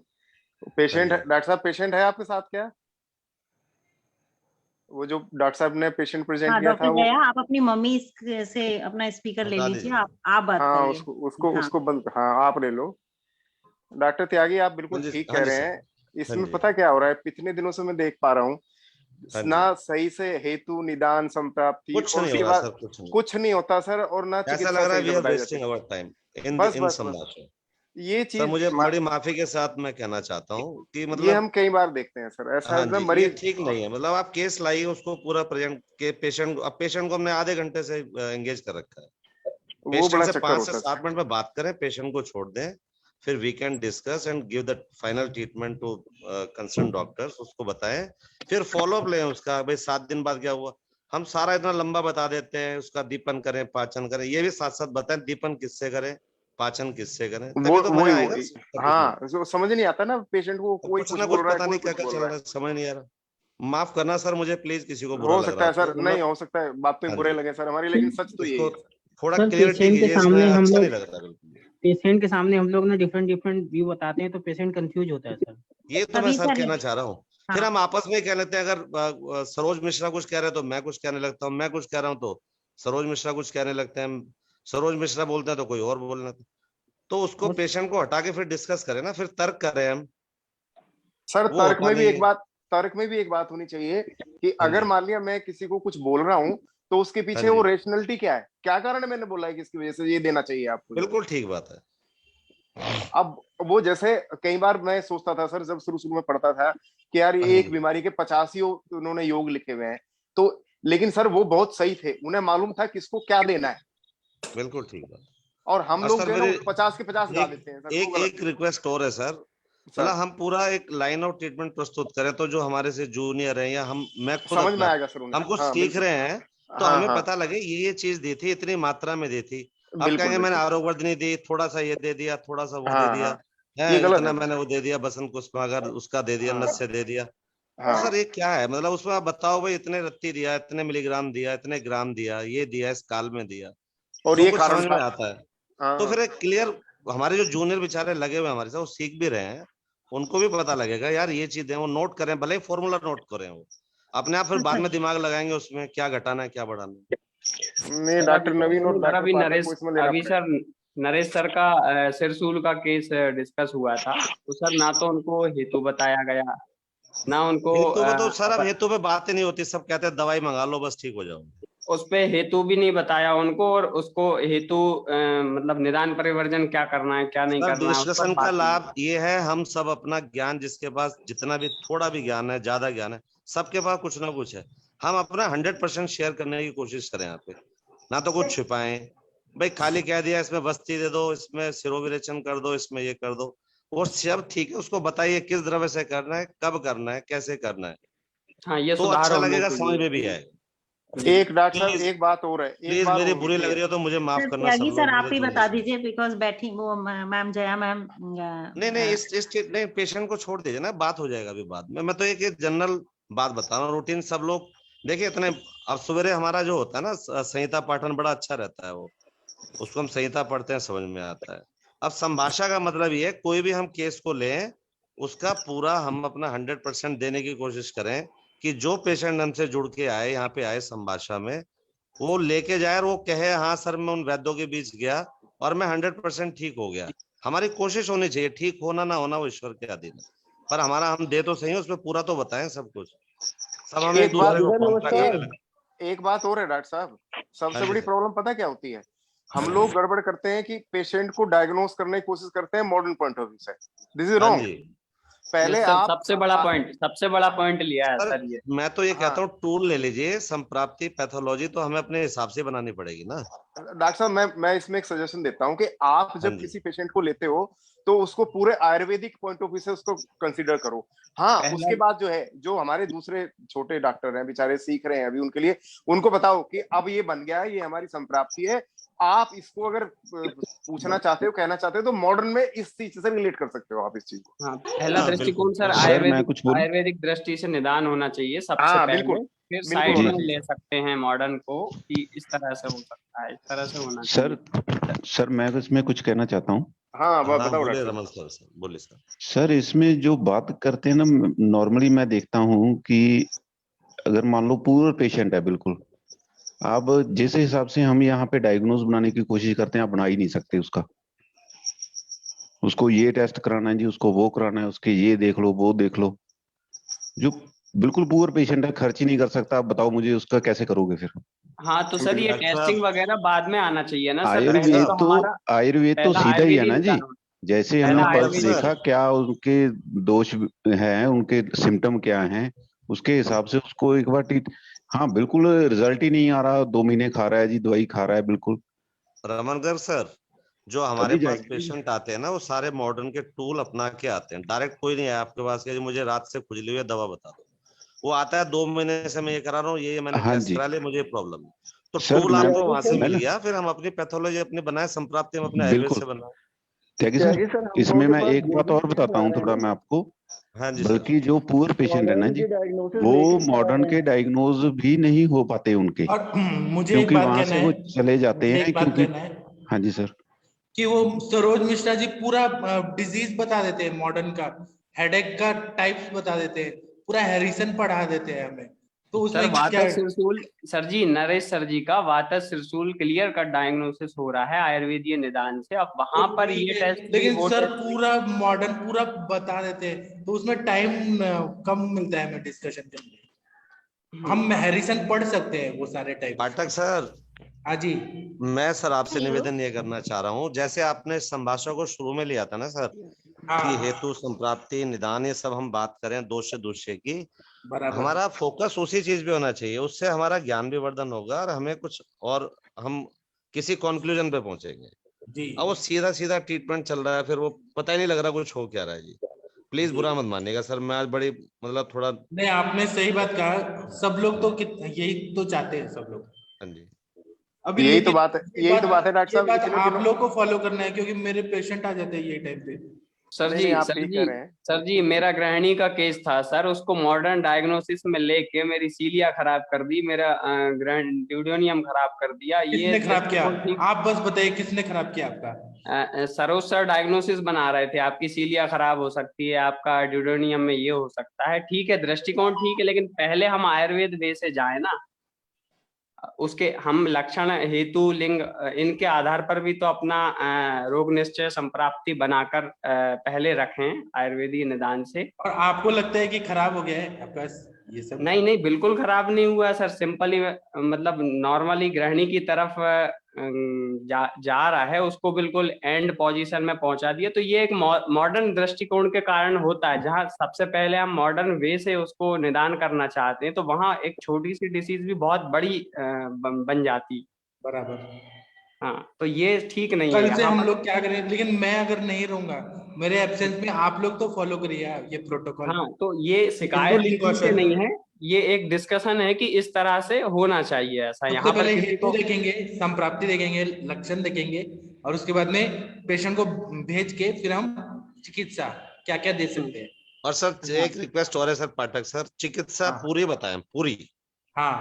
पेशेंट हाँ है जी। डॉक्टर साहब, पेशेंट है आपके साथ क्या? वो जो डॉक्टर साहब ने पेशेंट प्रेजेंट हाँ किया था डॉक्टर वो, जया, आप अपनी मम्मी से अपना स्पीकर ले हटा लीजिए, दीजिए। आप बात हाँ करिए। उसको हाँ उसको बंद, हाँ आप ले लो। डॉक्टर त्यागी आप बिल्कुल हाँ जी, ठीक हाँ कह जी रहे सर। हैं। हाँ इसमें जी, पता क्या हो रहा है, इतने दिनों से मैं देख पा रहा हूँ हाँ ना जी। सही से हेतु निदान संप्राप्ति, कुछ और नहीं उसके हो रहा बाद सर, कुछ नहीं। कुछ नहीं होता सर, और ना ऐसा चिकित्सा लग रहा है सही वी से आर बताई जाती वेस्टिंग है। अवर टाइम बस इन बस बस संभाषण। ये सर चीज मुझे बड़ी माफी के साथ मैं कहना चाहता हूँ कि ये मतलब, हम कई बार देखते हैं सर, ऐसा हाँ है ना जी, ये मरीज। ठीक नहीं है। मतलब आप केस लाइए, उसको पूरा प्रेजेंट के पेशेंट, अब पेशेंट को हमने आधे घंटे से एंगेज कर रखा है। वो पेशेंट बड़ा से चक्कर 5 से होता है 7 मिनट में बात करें, पेशेंट को छोड़ दें, फिर we can discuss and give the final treatment to concern doctors. उसको बताएं, फिर फॉलोअप लें उसका, भाई 7 दिन बाद क्या हुआ। हम सारा इतना लंबा बता देते हैं, उसका दीपन करें, पाचन करें, ये भी साथ साथ बताएं दीपन किससे करें, पाचन किससे करें, तभी तो मजा आएगा सब करने में। हाँ जो समझ नहीं आता ना पेशेंट को, तो कोई कुछ कुछ ना बोल कुछ रहा है, पता कोई नहीं क्या कुछ क्या बोल चल रहा रहा है, समझ नहीं आ रहा। माफ करना सर मुझे प्लीज, किसी को है। बुरा हो लग सकता रहा है हो सर, तो, नहीं मतलब हो सकता है बातें हाँ बुरे जी, लगे सर हमारी, लेकिन सच तो यही इसको है। थोड़ा सर क्लियरिटी पेशेंट के कीजिए, इसमें सामने हम अच्छा लोग नहीं लग रहा बिल्कुल। पेशेंट के सामने हम लोग ना डिफरेंट व्यू बताते हैं तो पेशेंट कंफ्यूज होता है सर। ये तो मैं तभी सर सर कहना चाह रहा हूँ। फिर हम आपस में कह लेते हैं, अगर सरोज मिश्रा कुछ कह रहे हैं तो मैं कुछ कहने लगता हूँ, मैं कुछ कह रहा हूँ तो सरोज मिश्रा कुछ कहने लगते हैं, सरोज मिश्रा बोलते हैं तो कोई और बोलने लगता है। तो उसको पेशेंट को हटा के फिर डिस्कस करें ना, फिर तर्क करें हम। सर वो होता नहीं है। तर्क में भी एक बात होनी चाहिए कि हाँ अगर जी, मान लिया मैं किसी को कुछ बोल रहा हूँ तो उसके हाँ पीछे वो जी, रेशनलिटी क्या है, क्या कारण है मैंने बोला है कि इसकी वजह से ये देना चाहिए आपको। बिल्कुल ठीक बात है। अब वो जैसे कई बार मैं सोचता था सर, जब शुरू में पढ़ता था कि यार हाँ ये एक जी, बीमारी के 85 उन्होंने योग लिखे हुए हैं, तो लेकिन सर वो बहुत सही थे, उन्हें मालूम था किसको क्या देना है। बिल्कुल ठीक बात। और हम और लोग सर जो है ना मेरी 50 के 50 गा देते हैं सर, वो गलत एक रिक्वेस्ट और है सर, मतलब हम पूरा एक लाइन ऑफ ट्रीटमेंट प्रस्तुत करें तो जो हमारे से जूनियर है या मैं खुद समझ में अपना आएगा सर उन्हें। हम कुछ हाँ, सीख बिल्कुल। रहे हैं तो हाँ, हमें हाँ। पता लगे ये चीज दी थी, इतनी मात्रा में दी थी। अब बिल्कुल, कहेंगे मैंने बिल्कुल। आरोग्यवर्धनी दी, थोड़ा सा ये दे दिया, थोड़ा सा वो दे हाँ, दिया, हाँ, ये गलत इतना है। मैंने वो दे दिया, बसंत कुसुमागर उसका दे दिया, हाँ। नस्य दे दिया। हाँ। तो सर ये क्या है, मतलब उसमें आप बताओ भाई इतने रत्ती दिया, इतने मिलीग्राम दिया, इतने ग्राम दिया, ये दिया, इस काल में दिया, और जो ये कुछ कारण समझ था। में आता है। हाँ, तो हाँ। फिर एक क्लियर, हमारे जो जूनियर बेचारे लगे हुए हैं हमारे साथ, वो सीख भी रहे हैं, उनको भी पता लगेगा यार ये चीजें, वो नोट करें, भले ही फॉर्मूला नोट करें, वो अपने आप फिर बाद में दिमाग लगाएंगे उसमें क्या घटाना है क्या बढ़ाना है। नहीं, डॉक्टर नवीन और सर डॉक्टर अभी पाठक को इसमें लेना अभी पड़ेगा। सर नरेश सर का सिरसूल का केस डिस्कस हुआ था, तो सर ना तो उनको हेतु बताया गया, ना उनको हेतु पे तो सर अब हेतु पे बात ही नहीं होती, सब कहते हैं दवाई मंगा लो बस ठीक हो जाओ। उस पे हेतु भी नहीं बताया उनको, और उसको हेतु मतलब निदान परिवर्जन क्या करना है क्या नहीं सर करना है उस पर डिस्कशन का बात नहीं। लाभ ये है, हम सब अपना ज्ञान, जिसके पास जितना भी थोड़ा भी ज्ञान है, ज्यादा ज्ञान है, सबके पास कुछ ना कुछ है, हम अपना 100% शेयर करने की कोशिश करें यहाँ पे, ना तो कुछ छिपाएं। भाई खाली कह दिया इसमें बस्ती दे दो, इसमें सिरोविरेचन कर दो, इसमें ये कर दो, वो सब ठीक है, उसको बताइए किस द्रव्य से करना है, कब करना है, कैसे करना है, हाँ ये तो सुधार अच्छा होने लगेगा, के समझ में लिए। भी आए। एक डॉक्टर साहब एक बात और है, एक प्लीज बात मेरी और बुरी लग देखिए। रही हो तो मुझे माफ सर करना, सब त्यागी लोग सर आप मुझे ही जो बता दीजिए, बिकॉज बैठी वो मैम जया मैम नहीं नहीं पेशेंट को छोड़ दीजिए ना, बात हो जाएगा अभी बाद में। मैं तो एक जनरल बात बता रहा हूँ, रूटीन सब लोग देखिए इतने। अब सवेरे हमारा जो होता है ना संहिता पाठन बड़ा अच्छा रहता है, वो उसको हम संहिता पढ़ते हैं, समझ में आता है। अब संभाषा का मतलब ये है, कोई भी हम केस को लें उसका पूरा हम अपना 100% देने की कोशिश करें कि जो पेशेंट हमसे जुड़ के आए, यहाँ पे आए संभाषा में, वो लेके जाए और वो कहे हाँ सर मैं उन वैद्यों के बीच गया और मैं 100% ठीक हो गया। हमारी कोशिश होनी चाहिए, ठीक होना ना होना वो ईश्वर के अधीन है, पर हमारा हम दे तो सही, उसमें पूरा तो बताएं सब कुछ, सब हम एक दूसरे को कॉम्प्लेक्ट करने लगे। एक बात और है डॉक्टर साहब, हाँ सबसे जी बड़ी सर। प्रॉब्लम पता क्या होती है, हम लोग गड़बड़ करते हैं कि पेशेंट को डायग्नोस करने की कोशिश करते हैं मॉडर्न पॉइंट ऑफ व्यू से। दिस इज हाँ रॉन्ग। जी पहले ये सर आप सबसे बड़ा पॉइंट लिया है सर ये। मैं तो ये कहता हूँ टूल ले लीजिए, संप्राप्ति पैथोलॉजी तो हमें अपने हिसाब से बनानी पड़ेगी ना। डॉक्टर साहब मैं इसमें एक सजेशन देता हूं कि आप जब किसी पेशेंट को लेते हो तो उसको पूरे आयुर्वेदिक पॉइंट ऑफ व्यू से उसको कंसीडर करो। हाँ, उसके बाद जो है, जो हमारे दूसरे छोटे डॉक्टर हैं बेचारे सीख रहे हैं अभी, उनके लिए उनको बताओ कि अब ये बन गया है, ये हमारी संप्राप्ति है, आप इसको अगर पूछना चाहते हो, कहना चाहते हो तो मॉडर्न में इस चीज से रिलेट कर सकते हो आप इस चीज को। हाँ, पहला दृष्टिकोण सर आयुर्वेदिक दृष्टि से निदान होना चाहिए सबसे हाँ, पहले, बिल्कुल, फिर बिल्कुल साइड होना में चाहिए। ले सकते हैं मॉडर्न को कि इस तरह से हो सकता है, इस तरह से होना सर मैं इसमें कुछ कहना चाहता हूँ। हाँ, बताओ बोलिए रमन सर, बोलिए सर। सर इसमें जो बात करते हैं ना, नॉर्मली मैं देखता हूँ कि अगर मान लो पूरा पेशेंट है बिल्कुल, आप जिस हिसाब से हम यहाँ पे डायग्नोज बनाने की कोशिश करते हैं आप बना ही नहीं सकते उसका। उसको ये टेस्ट कराना है जी, उसको वो कराना है, उसके ये देख लो वो देख लो। जो बिल्कुल पुअर पेशेंट है, खर्च ही नहीं कर सकता, आप बताओ मुझे उसका कैसे करोगे फिर। हाँ तो सर ये टेस्टिंग वगैरह बाद में आना चाहिए ना सर, पहले आयुर्वेद तो तो हमारा आयुर्वेद तो पहला सीधा ही है ना जी। निदान होना। जैसे पहला हमने पल्स आयुर्वेदिक देखा क्या उनके दोष हैं, उनके सिम्टम क्या हैं, उसके हिसाब से उसको एक बार हाँ बिल्कुल रिजल्ट ही नहीं आ रहा, 2 महीने खा रहा है जी, दवाई खा रहा है बिल्कुल। रमनगर सर, जो हमारे अभी पास जाएंगे पेशेंट आते हैं ना, वो सारे मॉडर्न के टूल अपना के आते हैं, डायरेक्ट कोई नहीं आया आपके पास कि मुझे रात से खुजली हुई है दवा बता दो। वो आता है 2 महीने से मैं ये करा रहा हूँ, ये मैंने हाँ टेस्ट जी करा लिया, मुझे प्रॉब्लम है, तो सर टूल आपको वहां से मैं मिल ना गया, फिर हम अपनी पैथोलॉजी अपनी बनाए, संप्राप्ति हम अपने आयुर्वेद बिल्कुल से बनाए। त्यागी सर, इसमें मैं एक बात और बताता हूँ थोड़ा मैं आपको। हाँ जी बल्कि जो पुअर पेशेंट है ना जी, वो मॉडर्न के डायग्नोज भी नहीं हो पाते उनके, और मुझे एक क्योंकि बात वहां कहना से है, वो चले जाते मुझे हैं एक बात क्योंकि कहना है हाँ जी सर, कि वो सरोज मिश्रा जी पूरा डिजीज बता देते हैं, मॉडर्न का हेडेक का टाइप्स बता देते हैं, पूरा हैरिसन पढ़ा देते हैं हमें, तो सर उसमें क्या वातस सिरसूल सर जी, नरेश सर जी का वातस सिरसूल क्लियर कट डायग्नोसिस हो रहा है आयुर्वेदीय निदान से। अब वहां पर ये टेस्ट भी, लेकिन वो सर टेस्ट पूरा मॉडर्न पूरा बता देते हैं, तो उसमें टाइम कम मिलता है हमें डिस्कशन के लिए। हम हैरिसन पढ़ सकते हैं वो सारे टाइप। पाठक सर, हाँ जी, मैं सर आपसे निवेदन ये करना चाह रहा हूँ, जैसे आपने संभाषा को शुरू में लिया था ना सर, कि हेतु संप्राप्ति निदान ये सब हम बात करें दोष दूष्य की, बराबर। हमारा फोकस उसी चीज पे होना चाहिए, उससे हमारा ज्ञान भी वर्धन होगा और हमें कुछ और हम किसी कंक्लूजन पे पहुंचेंगे। जी। अब वो सीधा सीधा ट्रीटमेंट चल रहा है, फिर वो पता ही नहीं लग रहा कुछ हो क्या रहा है जी। प्लीज बुरा मत मानिएगा सर, मैं आज बड़ी मतलब थोड़ा। नहीं, आपने सही बात कहा, सब लोग तो यही तो चाहते हैं सब लोग। हाँ जी। अभी यही तो लेकिन बात है, यही तो बात है डॉक्टर ये साहब। बात इतने आप दिनों लोग को फॉलो करना है, क्योंकि मेरे पेशेंट आ जाते हैं ये टाइम पे। सर नहीं जी, नहीं, आप सर ठीक जी, कह रहे हैं। सर जी, मेरा गृहिणी का केस था सर, उसको मॉडर्न डायग्नोसिस में लेके मेरी सीलिया खराब कर दी, मेरा ड्यूडेनियम खराब कर दिया। ये किसने खराब किया? दृष्टिकोण ठीक। आप बस बताइए किसने खराब किया आपका? सरोज सर डायग्नोसिस बना रहे थे, आपकी सीलिया खराब हो सकती है, आपका ड्यूडेनियम में ये हो सकता है। ठीक है, दृष्टिकोण ठीक है, लेकिन पहले हम आयुर्वेद वे से जाए ना। उसके हम लक्षण, हेतु, लिंग, इनके आधार पर भी तो अपना रोग निश्चय संप्राप्ति बनाकर पहले रखें आयुर्वेदीय निदान से। और आपको लगता है कि खराब हो गया है आपका ये सब? नहीं नहीं, बिल्कुल खराब नहीं हुआ सर, सिंपली मतलब नॉर्मली गृहिणी की तरफ जा रहा है, उसको बिल्कुल एंड पोजीशन में पहुंचा दिया। तो ये एक मॉडर्न दृष्टिकोण के कारण होता है, जहां सबसे पहले हम मॉडर्न वे से उसको निदान करना चाहते हैं, तो वहां एक छोटी सी डिसीज भी बहुत बड़ी बन जाती। बराबर। हाँ, तो ये ठीक नहीं है। कल से यहाँ हम पर लोग क्या करें, लेकिन मैं अगर नहीं रहूंगा, मेरे एब्सेंस में आप लोग तो फॉलो करिए ये प्रोटोकॉल। हाँ, तो ये शिकायत किसी से नहीं है, ये एक डिस्कशन है कि इस तरह से होना चाहिए ऐसा। सबसे यहाँ पर पहले किसी हेतु को देखेंगे, संप्राप्ति देखेंगे, लक्षण देखेंगे, और उसके बाद में पेशेंट को भेज के फिर हम चिकित्सा क्या क्या दे सकते हैं। और सर एक रिक्वेस्ट और है सर पाठक सर, चिकित्सा पूरी बताएं, पूरी। हाँ,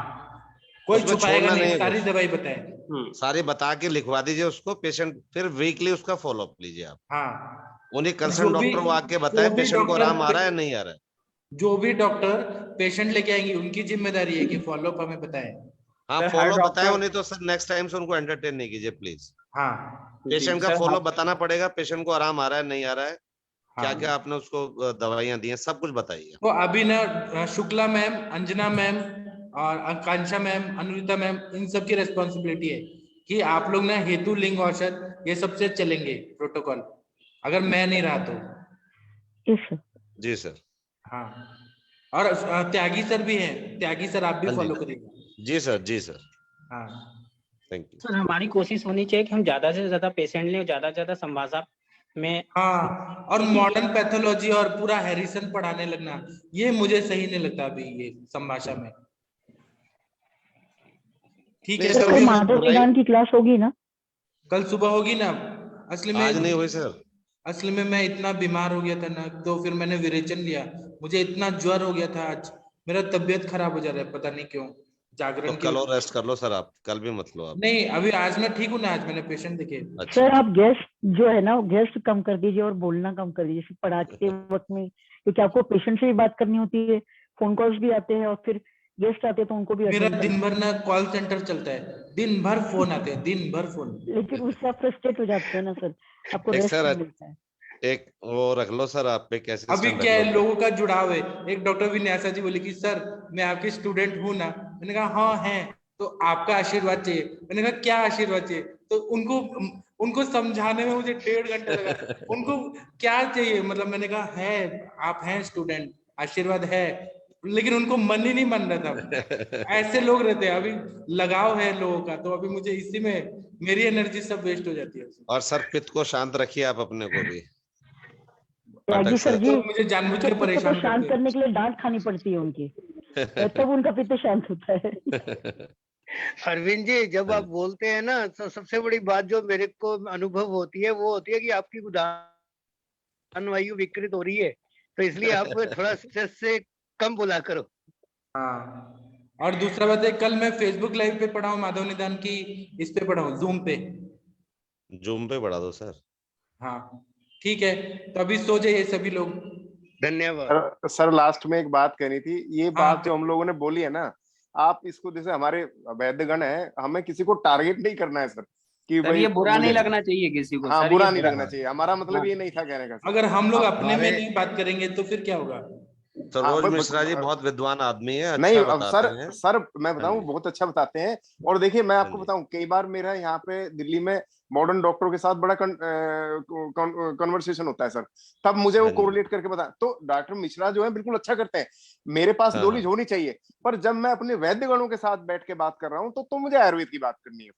कोई उसमें छुपाएगा छोड़ना नहीं, है सारी कुछ। दवाई बताएं। सारी बता के लिखवा दीजिए उसको, पेशेंट फिर वीकली उसका फॉलोअप लीजिए आप। हाँ, उन्हीं कंसर्न डॉक्टर को आके बताए पेशेंट को आराम आ रहा है नहीं आ रहा है। जो भी डॉक्टर पेशेंट लेके आएंगे उनकी जिम्मेदारी है कि फॉलोअप हमें बताएं। हाँ, फॉलो बताए उन्हें, तो सर नेक्स्ट टाइम से उनको एंटरटेन नहीं कीजिए प्लीज। हाँ, पेशेंट का फॉलो बताना पड़ेगा, पेशेंट को आराम आ रहा है नहीं आ रहा है, क्या क्या आपने उसको दवाइयां दी हैं, सब कुछ बताइए। तो अभी ना शुक्ला मैम, अंजना मैम और आकांक्षा मैम, अनुरिता मैम, इन सब की रेस्पॉन्सिबिलिटी है कि आप लोग ना हेतु, लिंग, औषध ये सबसे चलेंगे प्रोटोकॉल, अगर मैं नहीं रहा तो। जी सर। हाँ, और त्यागी सर भी हैं, त्यागी सर आप भी फॉलो करिएगा। जी सर, जी सर। हाँ, थैंक यू सर। हमारी कोशिश होनी चाहिए कि हम ज्यादा से ज्यादा पेशेंट लें, ज्यादा से ज्यादा संभाषा में। हाँ, और मॉडर्न पैथोलॉजी और पूरा हैरिसन पढ़ाने लगना, ये मुझे सही नहीं लगता अभी ये संभाषा में। ठीक है सर, माधव निदान की क्लास होगी ना? कल सुबह होगी ना। असली में आज नहीं हुई सर। असली में मैं इतना बीमार हो गया था ना, तो फिर मैंने विरेचन लिया, मुझे इतना ज्वर हो गया था, आज मेरा तबीयत खराब हो जा रहा है, पता नहीं क्यों, जागरण तो कल और रेस्ट कर लो सर, आप कल भी मत लो आप। नहीं, अभी आज मैं ठीक हूँ ना, आज मैंने पेशेंट देखे। सर आप गेस्ट जो है ना, गेस्ट कम कर दीजिए और बोलना कम कर दीजिए पढ़ाते वक्त में, क्योंकि आपको पेशेंट से भी बात करनी होती है, फोन कॉल्स भी आते हैं और फिर गेस्ट आते हैं तो उनको भी मेरा attend दिन करना। भर ना कॉल सेंटर चलता है, दिन भर फोन आते हैं, दिन भर फोन। लेकिन उससे आप फ्रस्ट्रेट हो जाते हैं ना सर, आपको एक रेस्ट सर, नहीं मिलता है। एक वो रख लो सर, आप पे कैसे अभी क्या है, लोगों का जुड़ाव है। एक डॉक्टर विन्यासा जी बोले कि सर मैं आपके स्टूडेंट हूँ ना, मैंने कहा हाँ है, तो आपका आशीर्वाद चाहिए। मैंने कहा क्या आशीर्वाद चाहिए, तो उनको समझाने में मुझे 1.5 घंटा लगा, उनको क्या चाहिए, मतलब मैंने कहा है, आप हैं स्टूडेंट, आशीर्वाद है, लेकिन उनको मन ही नहीं मान रहा था। ऐसे लोग रहते हैं, अभी लगाव है लोगों का, तो अभी मुझे इसी में मेरी एनर्जी सब वेस्ट हो जाती है। और सर पित्त को शांत रखिए आप अपने को भी। त्यागी सर जी, तो मुझे जानबूझ के परेशान को शांत करने के लिए डांट खानी पड़ती है उनकी, तब उनका पित्त शांत होता है। अरविंद जी, जब आप बोलते हैं ना, तो सबसे बड़ी बात जो मेरे को अनुभव होती है वो होती है कि आपकी उदान वायु विकृत हो रही है, तो इसलिए आप थोड़ा स्ट्रेस से कम बोला करो। हाँ, और दूसरा बात है, कल मैं फेसबुक लाइव पे पढ़ा हूँ माधव निदान की, इस पे पढ़ा हूँ जूम पे बढ़ा दो सर। हाँ ठीक है, तो अभी सो जाइए सभी लोग। धन्यवाद सर। लास्ट में एक बात कहनी थी, ये बात जो हम लोगों ने बोली है ना, आप इसको, जैसे हमारे वैद्यगण है, हमें किसी को टारगेट नहीं करना है सर, कि भाई ये बुरा नहीं लगना चाहिए किसी को। हाँ, सर, बुरा ये नहीं लगना चाहिए, हमारा मतलब ये नहीं था कहने का। अगर हम लोग अपने में नहीं बात करेंगे तो फिर क्या होगा? सरोज मिश्रा जी बहुत विद्वान आदमी है, अच्छा नहीं बताते हैं। सर मैं बताऊं, बहुत अच्छा बताते हैं। और देखिए मैं आपको बताऊं, कई बार मेरा यहाँ पे दिल्ली में मॉडर्न डॉक्टरों के साथ बड़ा कन्वर्सेशन होता है सर, तब मुझे वो कोरिलेट करके बता, तो डॉक्टर मिश्रा जो है बिल्कुल अच्छा करते हैं, मेरे पास नॉलेज होनी चाहिए, पर जब मैं अपने वैद्यगणों के साथ बैठ के बात कर रहा हूँ तो मुझे आयुर्वेद की बात करनी है।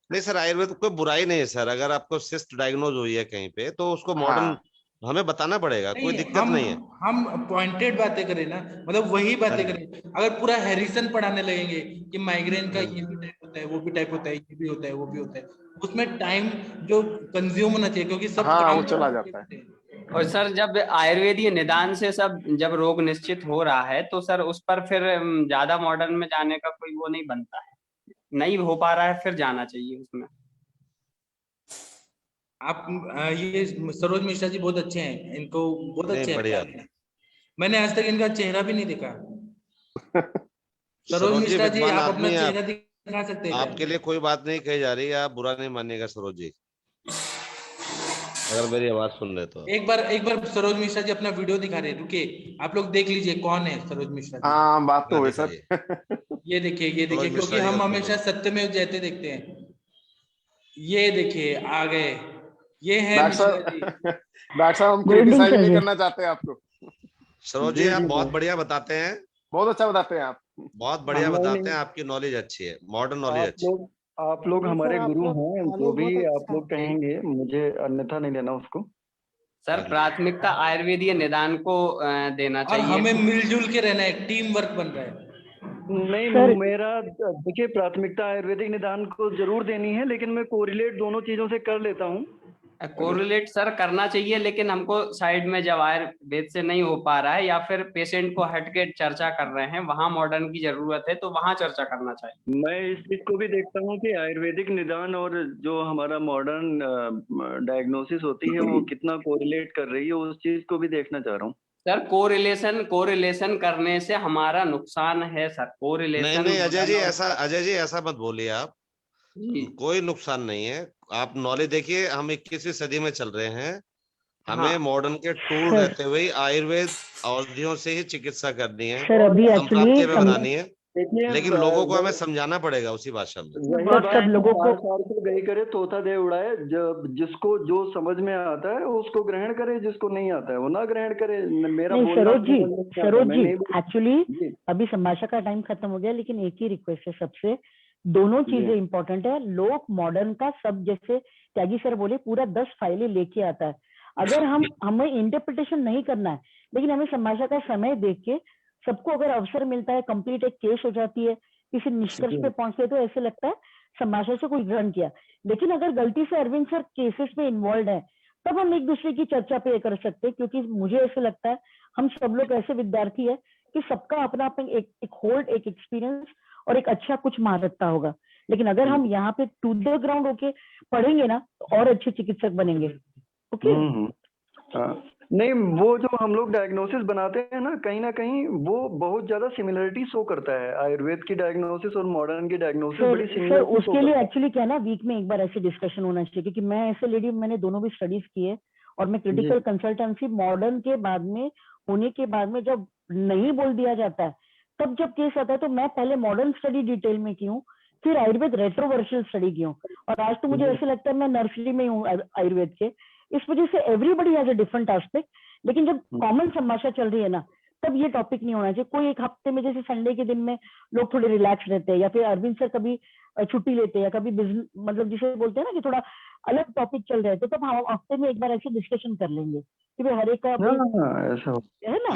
नहीं सर, आयुर्वेद कोई बुराई नहीं है सर। अगर आपको सिस्ट डायग्नोज हुई है कहीं पे तो उसको मॉडर्न हाँ हमें बताना पड़ेगा, कोई दिक्कत हम नहीं है। हम पॉइंटेड बातें करें ना, मतलब वही बातें करें। अगर पूरा हैरिसन पढ़ाने लगेंगे कि माइग्रेन का ये भी टाइप होता है, वो भी टाइप होता है, ये भी होता है, वो भी होता है, उसमें टाइम जो कंज्यूम होना चाहिए, क्योंकि सब हाँ काम वो चला जाता है। और सर जब आयुर्वेदीय निदान से सब जब रोग निश्चित हो रहा है तो सर उस पर फिर ज्यादा मॉडर्न में जाने का कोई वो नहीं बनता है, नहीं हो पा रहा है फिर जाना चाहिए उसमें। आप ये सरोज मिश्रा जी बहुत अच्छे हैं, इनको बहुत अच्छे बढ़िया। हैं। मैंने आज तक इनका चेहरा भी नहीं देखा। सरोज सरोज जी मिश्रा जी, विद्वान आप अपना आदमी हैं, चेहरा दिखा सकते हैं क्या? आपके लिए कोई बात नहीं कही जा रही है, आप बुरा नहीं मानिएगा सरोज जी, अगर मेरी आवाज सुन रहे तो। एक बार सरोज मिश्रा जी अपना वीडियो दिखा रहे हैं, रुकिए आप लोग देख लीजिए कौन है सरोज मिश्रा जी। हाँ बात तो है सर। ये देखिए सरोज क्योंकि मिश्रा जी हम का हमेशा सत्यमेव जयते देखते हैं। ये देखिए आ गए, ये है डॉक्टर मिश्रा जी। डॉक्टर साहब हम क्रिटिसाइज नहीं करना चाहते आपको। सरोज जी आप बहुत बढ़िया बताते हैं, बहुत अच्छा बताते हैं आप, बहुत बढ़िया बताते हैं, आपकी नॉलेज अच्छी है, मॉडर्न नॉलेज अच्छी है। आप लोग हमारे गुरु हैं, जो भी आप लोग कहेंगे मुझे अन्यथा नहीं लेना उसको। सर प्राथमिकता आयुर्वेदीय निदान को देना और चाहिए। हमें मिलजुल के रहना है, टीम वर्क बन रहा है। नहीं मेरा देखिए प्राथमिकता आयुर्वेदिक निदान को जरूर देनी है, लेकिन मैं कोरिलेट दोनों चीजों से कर लेता हूँ। कोरिलेट सर करना चाहिए, लेकिन हमको साइड में जब आयुर्वेद से नहीं हो पा रहा है या फिर पेशेंट को हट के चर्चा कर रहे हैं, वहां मॉडर्न की जरूरत है तो वहां चर्चा करना चाहिए। मैं इस चीज को भी देखता हूँ कि आयुर्वेदिक निदान और जो हमारा मॉडर्न डायग्नोसिस होती है वो कितना कोरिलेट कर रही है, उस चीज को भी देखना चाह रहा हूँ। सर कोरिलेशन करने से हमारा नुकसान है सर। कोरिलेशन नहीं अजय जी ऐसा मत बोलिए आप, कोई नुकसान नहीं है। आप नॉलेज देखिए, हम 21वीं सदी में चल रहे हैं, हमें मॉडर्न के टूल रहते हुए आयुर्वेद औषधियों से ही चिकित्सा करनी है, सर अभी एक्चुअली बनानी है, लेकिन लोगों को हमें समझाना पड़ेगा उसी भाषा में। सब लोगों को गई करे तोता दे उड़ाए, जिसको जो समझ में आता है उसको ग्रहण करे, जिसको नहीं आता है वो ना ग्रहण करे। मेरा नहीं सरोज जी नहीं एक्चुअली अभी संभाषा का टाइम खत्म हो गया, लेकिन एक ही रिक्वेस्ट है सबसे, दोनों चीजें इंपॉर्टेंट है। लोग मॉडर्न का सब जैसे त्यागी सर बोले पूरा 10 फाइलें लेके आता है, अगर हमें इंटरप्रिटेशन नहीं करना है, लेकिन हमें संभाषा का समय देख के सबको अगर अवसर मिलता है, कंप्लीट एक केस हो जाती है, किसी निष्कर्ष पे पहुंचते तो ऐसे लगता है संभाषा से कोई ग्रहण किया। लेकिन अगर गलती से अरविंद सर केसेस में इन्वॉल्व है तब हम एक दूसरे की चर्चा पे कर सकते हैं, क्योंकि मुझे ऐसे लगता है हम सब लोग ऐसे विद्यार्थी है कि सबका अपना अपना एक होल्ड, एक एक्सपीरियंस और एक अच्छा कुछ महारतता होगा। लेकिन अगर हम यहाँ पे टू द ग्राउंड होके पढ़ेंगे ना तो और अच्छे चिकित्सक बनेंगे। ओके नहीं, वो जो हम लोग डायग्नोसिस बनाते हैं ना कहीं वो बहुत ज्यादा सिमिलरिटी शो करता है। आयुर्वेद की डायग्नोसिस और मॉडर्न की डायग्नोसिस बड़ी सर उसके लिए एक्चुअली क्या है ना, वीक में एक बार ऐसे डिस्कशन होना चाहिए, क्योंकि मैं ऐसे लेडी मैंने दोनों भी स्टडीज की है और मैं क्रिटिकल कंसल्टेंसी मॉडर्न के बाद में होने के बाद में जब नहीं बोल दिया जाता है तब जब केस आता है तो मैं पहले मॉडर्न स्टडी डिटेल में की हूँ, फिर आयुर्वेद रेट्रोवर्सल स्टडी की हूँ, और आज तो मुझे ऐसे लगता है मैं नर्सरी में हूँ आयुर्वेद के। इस वजह से everybody has a different aspect, लेकिन जब कॉमन संभाषा चल रही है ना तब ये टॉपिक नहीं होना चाहिए। कोई एक हफ्ते में जैसे संडे के दिन में लोग थोड़े रिलैक्स रहते हैं, या फिर अरविंद सर कभी छुट्टी लेते हैं, या कभी बिजनेस मतलब जिसे बोलते हैं ना कि थोड़ा अलग टॉपिक चल रहे हैं, तो तब हम हफ्ते में एक बार ऐसे डिस्कशन कर लेंगे कि भाई हर एक का है ना,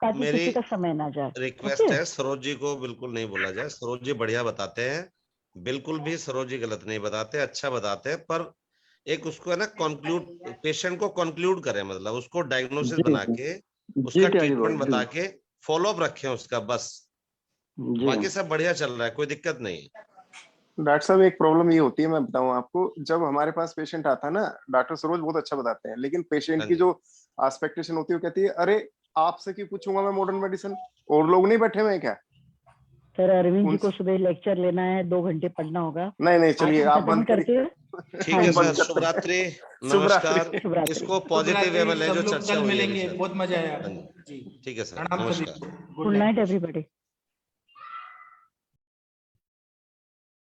ताकि किसी का समय ना जाए। रिक्वेस्ट है सरोज जी को बिल्कुल नहीं बोला जाए, सरोज जी बढ़िया बताते हैं, बिल्कुल भी सरोज जी गलत नहीं बताते, अच्छा बताते हैं, पर एक उसको है ना कंक्लूड, पेशेंट को कंक्लूड करें, मतलब उसको डायग्नोसिस बना के उसका ट्रीटमेंट बता के फॉलो अप रखें उसका, बस बाकी सब बढ़िया चल रहा है, कोई दिक्कत नहीं है। डॉक्टर साहब एक प्रॉब्लम ये होती है, मैं बताऊं आपको, जब हमारे पास पेशेंट आता है ना, डॉक्टर सरोज बहुत अच्छा बताते हैं, लेकिन पेशेंट की जो एक्सपेक्टेशन होती है वो कहती है अरे आपसे क्यों पूछूंगा मैं मॉडर्न मेडिसिन, और लोग नहीं बैठे हुए हैं क्या? सर अरविंद जी को सुबह लेक्चर लेना है, 2 घंटे पढ़ना होगा। नहीं चलिए आप बंद करके ठीक है सर, शुभ रात्रि, नमस्कार। इसको पॉजिटिव वे में ले जो चर्चा हुई है, मिलेंगे, बहुत मजा आया। ठीक है सर, नमस्कार, गुड नाइट एवरीबॉडी।